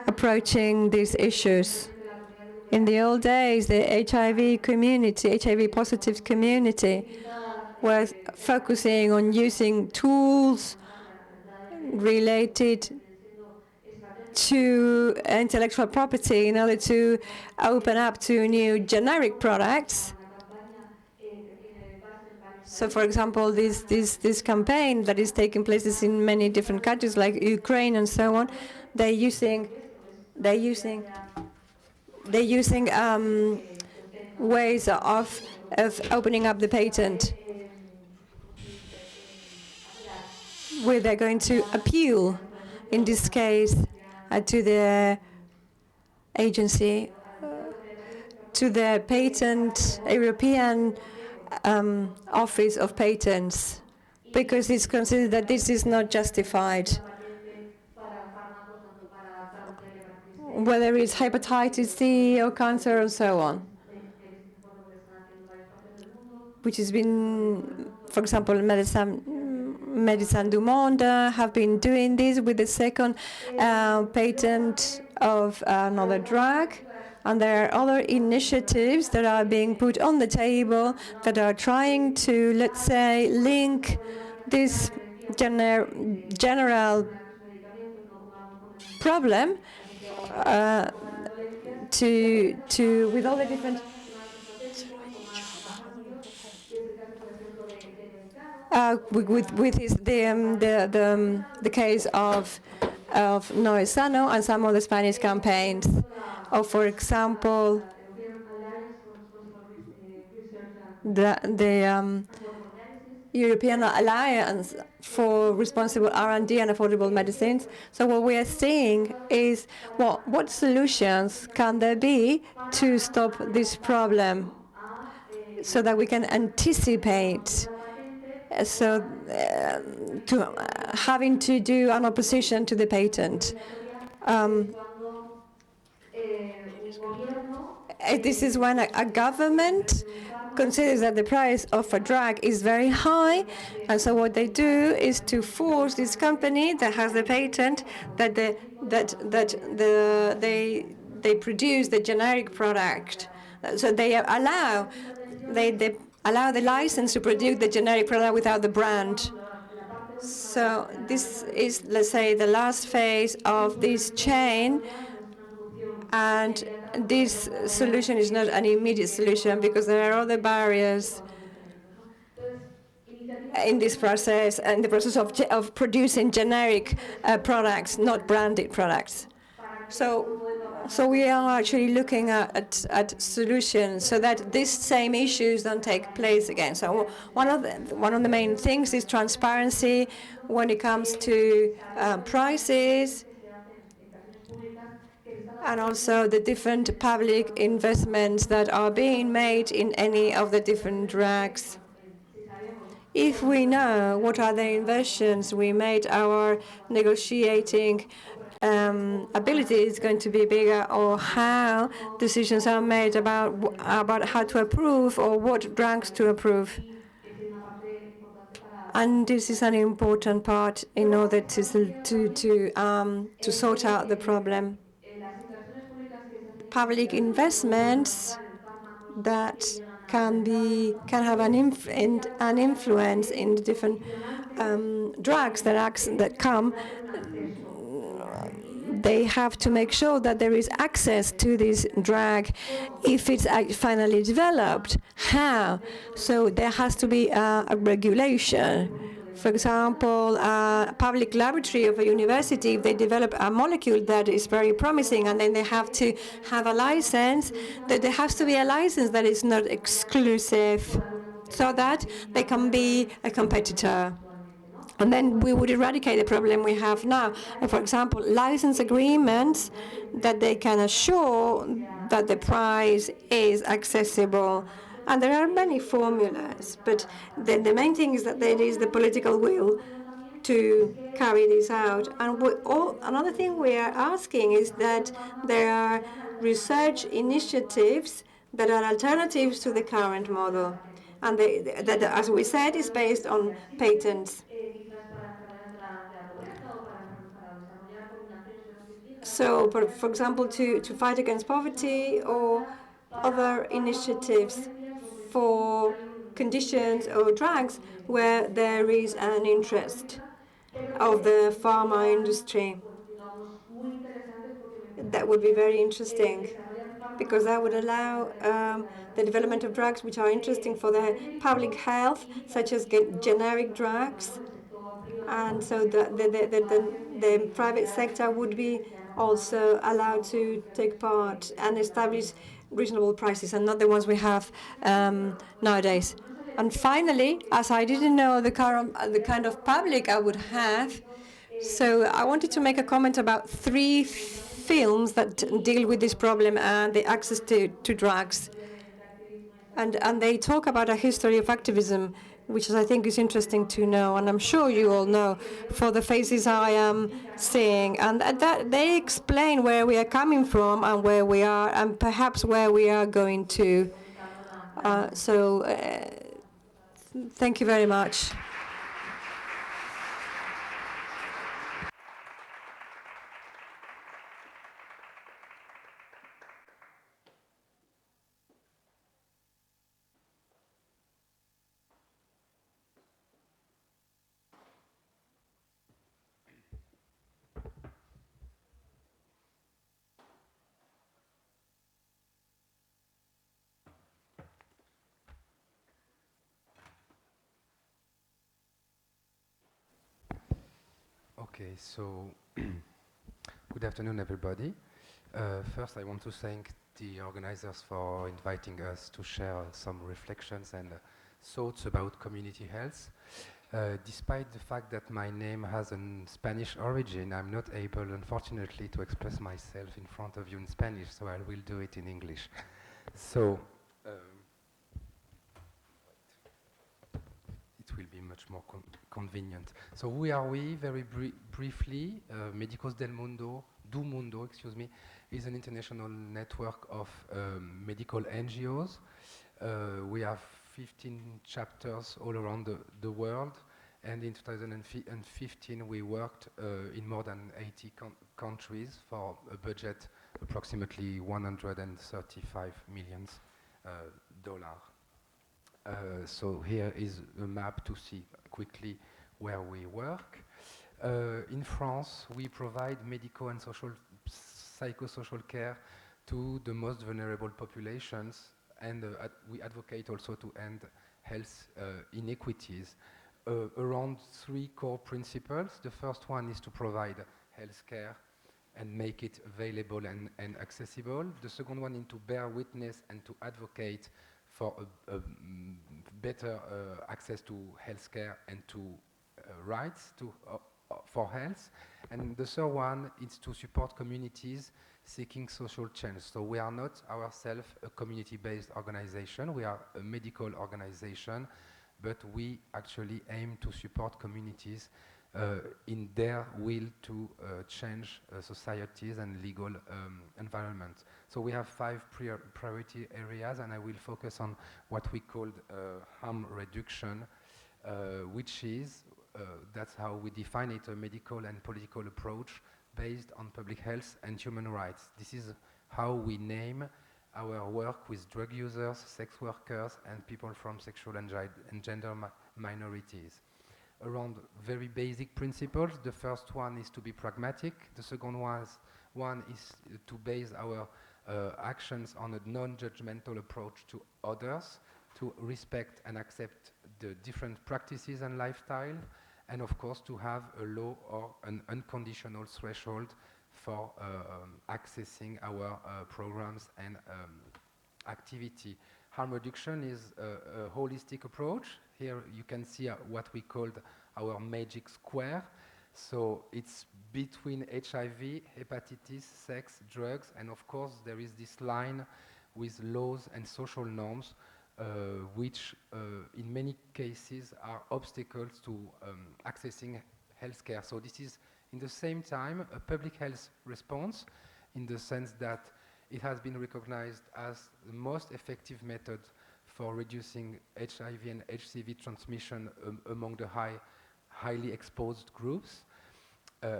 approaching these issues. In the old days, the HIV community, HIV positive community, was focusing on using tools related to intellectual property in order to open up to new generic products. So, for example, this campaign that is taking places in many different countries, like Ukraine and so on, they're using ways of opening up the patent, where they're going to appeal, in this case, to the agency, to the patent, European Office of Patents, because it's considered that this is not justified. Whether it's hepatitis C or cancer and so on, which has been, for example, Médecins du Monde have been doing this with the second patent of another drug. And there are other initiatives that are being put on the table that are trying to, let's say, link this general problem with all the different with the case of Noesano and some of the Spanish campaigns, or for example the European Alliance for Responsible R&D and Affordable Medicines. So what we are seeing is, well, what solutions can there be to stop this problem so that we can anticipate, so having to do an opposition to the patent. This is when a government considers that the price of a drug is very high, and so what they do is to force this company that has the patent that they produce the generic product. So they allow the license to produce the generic product without the brand. So this is, let's say, the last phase of this chain. And this solution is not an immediate solution because there are other barriers in this process, and the process of producing generic products, not branded products. So we are actually looking at solutions so that these same issues don't take place again. So one of the main things is transparency when it comes to prices, and also the different public investments that are being made in any of the different drugs. If we know what are the inversions we made, our negotiating ability is going to be bigger, or how decisions are made about how to approve or what drugs to approve. And this is an important part in order to sort out the problem. Public investments that can have an influence in the different drugs that come. They have to make sure that there is access to this drug if it's finally developed. How? So there has to be a regulation. For example, a public laboratory of a university, if they develop a molecule that is very promising and then they have to have a license, that there has to be a license that is not exclusive so that they can be a competitor. And then we would eradicate the problem we have now. For example, license agreements that they can assure that the price is accessible. And there are many formulas, but the main thing is that there is the political will to carry this out. And another thing we are asking is that there are research initiatives that are alternatives to the current model. And that, as we said, is based on patents. So, for example, to fight against poverty or other initiatives for conditions or drugs where there is an interest of the pharma industry. That would be very interesting because that would allow the development of drugs which are interesting for the public health, such as generic drugs. And so the private sector would be also allowed to take part and establish reasonable prices and not the ones we have nowadays. And finally, as I didn't know the kind of public I would have, so I wanted to make a comment about 3 films that deal with this problem and the access to drugs. And they talk about a history of activism, which I think is interesting to know, and I'm sure you all know for the faces I am seeing. And that they explain where we are coming from and where we are, and perhaps where we are going to. Thank you very much. Okay, so good afternoon, everybody. First, I want to thank the organizers for inviting us to share some reflections and thoughts about community health. Despite the fact that my name has a Spanish origin, I'm not able, unfortunately, to express myself in front of you in Spanish, so I will do it in English. So, it will be much more convenient. So who are we? Very briefly, Médicos del Mundo, excuse me, is an international network of medical NGOs. We have 15 chapters all around the world, and in 2015 we worked in more than 80 countries for a budget approximately $135 million. So here is a map to see quickly where we work. In France, we provide medical and psychosocial care to the most vulnerable populations, and we advocate also to end health inequities around 3 core principles. The first one is to provide health care and make it available and accessible. The second one is to bear witness and to advocate for a better access to healthcare and to rights for health. And the third one is to support communities seeking social change. So we are not ourselves a community-based organization. We are a medical organization, but we actually aim to support communities in their will to change societies and legal environments. So we have 5 priority areas, and I will focus on what we called harm reduction, which is, that's how we define it, a medical and political approach based on public health and human rights. This is how we name our work with drug users, sex workers, and people from sexual and gender minorities. Around very basic principles. The first one is to be pragmatic. The second one is to base our actions on a non-judgmental approach to others, to respect and accept the different practices and lifestyle, and of course to have a low or an unconditional threshold for accessing our programs and activity. Harm reduction is a holistic approach. Here you can see what we called our magic square. So it's between HIV, hepatitis, sex, drugs, and of course there is this line with laws and social norms, which in many cases are obstacles to accessing healthcare. So this is, in the same time, a public health response, in the sense that it has been recognized as the most effective method for reducing HIV and HCV transmission among the highly exposed groups.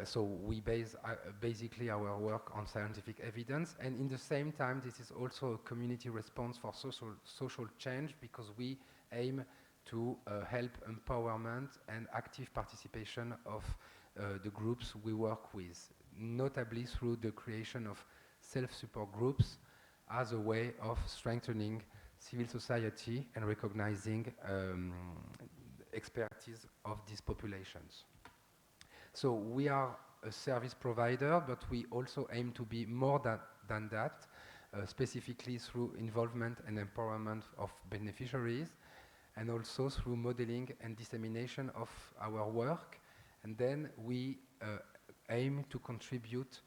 So we base basically our work on scientific evidence, and in the same time this is also a community response for social change, because we aim to help empowerment and active participation of the groups we work with, notably through the creation of self-support groups as a way of strengthening civil society and recognizing expertise of these populations. So we are a service provider, but we also aim to be more than that, specifically through involvement and empowerment of beneficiaries, and also through modeling and dissemination of our work. And then we aim to contribute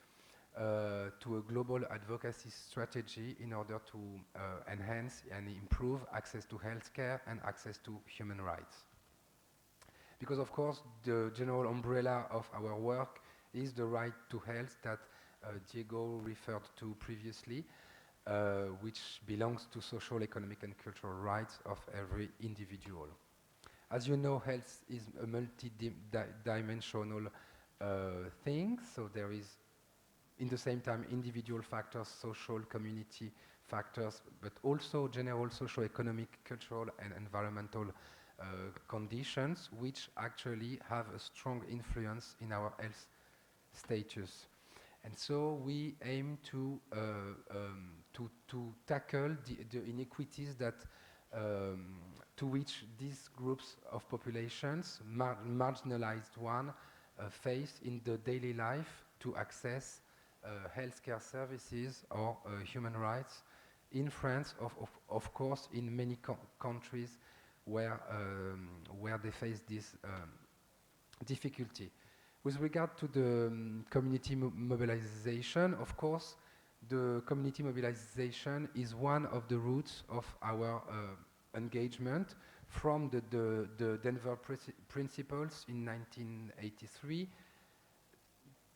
to a global advocacy strategy in order to enhance and improve access to healthcare and access to human rights. Because of course the general umbrella of our work is the right to health that Diego referred to previously, which belongs to social, economic and cultural rights of every individual. As you know, health is a multi-dimensional thing, so there is in the same time individual factors, social, community factors, but also general socio-economic, cultural and environmental conditions which actually have a strong influence in our health status. And so we aim to tackle the inequities that to which these groups of populations, marginalized one, face in the daily life to access healthcare services or human rights in France, of course, in many countries where they face this difficulty. With regard to the community mobilization, of course, the community mobilization is one of the roots of our engagement from the Denver Principles in 1983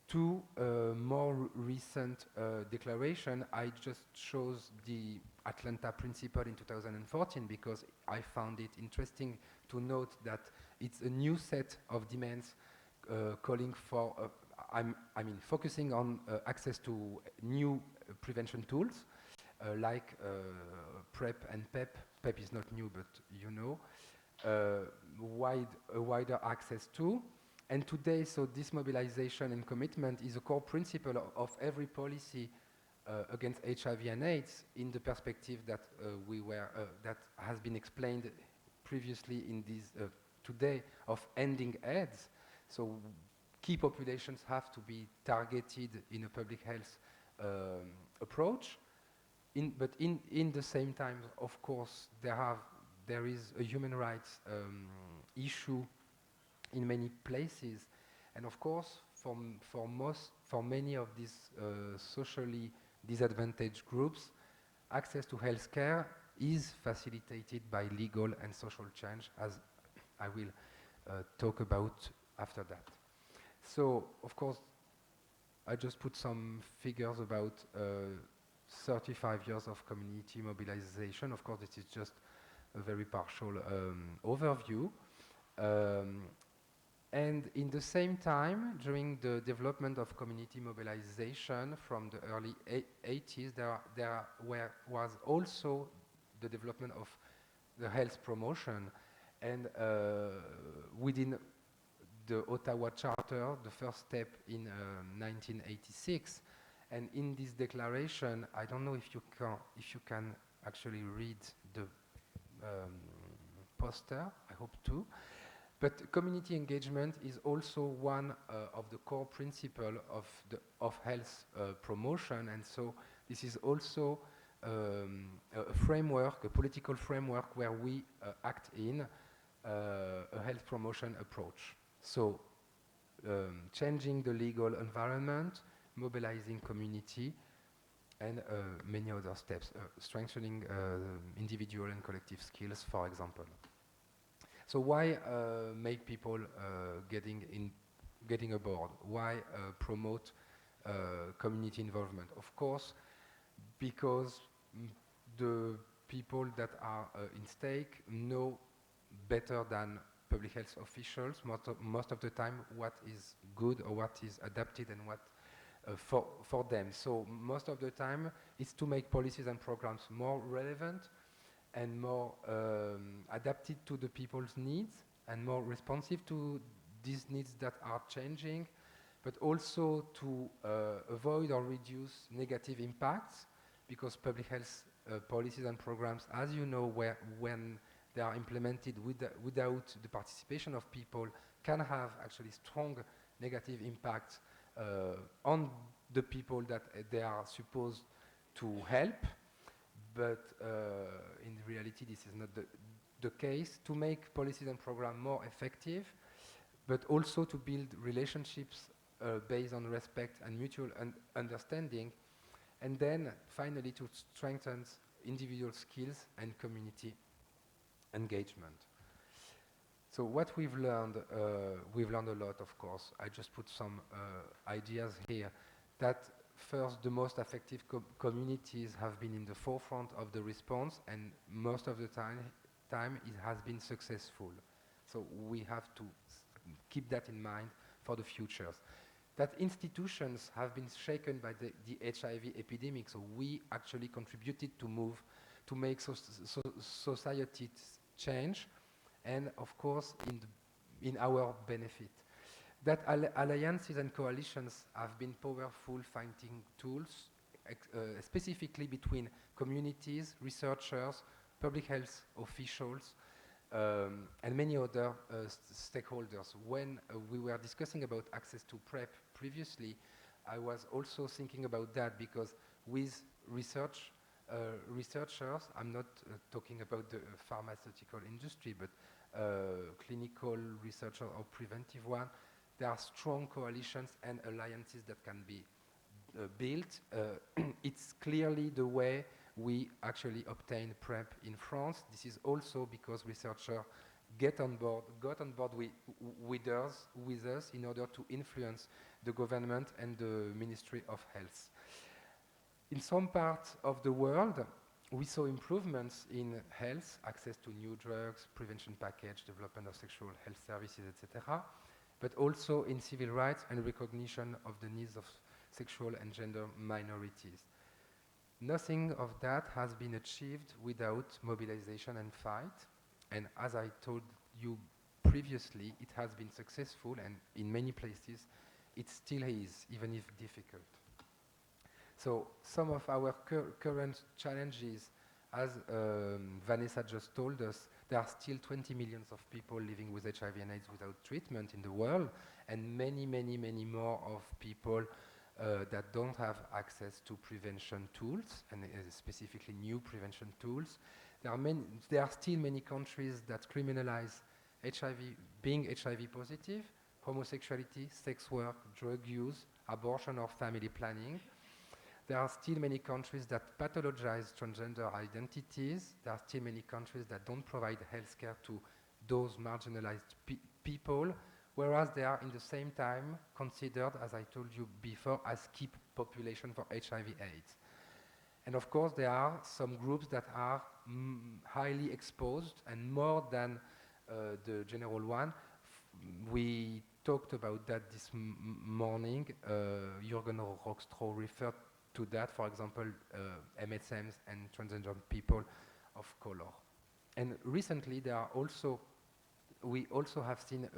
to a more recent declaration. I just chose the Atlanta Principle in 2014 because I found it interesting to note that it's a new set of demands calling for, focusing on access to new prevention tools like PrEP and PEP. PEP is not new, but you know, wider access to. And today, so this mobilization and commitment is a core principle of every policy against HIV and AIDS, in the perspective that that has been explained previously in this today of ending AIDS. So key populations have to be targeted in a public health approach. But in the same time, of course, there is a human rights issue in many places, and of course, for many of these socially disadvantaged groups, access to healthcare is facilitated by legal and social change, as I will talk about after that. So, of course, I just put some figures about 35 years of community mobilization. Of course, this is just a very partial overview. And in the same time, during the development of community mobilization from the early 80s, there was also the development of the health promotion. And within the Ottawa Charter, the first step in 1986, and in this declaration, I don't know if you can actually read the poster, I hope to. But community engagement is also one of the core principles of health promotion, and so this is also a framework, a political framework where we act in a health promotion approach. So changing the legal environment, mobilizing community, and many other steps, strengthening individual and collective skills, for example. So why make people getting aboard? Why promote community involvement? Of course, because the people that are in stake know better than public health officials, most of the time what is good or what is adapted and what for them. So most of the time it's to make policies and programs more relevant and more adapted to the people's needs and more responsive to these needs that are changing, but also to avoid or reduce negative impacts, because public health policies and programs, as you know, when they are implemented without the participation of people, can have actually strong negative impacts on the people that they are supposed to help. But in reality, this is not the case. To make policies and programs more effective, but also to build relationships based on respect and mutual understanding, and then finally to strengthen individual skills and community engagement. So what we've learned a lot, of course. I just put some ideas here. That first, the most effective communities have been in the forefront of the response, and most of the time it has been successful. So we have to keep that in mind for the futures. That institutions have been shaken by the HIV epidemic, so we actually contributed to make society change, and of course in our benefit. That alliances and coalitions have been powerful fighting tools, specifically between communities, researchers, public health officials, and many other stakeholders. When we were discussing about access to PrEP previously, I was also thinking about that, because with researchers, I'm not talking about the pharmaceutical industry, but clinical researcher or preventive one, there are strong coalitions and alliances that can be built. It's clearly the way we actually obtain PrEP in France. This is also because researchers got on board with us in order to influence the government and the Ministry of Health. In some parts of the world, we saw improvements in health, access to new drugs, prevention package, development of sexual health services, etc., but also in civil rights and recognition of the needs of sexual and gender minorities. Nothing of that has been achieved without mobilization and fight, and as I told you previously, it has been successful, and in many places it still is, even if difficult. So some of our current challenges, as Vanessa just told us, there are still 20 million of people living with HIV and AIDS without treatment in the world, and many, many, many more of people that don't have access to prevention tools, and specifically new prevention tools. There are still many countries that criminalize HIV, being HIV positive, homosexuality, sex work, drug use, abortion or family planning. There are still many countries that pathologize transgender identities. There are still many countries that don't provide health care to those marginalized people, whereas they are in the same time considered, as I told you before, as key population for HIV/AIDS. And of course, there are some groups that are highly exposed, and more than the general one. We talked about that this morning. Jürgen Rockström referred to that, for example, MSMs and transgender people of color. And recently, we also have seen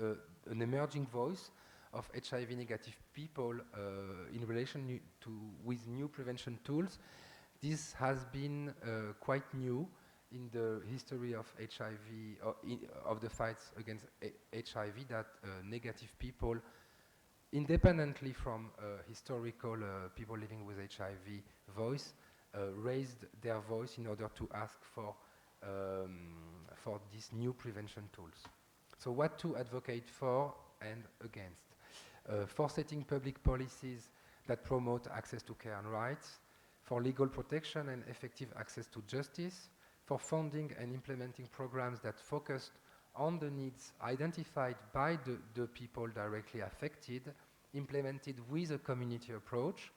an emerging voice of HIV negative people in relation with new prevention tools. This has been quite new in the history of HIV, of the fights against HIV, that negative people, independently from historical people living with HIV voice, raised their voice in order to ask for these new prevention tools. So what to advocate for and against? For setting public policies that promote access to care and rights, for legal protection and effective access to justice, for funding and implementing programs that focused on the needs identified by the people directly affected, implemented with a community approach,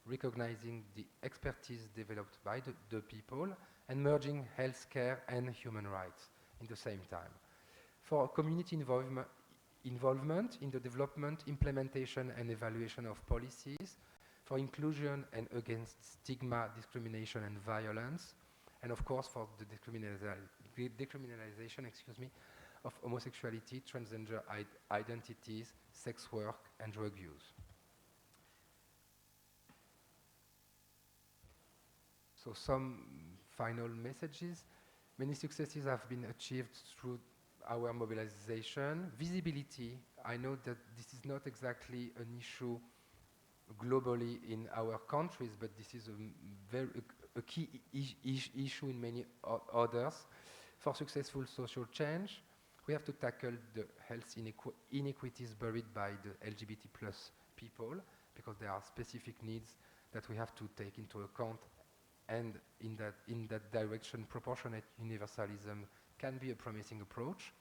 recognizing the expertise developed by the people, and merging healthcare and human rights in the same time. for community involvement in the development, implementation and evaluation of policies, for inclusion and against stigma, discrimination and violence, and of course for the decriminalization, of homosexuality, transgender identities, sex work and drug use. So some final messages. Many successes have been achieved through our mobilization. Visibility, I know that this is not exactly an issue globally in our countries, but this is a key issue in many others. For successful social change, we have to tackle the health inequities buried by the LGBT plus people, because there are specific needs that we have to take into account, and in that direction, proportionate universalism can be a promising approach.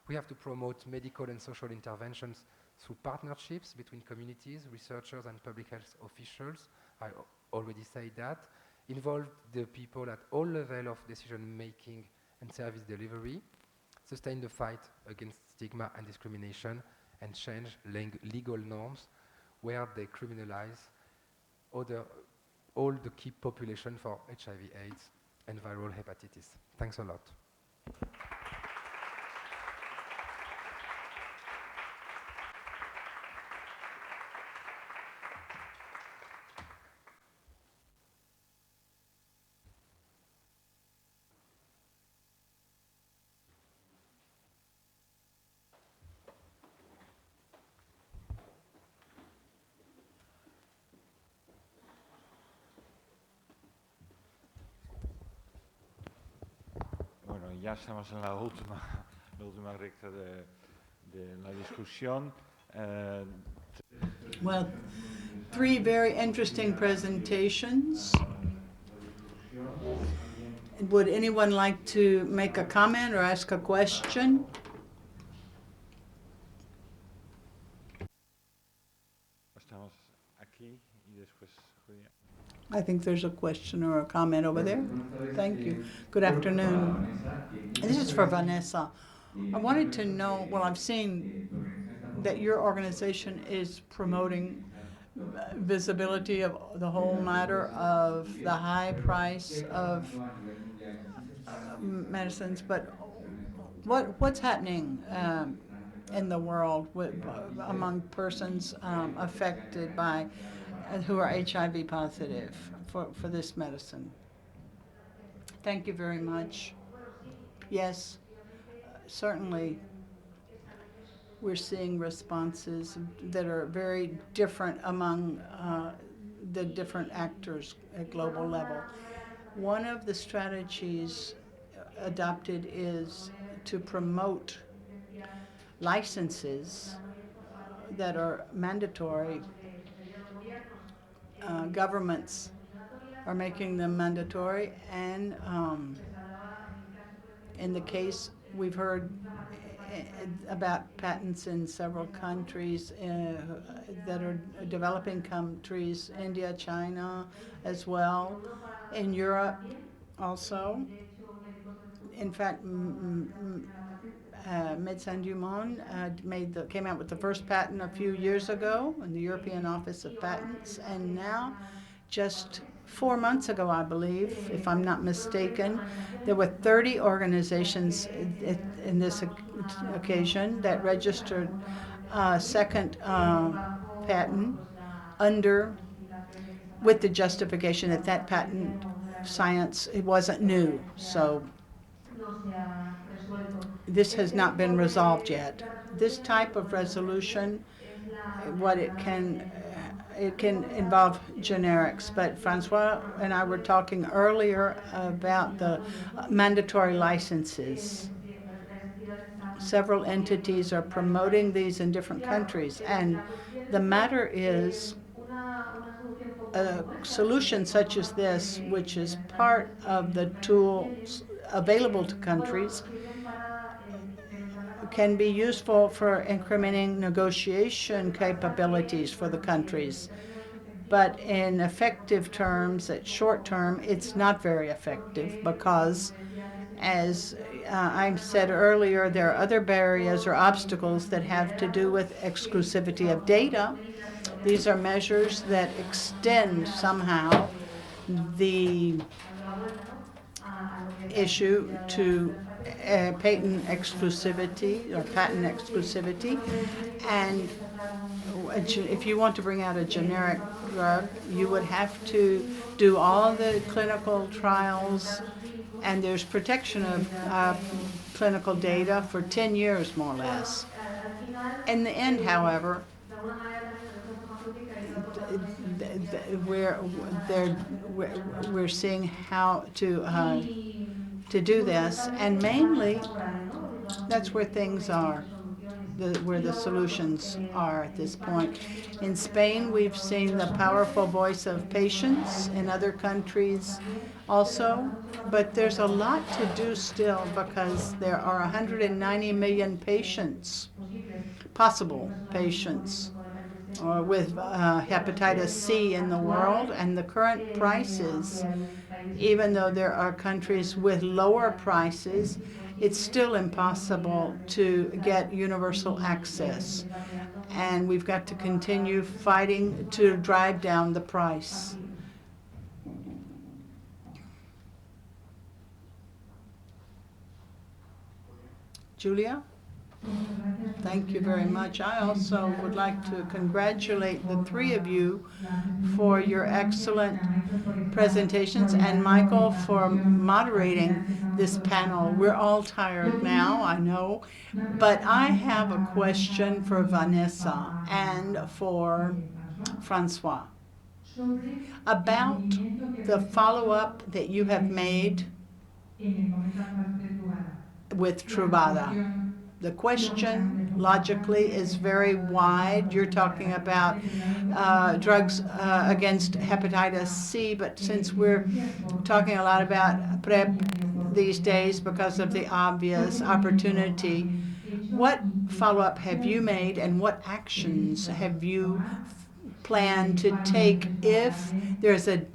We have to promote medical and social interventions through partnerships between communities, researchers and public health officials. I already said that. Involve the people at all levels of decision making and service delivery. Sustain the fight against stigma and discrimination, and change legal norms where they criminalize all the key population for HIV/AIDS and viral hepatitis. Thanks a lot. Bueno, ya estamos en la última recta de la discusión. Well, 3 very interesting presentations. Would anyone like to make a comment or ask a question? Estamos aquí y después Julia. I think there's a question or a comment over there. Thank you. Good afternoon. This is for Vanessa. I wanted to know, well, I've seen that your organization is promoting visibility of the whole matter of the high price of medicines, but what's happening in the world among persons affected by who are HIV positive for this medicine? Thank you very much. Yes, certainly we're seeing responses that are very different among the different actors at global level. One of the strategies adopted is to promote licenses that are mandatory. Governments are making them mandatory, and in the case we've heard about patents in several countries that are developing countries, India, China as well, in Europe also. In fact, Médecins du Monde came out with the first patent a few years ago in the European Office of Patents, and now just 4 months ago, I believe, if I'm not mistaken, there were 30 organizations in this occasion that registered a second patent with the justification that that patent science, it wasn't new. So this has not been resolved yet. This type of resolution, it can involve generics, but Francois and I were talking earlier about the mandatory licenses. Several entities are promoting these in different countries, and the matter is a solution such as this, which is part of the tools available to countries, can be useful for incrementing negotiation capabilities for the countries. But in effective terms, at short term, it's not very effective because, as I said earlier, there are other barriers or obstacles that have to do with exclusivity of data. These are measures that extend somehow the issue to patent exclusivity or patent exclusivity. And if you want to bring out a generic drug, you would have to do all the clinical trials, and there's protection of clinical data for 10 years, more or less. In the end, however, we're seeing how to do this, and mainly that's where things are, where the solutions are at this point. In Spain, we've seen the powerful voice of patients. In other countries also, but there's a lot to do still, because there are 190 million patients, possible patients, with hepatitis C in the world, and the current prices, even though there are countries with lower prices, it's still impossible to get universal access. And we've got to continue fighting to drive down the price. Julia? Thank you very much. I also would like to congratulate the three of you for your excellent presentations, and Michael for moderating this panel. We're all tired now, I know, but I have a question for Vanessa and for Francois about the follow-up that you have made with Truvada. The question, logically, is very wide. You're talking about drugs against hepatitis C, but since we're talking a lot about PrEP these days because of the obvious opportunity, what follow-up have you made, and what actions have you planned to take if there's a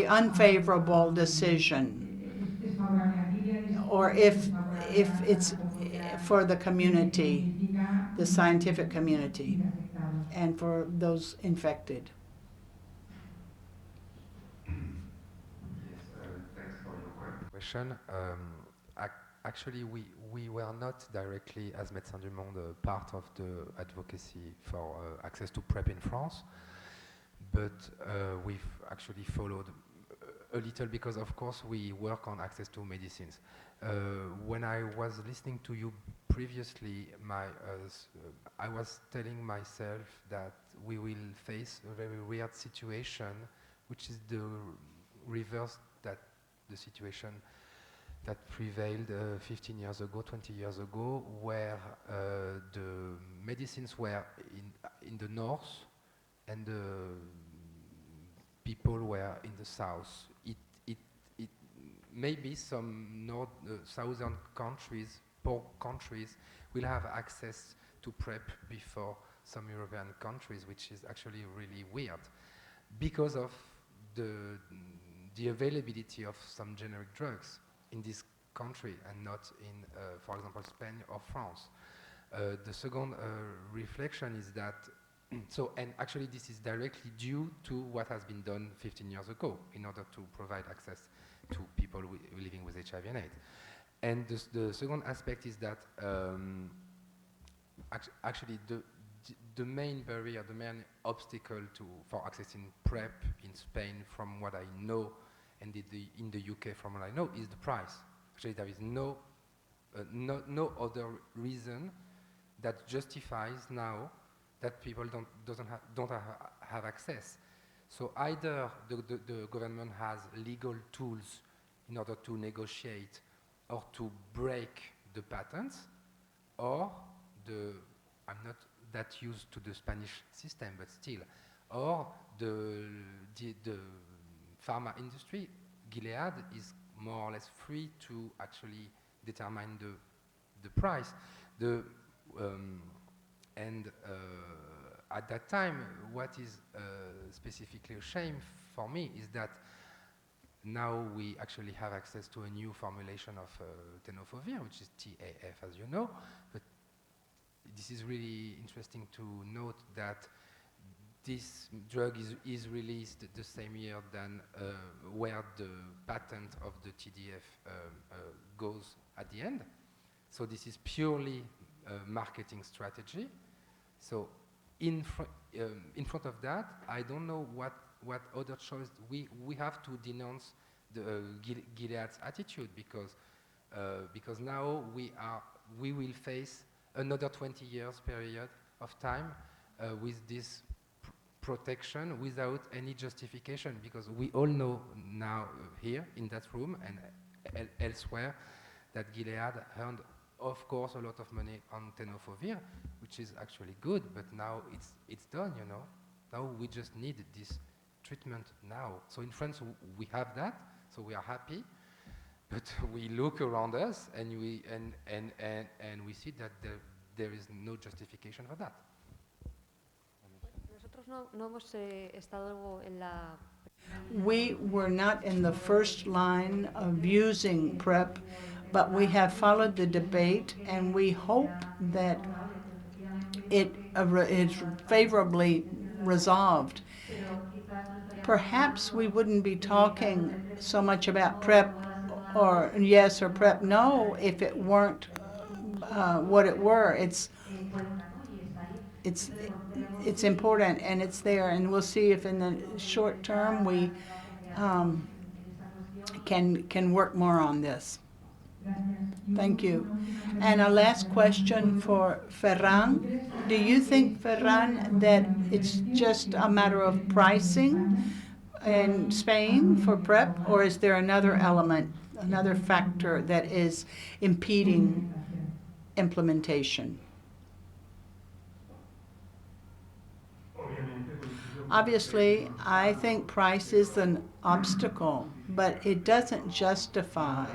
unfavorable decision, or if it's for the community, the scientific community, and for those infected? Thanks for your question. Actually, we were not directly, as Médecins du Monde, part of the advocacy for access to PrEP in France, but we've actually followed a little, because of course we work on access to medicines. When I was listening to you previously, I was telling myself that we will face a very weird situation, which is the reverse that the situation that prevailed 15 years ago, 20 years ago, where the medicines were in the north and the people were in the south. Maybe some southern countries, poor countries, will have access to PrEP before some European countries, which is actually really weird, because of the availability of some generic drugs in this country and not in, for example, Spain or France. The second reflection is that, and actually this is directly due to what has been done 15 years ago in order to provide access to people living with HIV and AIDS. And the second aspect is that actually the main barrier, the main obstacle for accessing PrEP in Spain, from what I know, and in the UK from what I know, is the price. Actually, there is no other reason that justifies now that people don't have access. So either the government has legal tools in order to negotiate or to break the patents, or I'm not that used to the Spanish system, but still, or the pharma industry, Gilead, is more or less free to actually determine the price. At that time, what is specifically a shame for me is that now we actually have access to a new formulation of tenofovir, which is TAF, as you know. But this is really interesting to note that this drug is released the same year than where the patent of the TDF goes at the end. So this is purely a marketing strategy. So in front of that, I don't know what other choice we have to denounce the Gilead's attitude, because now we will face another 20 years period of time with this protection without any justification, because we all know now here in that room and elsewhere that Gilead earned, of course, a lot of money on tenofovir, which is actually good, but now it's done, you know. Now we just need this treatment now. So in France we have that, so we are happy, but we look around us and we see that there is no justification for that. We were not in the first line of using PrEP, but we have followed the debate, and we hope that it is favorably resolved. Perhaps we wouldn't be talking so much about PrEP or yes or PrEP no if it weren't what it were. It's important, and it's there, and we'll see if in the short term we can work more on this. Thank you. And a last question for Ferran. Do you think, Ferran, that it's just a matter of pricing in Spain for PrEP, or is there another element, another factor that is impeding implementation? Obviously, I think price is an obstacle, but it doesn't justify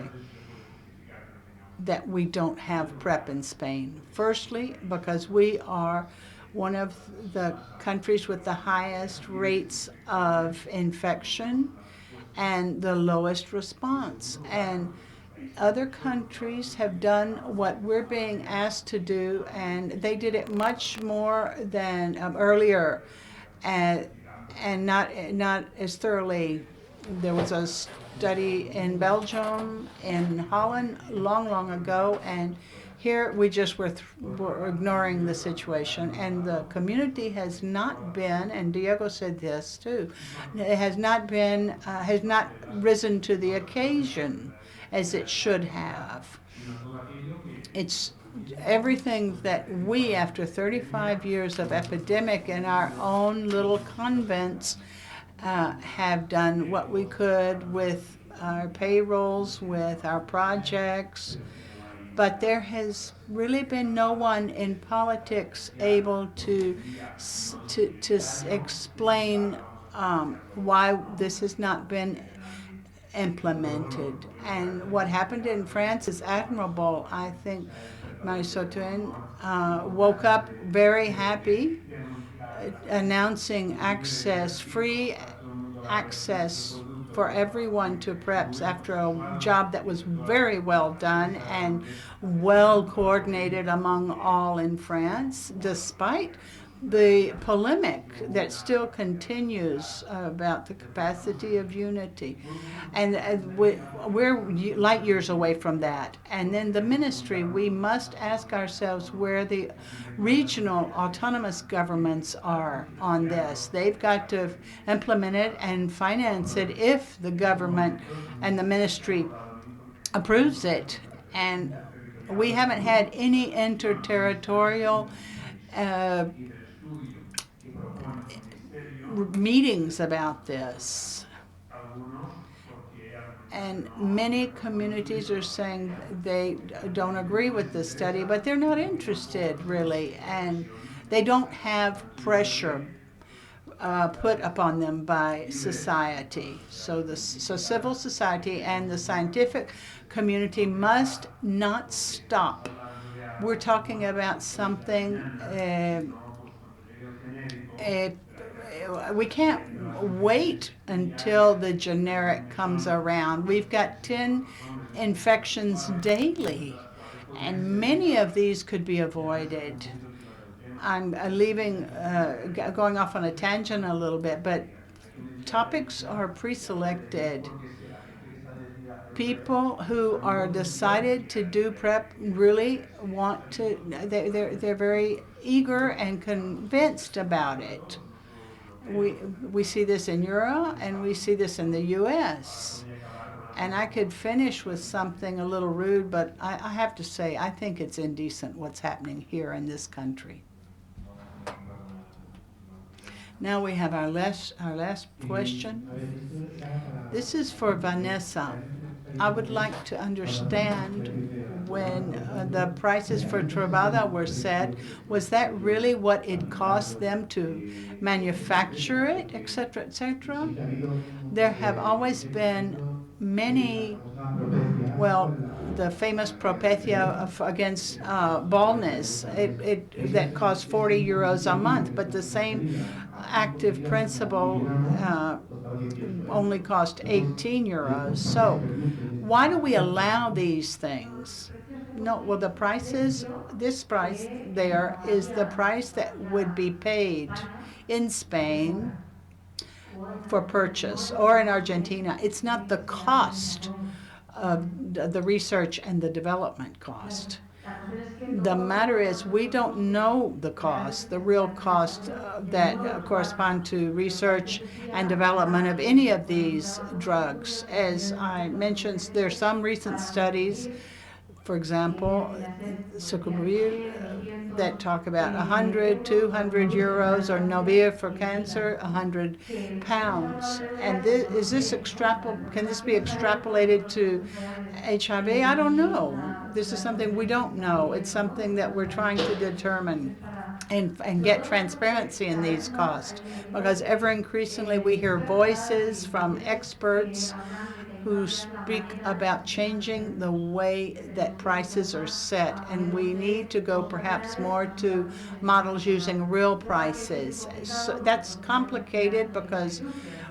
that we don't have PrEP in Spain. Firstly, because we are one of the countries with the highest rates of infection and the lowest response. And other countries have done what we're being asked to do, and they did it much more than earlier, and not as thoroughly. There was a study in Belgium, in Holland, long ago, and here we just were ignoring the situation, and the community has not been, and Diego said this too, it has not risen to the occasion as it should have. It's everything that we, after 35 years of epidemic in our own little convents, have done what we could with our payrolls, with our projects, but there has really been no one in politics able to explain why this has not been implemented. And what happened in France is admirable. I think Marie-Sautin woke up very happy, announcing access, free access for everyone to PrEPs after a job that was very well done and well coordinated among all in France, despite the polemic that still continues about the capacity of unity. And we're light years away from that. And then the ministry, we must ask ourselves where the regional autonomous governments are on this. They've got to implement it and finance it if the government and the ministry approves it. And we haven't had any interterritorial meetings about this. And many communities are saying they don't agree with the study, but they're not interested really, and they don't have pressure put upon them by society. So civil society and the scientific community must not stop. We're talking about something we can't wait until the generic comes around. We've got 10 infections daily, and many of these could be avoided. I'm going off on a tangent a little bit, but topics are pre-selected. People who are decided to do PrEP really want to, they're very eager and convinced about it. We see this in Europe and we see this in the US. And I could finish with something a little rude, but I have to say, I think it's indecent what's happening here in this country. Now we have our last question. This is for Vanessa. I would like to understand when the prices for Truvada were set, was that really what it cost them to manufacture it, etc., etc.? There have always been many, well, the famous Propecia against baldness, that cost 40 euros a month, but the same active principle only cost 18 euros. So why do we allow these things? No, well, the prices, this price there is the price that would be paid in Spain for purchase, or in Argentina. It's not the cost of the research and the development cost. The matter is, we don't know the cost, the real cost that correspond to research and development of any of these drugs. As I mentioned, there are some recent studies, for example, Sucreville, that talk about 100, 200 euros, or Novia for cancer, 100 pounds. And can this be extrapolated to HIV? I don't know. This is something we don't know. It's something that we're trying to determine and get transparency in these costs. Because ever increasingly we hear voices from experts who speak about changing the way that prices are set, and we need to go perhaps more to models using real prices. So that's complicated because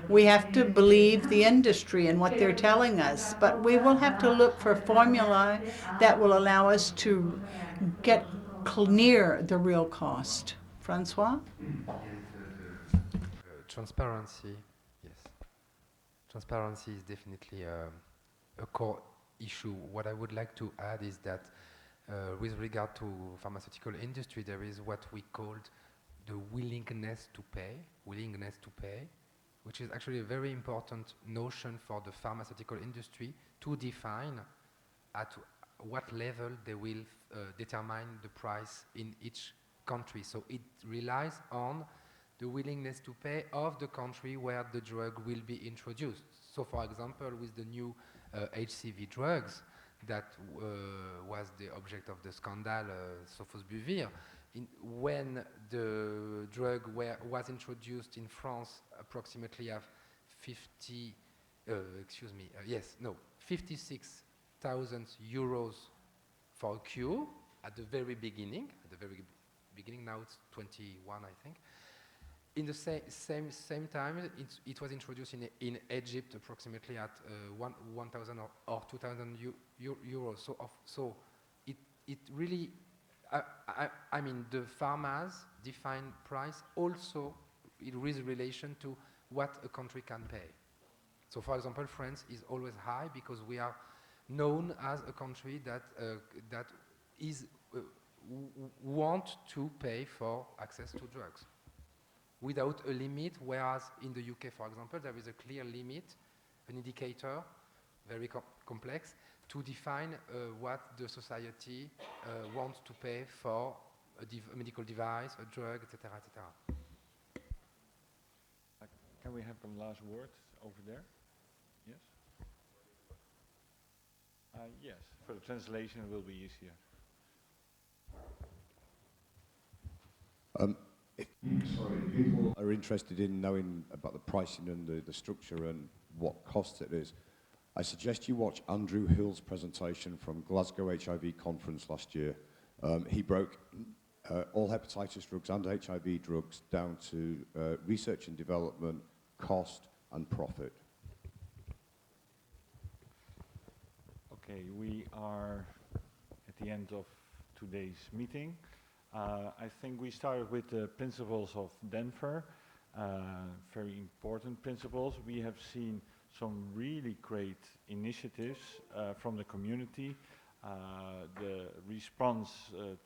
we have to believe the industry and what they're telling us, but we will have to look for formula that will allow us to get near the real cost. Francois? Transparency, yes. Transparency is definitely a core issue. What I would like to add is that with regard to pharmaceutical industry, there is what we called the willingness to pay, which is actually a very important notion for the pharmaceutical industry to define at what level they will determine the price in each country. So it relies on the willingness to pay of the country where the drug will be introduced. So for example, with the new HCV drugs that was the object of the scandal, Sofosbuvir, when the drug was introduced in France, approximately of 56,000 euros for a cure at the very beginning. Now it's 21, I think. In the same time, it was introduced in Egypt approximately at 1,000 or 2,000 euros. So it really, I mean, the pharmas define price also with relation to what a country can pay. So for example, France is always high because we are known as a country that want to pay for access to drugs without a limit, whereas in the UK, for example, there is a clear limit, an indicator, very complex, to define what the society wants to pay for a medical device, a drug, etc., etc. Can we have the last word over there? Yes? Yes, for the translation it will be easier. If people are interested in knowing about the pricing and the structure and what cost it is, I suggest you watch Andrew Hill's presentation from Glasgow HIV conference last year. He broke all hepatitis drugs and HIV drugs down to research and development, cost and profit. Okay, we are at the end of today's meeting. I think we started with the principles of Denver, very important principles. We have seen some really great initiatives from the community. The response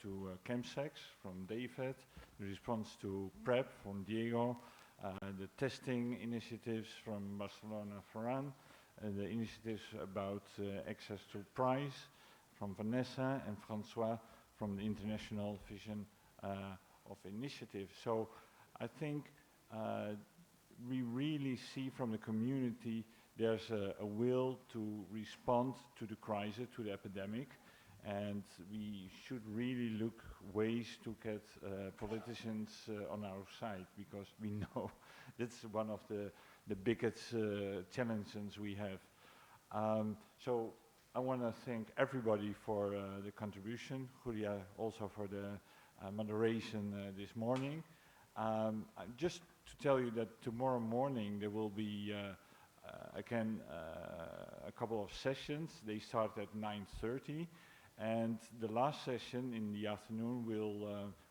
to chemsex from David, the response to PrEP from Diego, the testing initiatives from Barcelona, Ferran, the initiatives about access to price from Vanessa and Francois from the International Vision of Initiative. So I think we really see from the community there's a will to respond to the crisis, to the epidemic, and we should really look ways to get politicians on our side, because we know that's one of the biggest challenges we have. So I want to thank everybody for the contribution, Julia also for the moderation this morning. Just to tell you that tomorrow morning there will be again a couple of sessions. They start at 9:30, and the last session in the afternoon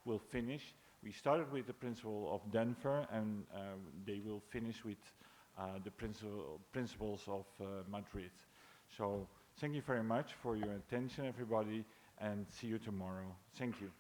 will finish. We started with the principle of Denver, and they will finish with the principles of Madrid. So thank you very much for your attention, everybody, and see you tomorrow. Thank you.